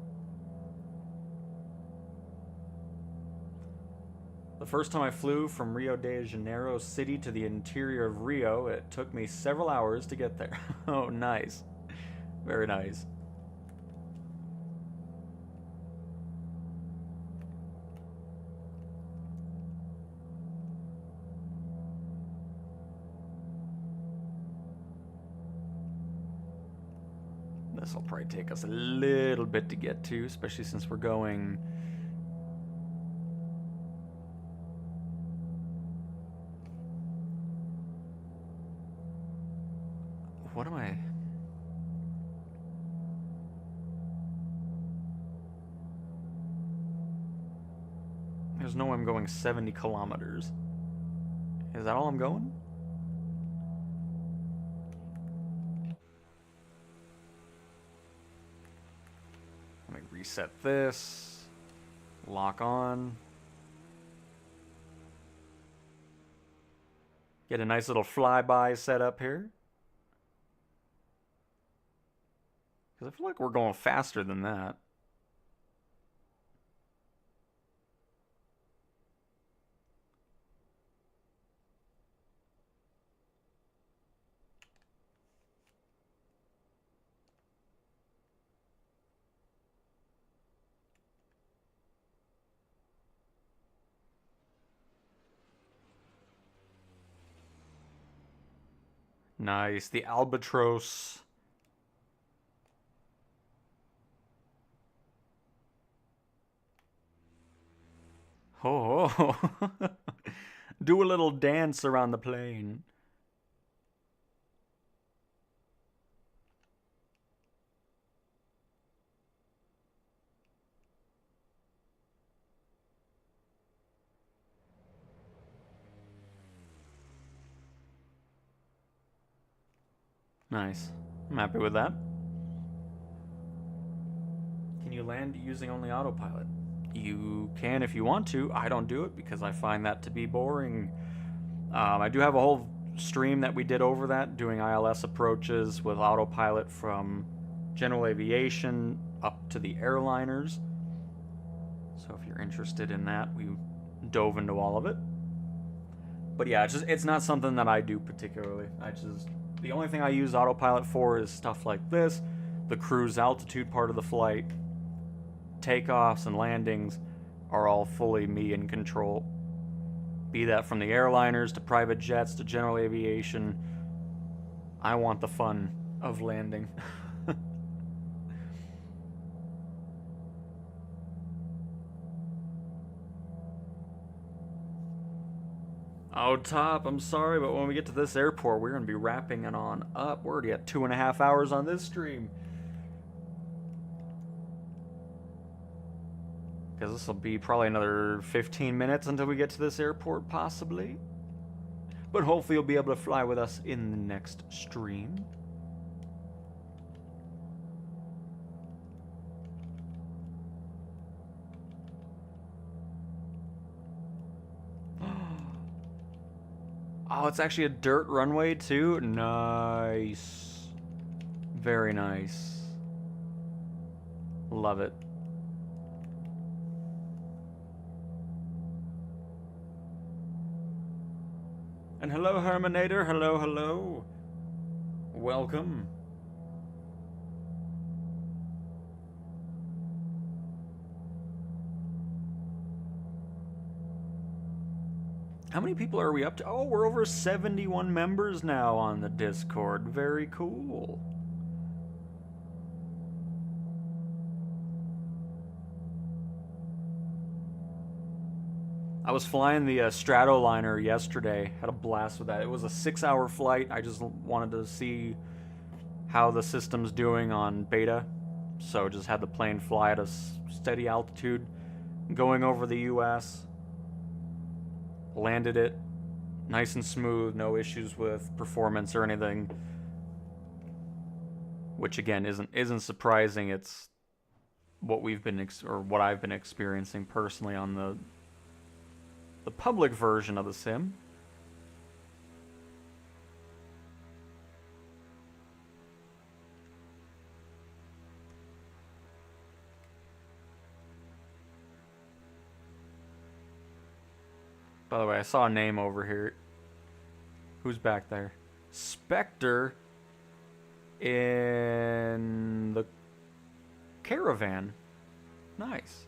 The first time I flew from Rio de Janeiro City to the interior of Rio, it took me several hours to get there. Oh, nice. Very nice. This will probably take us a little bit to get to, especially since we're going... What am I... There's no way I'm going 70 kilometers. Is that all I'm going? Let me reset this. Lock on. Get a nice little flyby set up here. I feel like we're going faster than that. Nice, the Albatross. Oh, do a little dance around the plane. Nice. I'm happy with that. Can you land using only autopilot? You can if you want to. I don't do it because I find that to be boring. I do have a whole stream that we did over that, doing ILS approaches with autopilot from general aviation up to the airliners. So if you're interested in that, we dove into all of it. But yeah, it's not something that I do particularly. The only thing I use autopilot for is stuff like this, the cruise altitude part of the flight. Takeoffs and landings are all fully me in control. Be that from the airliners to private jets to general aviation. I want the fun of landing. Oh, Top, I'm sorry, but when we get to this airport, we're going to be wrapping it on up. We're already at 2.5 hours on this stream. Because this will be probably another 15 minutes until we get to this airport, possibly. But hopefully you'll be able to fly with us in the next stream. Oh, it's actually a dirt runway too? Nice. Very nice. Love it. And hello, Herminator. Hello, hello. Welcome. How many people are we up to? Oh, we're over 71 members now on the Discord. Very cool. I was flying the Stratoliner yesterday. Had a blast with that. It was a 6-hour flight. I just wanted to see how the system's doing on beta. So just had the plane fly at a steady altitude, going over the US. Landed it nice and smooth, no issues with performance or anything. Which again isn't surprising. It's what we've been what I've been experiencing personally on the public version of the sim. By the way, I saw a name over here. Who's back there? Spectre in the caravan. Nice.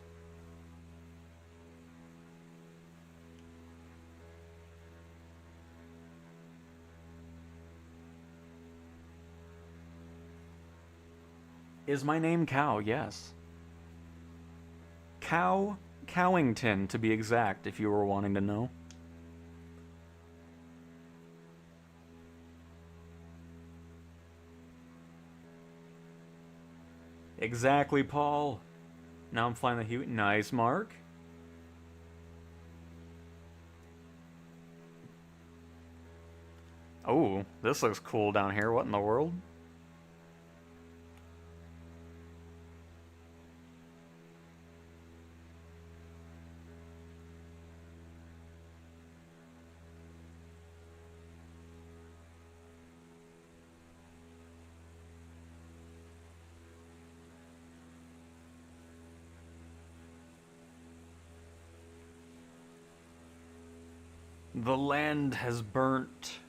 Is my name Cow? Yes. Cowington, to be exact, if you were wanting to know. Exactly, Paul. Now I'm flying the Huey. Nice, Mark. Oh, this looks cool down here. What in the world? The land has burnt.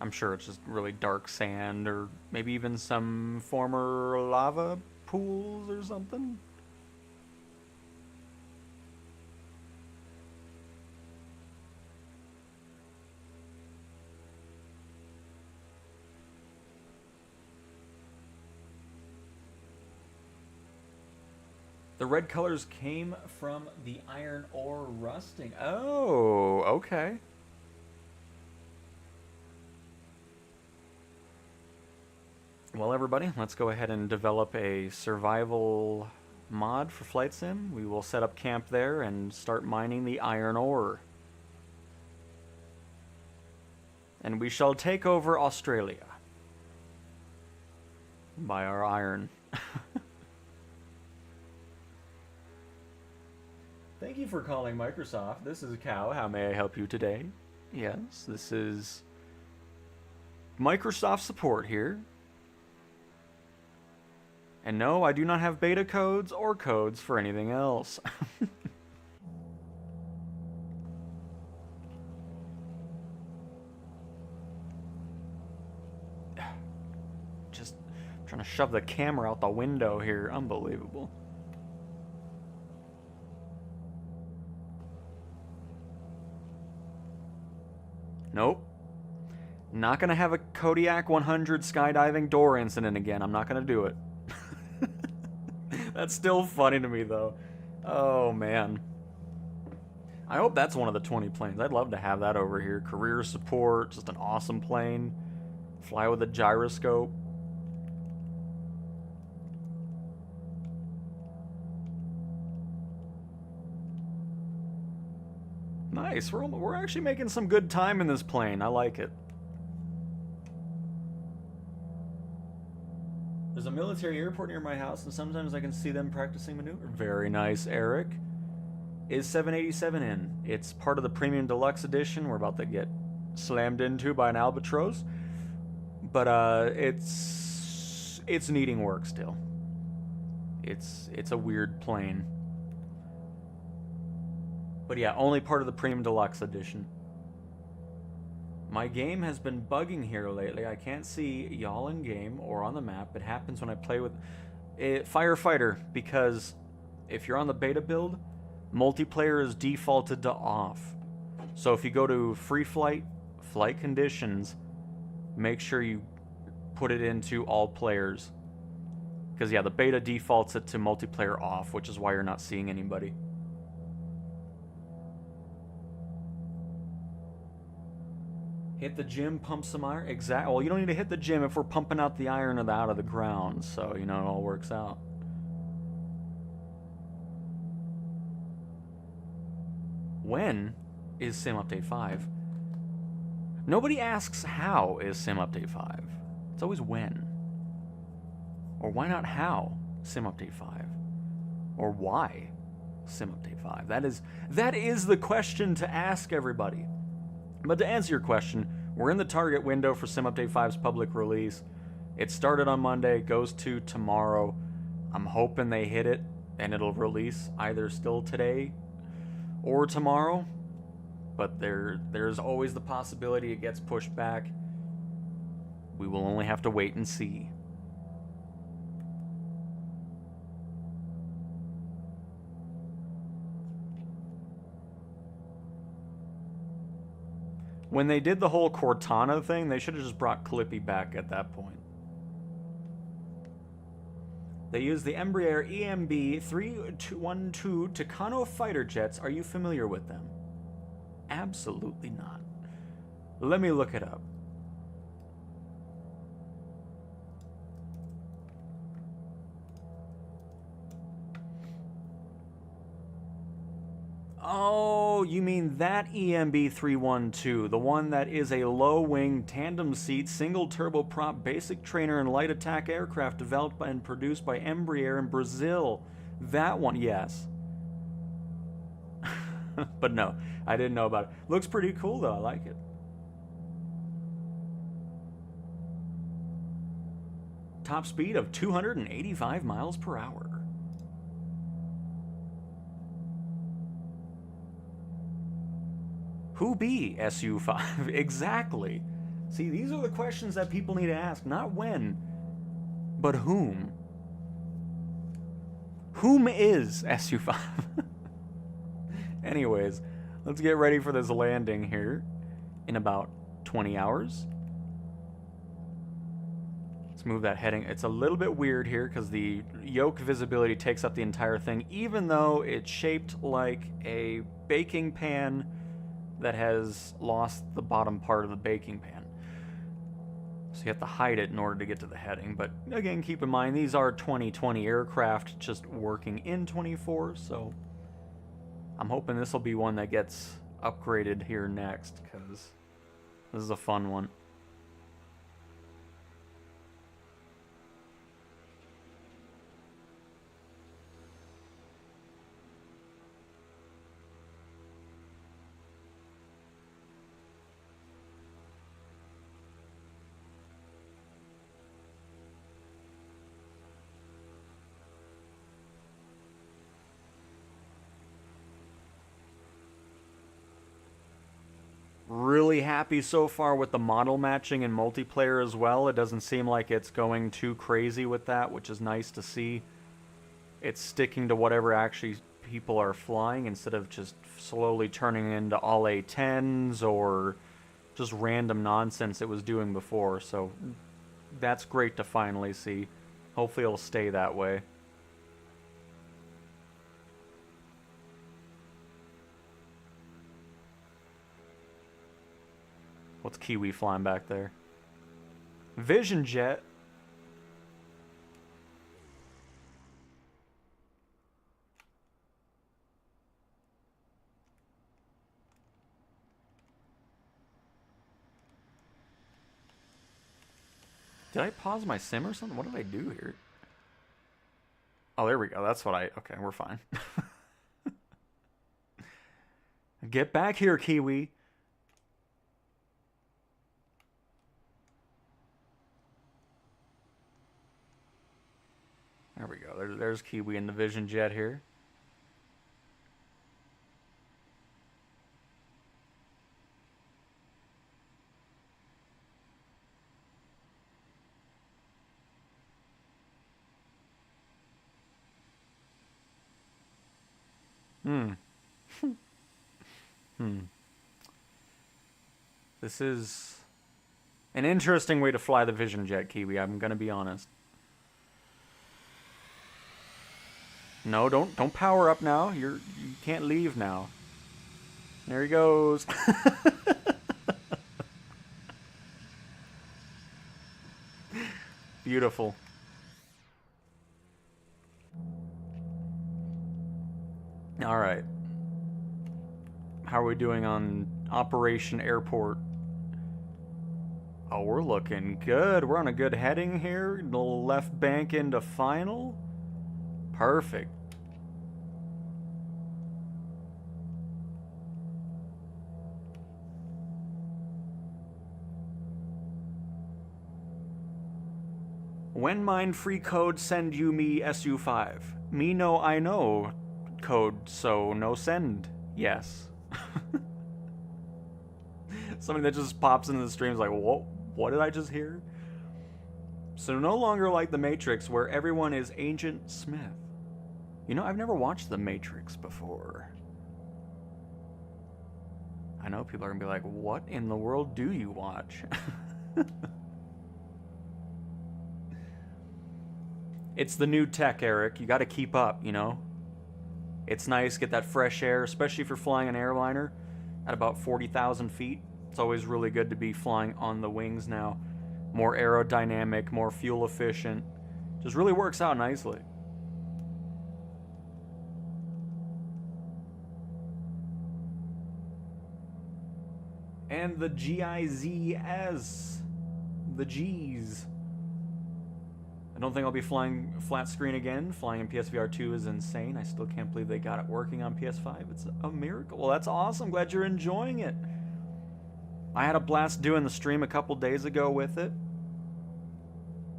I'm sure it's just really dark sand, or maybe even some former lava pools or something. The red colors came from the iron ore rusting. Oh, okay. Well, everybody, let's go ahead and develop a survival mod for Flight Sim. We will set up camp there and start mining the iron ore. and we shall take over Australia by our iron. Thank you for calling Microsoft. This is Cal. How may I help you today? Yes, this is Microsoft support here. And no, I do not have beta codes or codes for anything else. Just trying to shove the camera out the window here. Unbelievable. Nope. Not gonna have a Kodiak 100 skydiving door incident again. I'm not gonna do it. That's still funny to me, though. Oh, man. I hope that's one of the 20 planes. I'd love to have that over here. Career support, just an awesome plane. Fly with a gyroscope. Nice. We're actually making some good time in this plane. I like it. There's a military airport near my house, and sometimes I can see them practicing maneuver. Very nice, Eric. Is 787 in? It's part of the Premium Deluxe Edition. We're about to get slammed into by an albatross. But it's needing work still. It's a weird plane. But yeah, only part of the Premium Deluxe Edition. My game has been bugging here lately. I can't see y'all in game or on the map. It happens when I play with Firefighter, because if you're on the beta build, multiplayer is defaulted to off. So if you go to free flight conditions, make sure you put it into all players. Because yeah, the beta defaults it to multiplayer off, which is why you're not seeing anybody. Hit the gym, pump some iron. Exactly. Well, you don't need to hit the gym if we're pumping out the iron out of the ground. So, you know, it all works out. When is Sim Update 5? Nobody asks how is Sim Update 5. It's always when. Or why not how Sim Update 5? Or why Sim Update 5? That is the question to ask everybody. But to answer your question, we're in the target window for Sim Update 5's public release. It started on Monday, goes to tomorrow. I'm hoping they hit it and it'll release either still today or tomorrow. But there's always the possibility it gets pushed back. We will only have to wait and see. When they did the whole Cortana thing, they should have just brought Clippy back at that point. They used the Embraer EMB 3212 Tucano fighter jets. Are you familiar with them? Absolutely not. Let me look it up. Oh, you mean that EMB 312, the one that is a low-wing, tandem-seat, single-turboprop, basic trainer and light attack aircraft developed and produced by Embraer in Brazil. That one, yes. But no, I didn't know about it. Looks pretty cool, though. I like it. Top speed of 285 miles per hour. Who be SU5? Exactly. See, these are the questions that people need to ask. Not when, but whom. Whom is SU5? Anyways, let's get ready for this landing here in about 20 hours. Let's move that heading. It's a little bit weird here because the yoke visibility takes up the entire thing, even though it's shaped like a baking pan that has lost the bottom part of the baking pan. So you have to hide it in order to get to the heading. But again, keep in mind, these are 2020 aircraft just working in 24, so I'm hoping this will be one that gets upgraded here next, because This is a fun one. Really happy so far with the model matching and multiplayer as well. It doesn't seem like it's going too crazy with that, which is nice to see. It's sticking to whatever actually people are flying instead of just slowly turning into all A10s or just random nonsense it was doing before. So that's great to finally see. Hopefully it'll stay that way. What's Kiwi flying back there? Vision jet. Did I pause my sim or something? What did I do here? Oh, there we go. That's what I... Okay, we're fine. Get back here, Kiwi. There we go. There's Kiwi in the Vision jet here. This is an interesting way to fly the Vision jet, Kiwi. I'm gonna be honest. No, don't power up now. You can't leave now. There he goes. Beautiful. All right. How are we doing on Operation Airport? Oh, we're looking good. We're on a good heading here. The left bank into final. Perfect. When mine free code send you me SU5. Me know I know code, so no send. Yes. Something that just pops into the stream is like, what did I just hear? So no longer like The Matrix, where everyone is Agent Smith. You know, I've never watched The Matrix before. I know people are gonna be like, what in the world do you watch? It's the new tech, Eric. You gotta keep up, you know? It's nice, get that fresh air, especially if you're flying an airliner at about 40,000 feet. It's always really good to be flying on the wings now. More aerodynamic, more fuel efficient. Just really works out nicely. And the GIZS. The G's. I don't think I'll be flying flat screen again. Flying in PSVR 2 is insane. I still can't believe they got it working on PS5. It's a miracle. Well, that's awesome. Glad you're enjoying it. I had a blast doing the stream a couple days ago with it.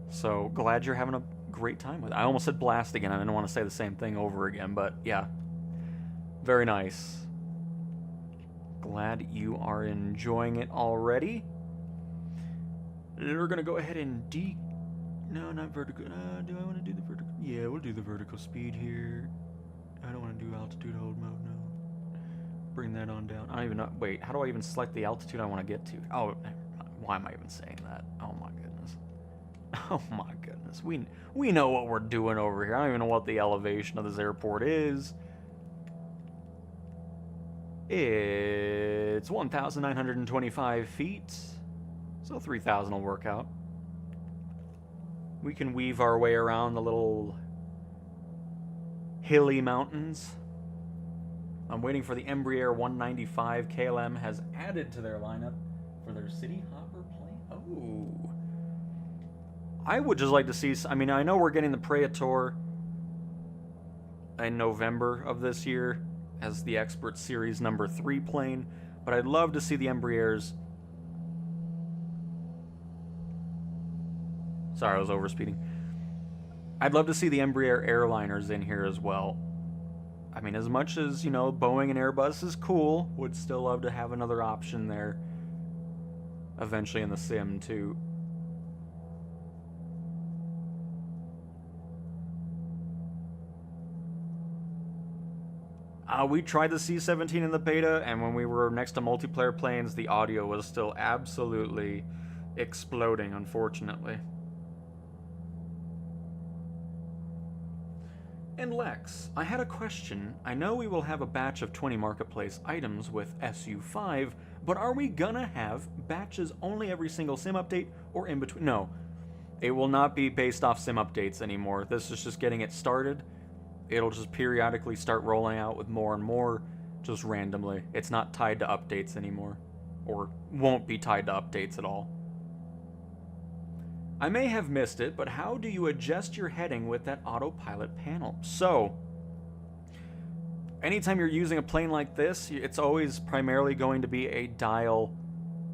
So glad you're having a great time with it. I almost said blast again. I didn't want to say the same thing over again, but yeah. Very nice. Glad you are enjoying it already. We're going to go ahead and No, not vertical. Do I want to do the vertical? Yeah, we'll do the vertical speed here. I don't want to do altitude hold mode, no. Bring that on down. I don't even know. Wait, how do I even select the altitude I want to get to? Oh, why am I even saying that? Oh my goodness. Oh my goodness. We know what we're doing over here. I don't even know what the elevation of this airport is. It's 1,925 feet. So 3,000 will work out. We can weave our way around the little hilly mountains. I'm waiting for the Embraer 195. KLM has added to their lineup for their City Hopper plane? Oh. I would just like to see... I mean, I know we're getting the Praetor in November of this year as the Expert Series number 3 plane, but I'd love to see the Embraers... Sorry, I was overspeeding. I'd love to see the Embraer airliners in here as well. I mean, as much as, you know, Boeing and Airbus is cool, would still love to have another option there eventually in the sim, too. We tried the C-17 in the beta, and when we were next to multiplayer planes, the audio was still absolutely exploding, unfortunately. And Lex, I had a question. I know we will have a batch of 20 marketplace items with SU5, but are we gonna have batches only every single sim update or in between? No, it will not be based off sim updates anymore. This is just getting it started. It'll just periodically start rolling out with more and more, just randomly. It's not tied to updates anymore, or won't be tied to updates at all. I may have missed it, but how do you adjust your heading with that autopilot panel? So, anytime you're using a plane like this, it's always primarily going to be a dial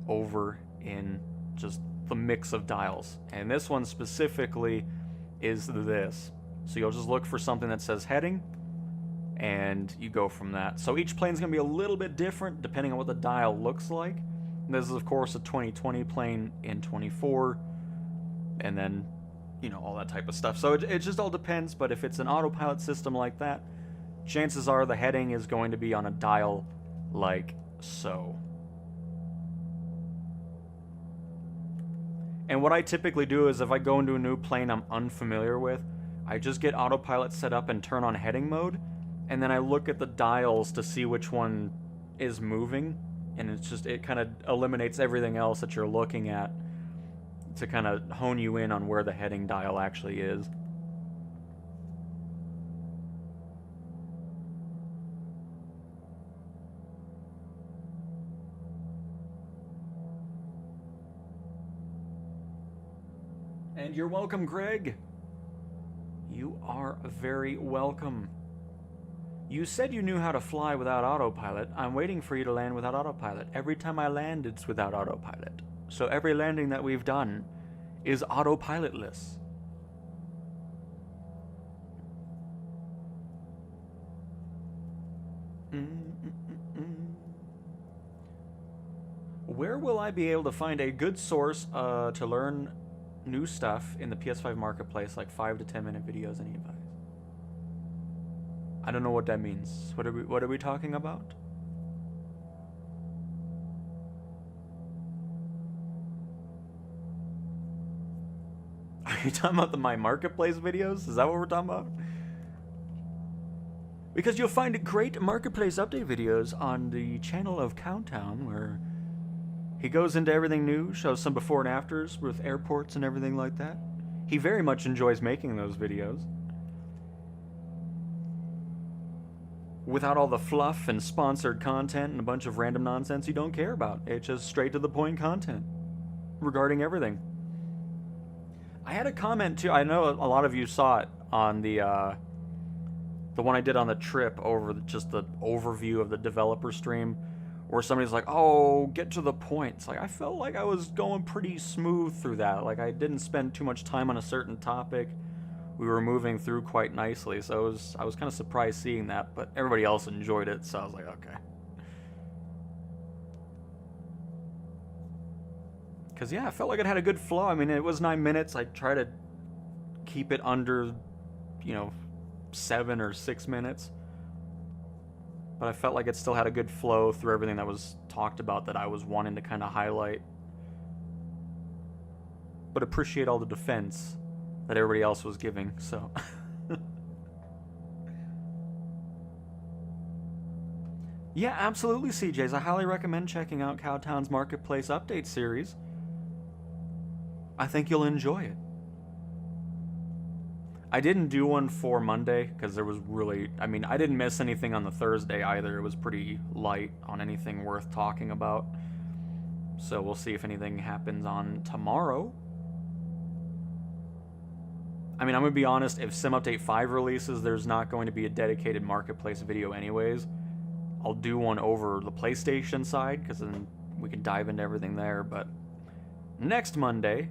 over in just the mix of dials. And this one specifically is this. So you'll just look for something that says heading, and you go from that. So each plane's going to be a little bit different depending on what the dial looks like. And this is, of course, a 2020 plane in 24. And then, you know, all that type of stuff. So it just all depends, but if it's an autopilot system like that, chances are the heading is going to be on a dial like so. And what I typically do is if I go into a new plane I'm unfamiliar with, I just get autopilot set up and turn on heading mode, and then I look at the dials to see which one is moving, and it kind of eliminates everything else that you're looking at to kind of hone you in on where the heading dial actually is. And you're welcome, Greg. You are very welcome. You said you knew how to fly without autopilot. I'm waiting for you to land without autopilot. Every time I land, it's without autopilot. So every landing that we've done is autopilotless. Where will I be able to find a good source to learn new stuff in the PS5 marketplace, like 5 to 10 minute videos and advice? I don't know what that means. What are we talking about? Are you talking about my marketplace videos? Is that what we're talking about? Because you'll find great marketplace update videos on the channel of Countdown, where he goes into everything new, shows some before and afters with airports and everything like that. He very much enjoys making those videos. Without all the fluff and sponsored content and a bunch of random nonsense you don't care about. It's just straight to the point content regarding everything. I had a comment too. I know a lot of you saw it on the one I did on the trip over just the overview of the developer stream, where somebody's like, "Oh, get to the point." It's like, I felt like I was going pretty smooth through that. Like, I didn't spend too much time on a certain topic. We were moving through quite nicely, so I was kind of surprised seeing that, but everybody else enjoyed it, so I was like, okay. Because, yeah, I felt like it had a good flow. I mean, it was 9 minutes. I tried to keep it under, 7 or 6 minutes. But I felt like it still had a good flow through everything that was talked about that I was wanting to kind of highlight. But appreciate all the defense that everybody else was giving, so. Yeah, absolutely, CJs. I highly recommend checking out Cowtown's Marketplace Update series. I think you'll enjoy it. I didn't do one for Monday because there was really, I didn't miss anything on the Thursday either. It was pretty light on anything worth talking about. So we'll see if anything happens on tomorrow. I mean, I'm going to be honest, if Sim Update 5 releases, there's not going to be a dedicated marketplace video anyways. I'll do one over the PlayStation side, because then we can dive into everything there. But next Monday,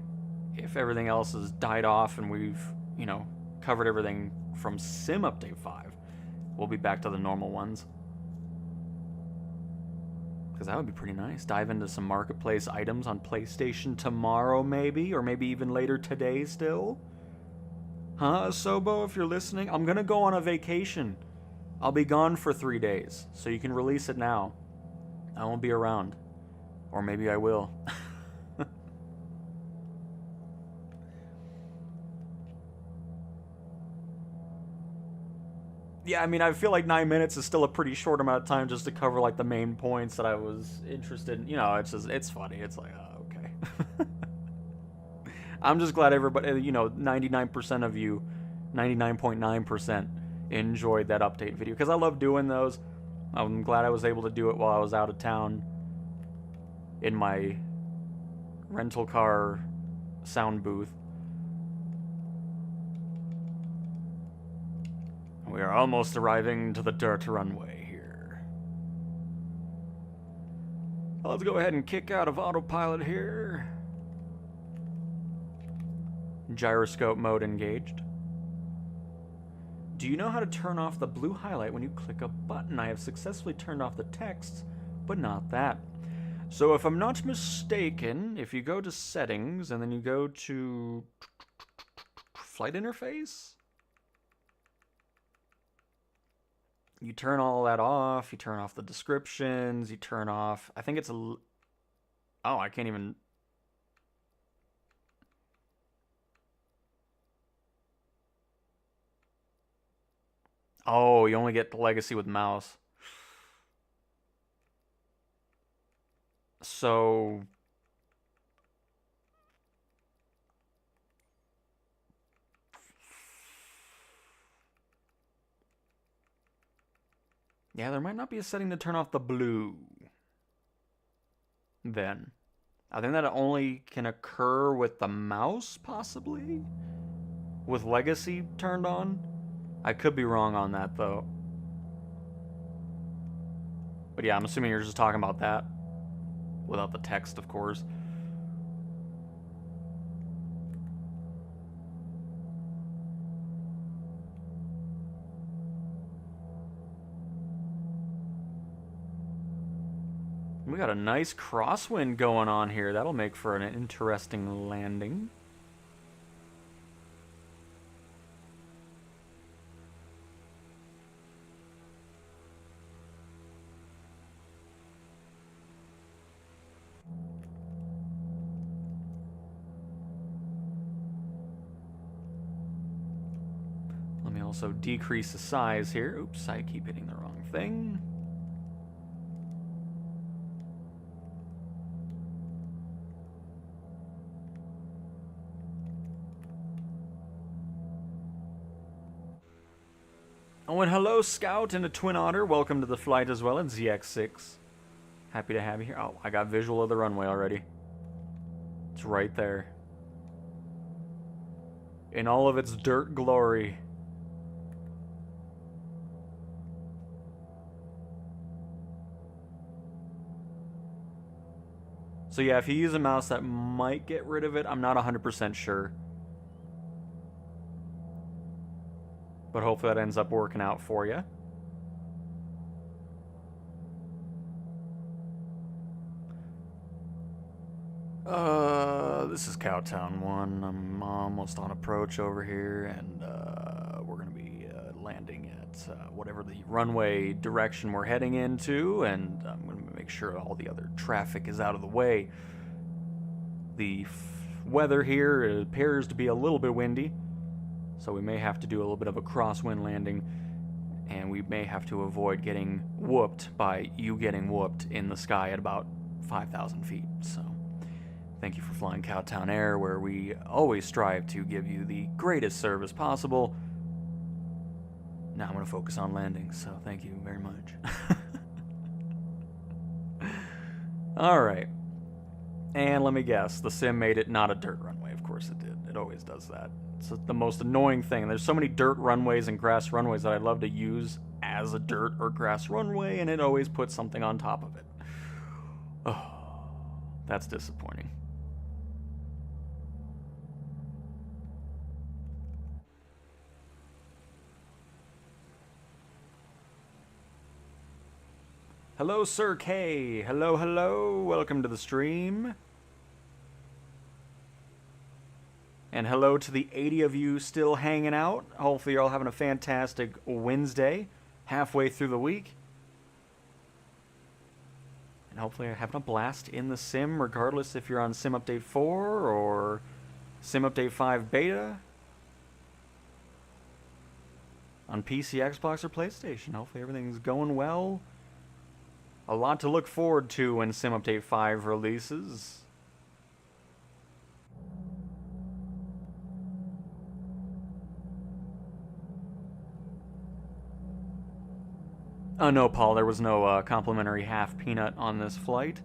if everything else has died off and we've, you know, covered everything from Sim Update 5, we'll be back to the normal ones. Because that would be pretty nice. Dive into some marketplace items on PlayStation tomorrow, maybe, or maybe even later today still. Huh, Sobo, if you're listening? I'm gonna go on a vacation. I'll be gone for 3 days, so you can release it now. I won't be around. Or maybe I will. Yeah, I mean, I feel like 9 minutes is still a pretty short amount of time just to cover, like, the main points that I was interested in. You know, it's just, it's funny. It's like, oh, okay. I'm just glad everybody, you know, 99% of you, 99.9% enjoyed that update video. Because I love doing those. I'm glad I was able to do it while I was out of town in my rental car sound booth. We are almost arriving to the dirt runway here. Let's go ahead and kick out of autopilot here. Gyroscope mode engaged. Do you know how to turn off the blue highlight when you click a button? I have successfully turned off the text, but not that. So if I'm not mistaken, if you go to settings and then you go to flight interface, you turn all that off, you turn off the descriptions, you turn off, I think it's a, oh, I can't even, oh, you only get the legacy with mouse. So, yeah, there might not be a setting to turn off the blue. Then. I think that only can occur with the mouse, possibly? With legacy turned on? I could be wrong on that, though. But yeah, I'm assuming you're just talking about that. Without the text, of course. We got a nice crosswind going on here. That'll make for an interesting landing. Let me also decrease the size here. Oops, I keep hitting the wrong thing. Oh, and hello, Scout and a Twin Otter. Welcome to the flight as well, and ZX6. Happy to have you here. Oh, I got visual of the runway already. It's right there. In all of its dirt glory. So yeah, if you use a mouse, that might get rid of it. I'm not 100% sure. But hopefully that ends up working out for you. This is Cowtown 1. I'm almost on approach over here, and we're going to be landing at whatever the runway direction we're heading into, and I'm going to make sure all the other traffic is out of the way. The weather here appears to be a little bit windy, so we may have to do a little bit of a crosswind landing, and we may have to avoid getting whooped by you getting whooped in the sky at about 5,000 feet. So thank you for flying Cowtown Air, where we always strive to give you the greatest service possible. Now I'm going to focus on landing, so thank you very much. Alright. And let me guess, the sim made it not a dirt runway. Of course it did. It always does that. It's the most annoying thing. There's so many dirt runways and grass runways that I'd love to use as a dirt or grass runway, and it always puts something on top of it. Oh, that's disappointing. Hello, Sir K. Hello, hello. Welcome to the stream. And hello to the 80 of you still hanging out. Hopefully you're all having a fantastic Wednesday, halfway through the week. And hopefully you're having a blast in the sim, regardless if you're on Sim Update 4 or Sim Update 5 Beta. On PC, Xbox, or PlayStation. Hopefully everything's going well. A lot to look forward to when Sim Update 5 releases. No, Paul, there was no complimentary half peanut on this flight.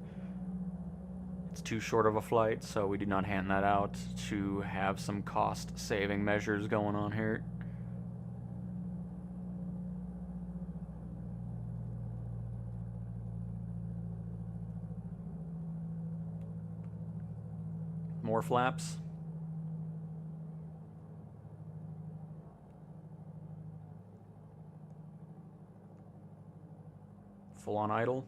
It's too short of a flight, so we did not hand that out to have some cost-saving measures going on here. More flaps. Full on idle.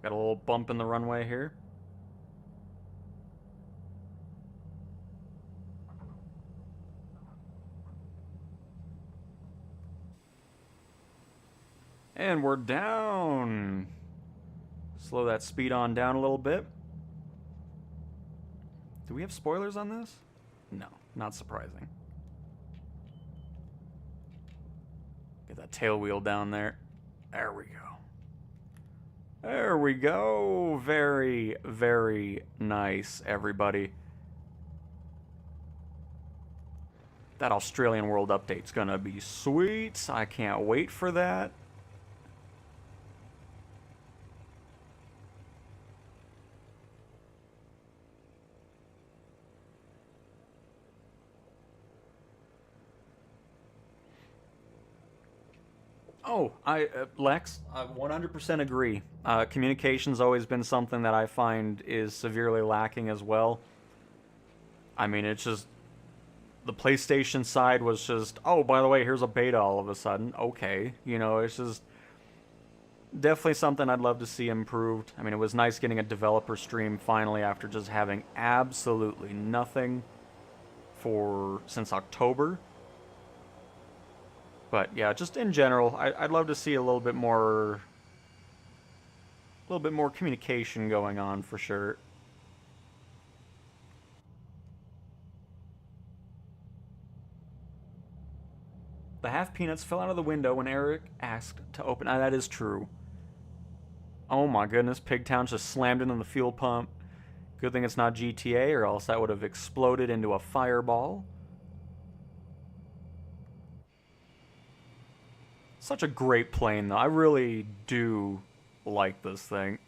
Got a little bump in the runway here. And we're down. Slow that speed on down a little bit. Do we have spoilers on this? No, not surprising. Get that tail wheel down there. There we go. There we go. Very, very nice, everybody. That Australian World Update's gonna be sweet. I can't wait for that. Oh, Lex, I 100% agree. Communication's always been something that I find is severely lacking as well. I mean, it's just, the PlayStation side was just, oh, by the way, here's a beta all of a sudden. Okay, you know, it's just definitely something I'd love to see improved. I mean, it was nice getting a developer stream finally after just having absolutely nothing since October. But yeah, just in general, I'd love to see a little bit more communication going on for sure. The half peanuts fell out of the window when Eric asked to open. That is true. Oh my goodness, Pigtown just slammed into the fuel pump. Good thing it's not GTA, or else that would have exploded into a fireball. Such a great plane, though. I really do like this thing.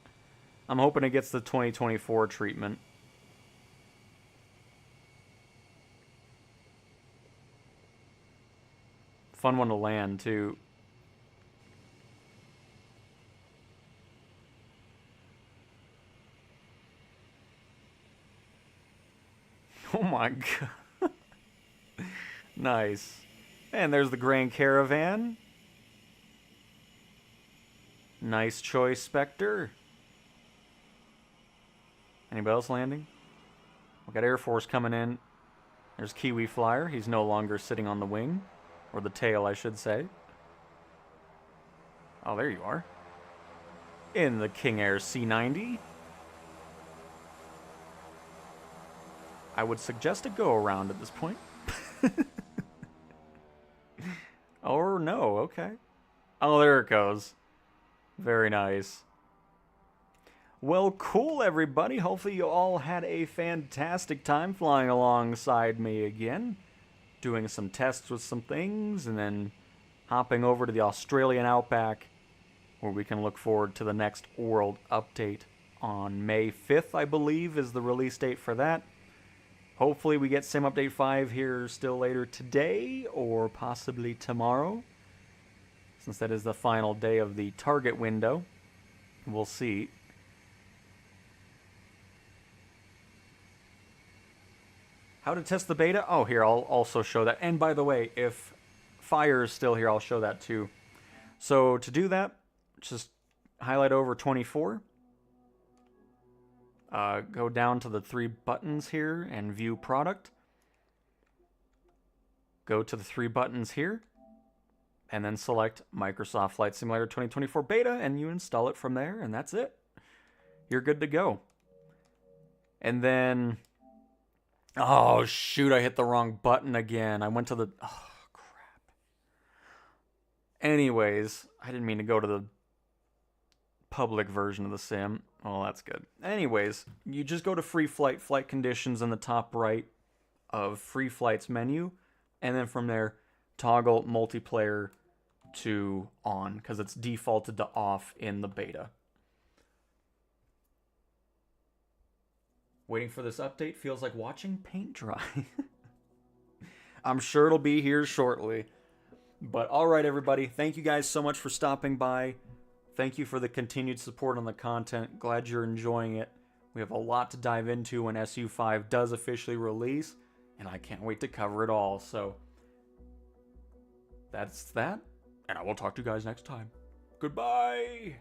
I'm hoping it gets the 2024 treatment. Fun one to land, too. Oh my god. Nice. And there's the Grand Caravan. Nice choice, Spectre. Anybody else landing? We got Air Force coming in. There's Kiwi Flyer. He's no longer sitting on the wing. Or the tail, I should say. Oh, there you are. In the King Air C90. I would suggest a go-around at this point. Or no, okay. Oh, there it goes. Very nice. Well, cool, everybody. Hopefully you all had a fantastic time flying alongside me again. Doing some tests with some things, and then hopping over to the Australian outback where we can look forward to the next world update on May 5th, I believe, is the release date for that. Hopefully we get Sim Update 5 here still later today, or possibly tomorrow, since that is the final day of the target window. We'll see. How to test the beta? Oh, here, I'll also show that. And by the way, if fire is still here, I'll show that too. So to do that, just highlight over 24. Go down to the 3 buttons here and view product. Go to the 3 buttons here. And then select Microsoft Flight Simulator 2024 Beta, and you install it from there, and that's it. You're good to go. And then... oh, shoot, I hit the wrong button again. I went to the... oh, crap. Anyways, I didn't mean to go to the public version of the sim. Oh, that's good. Anyways, you just go to Free Flight, Flight Conditions in the top right of Free Flight's menu, and then from there, toggle multiplayer to on, because it's defaulted to off in the beta. Waiting for this update feels like watching paint dry. I'm sure it'll be here shortly. But alright everybody, thank you guys so much for stopping by. Thank you for the continued support on the content. Glad you're enjoying it. We have a lot to dive into when SU5 does officially release, and I can't wait to cover it all. So that's that, and I will talk to you guys next time. Goodbye!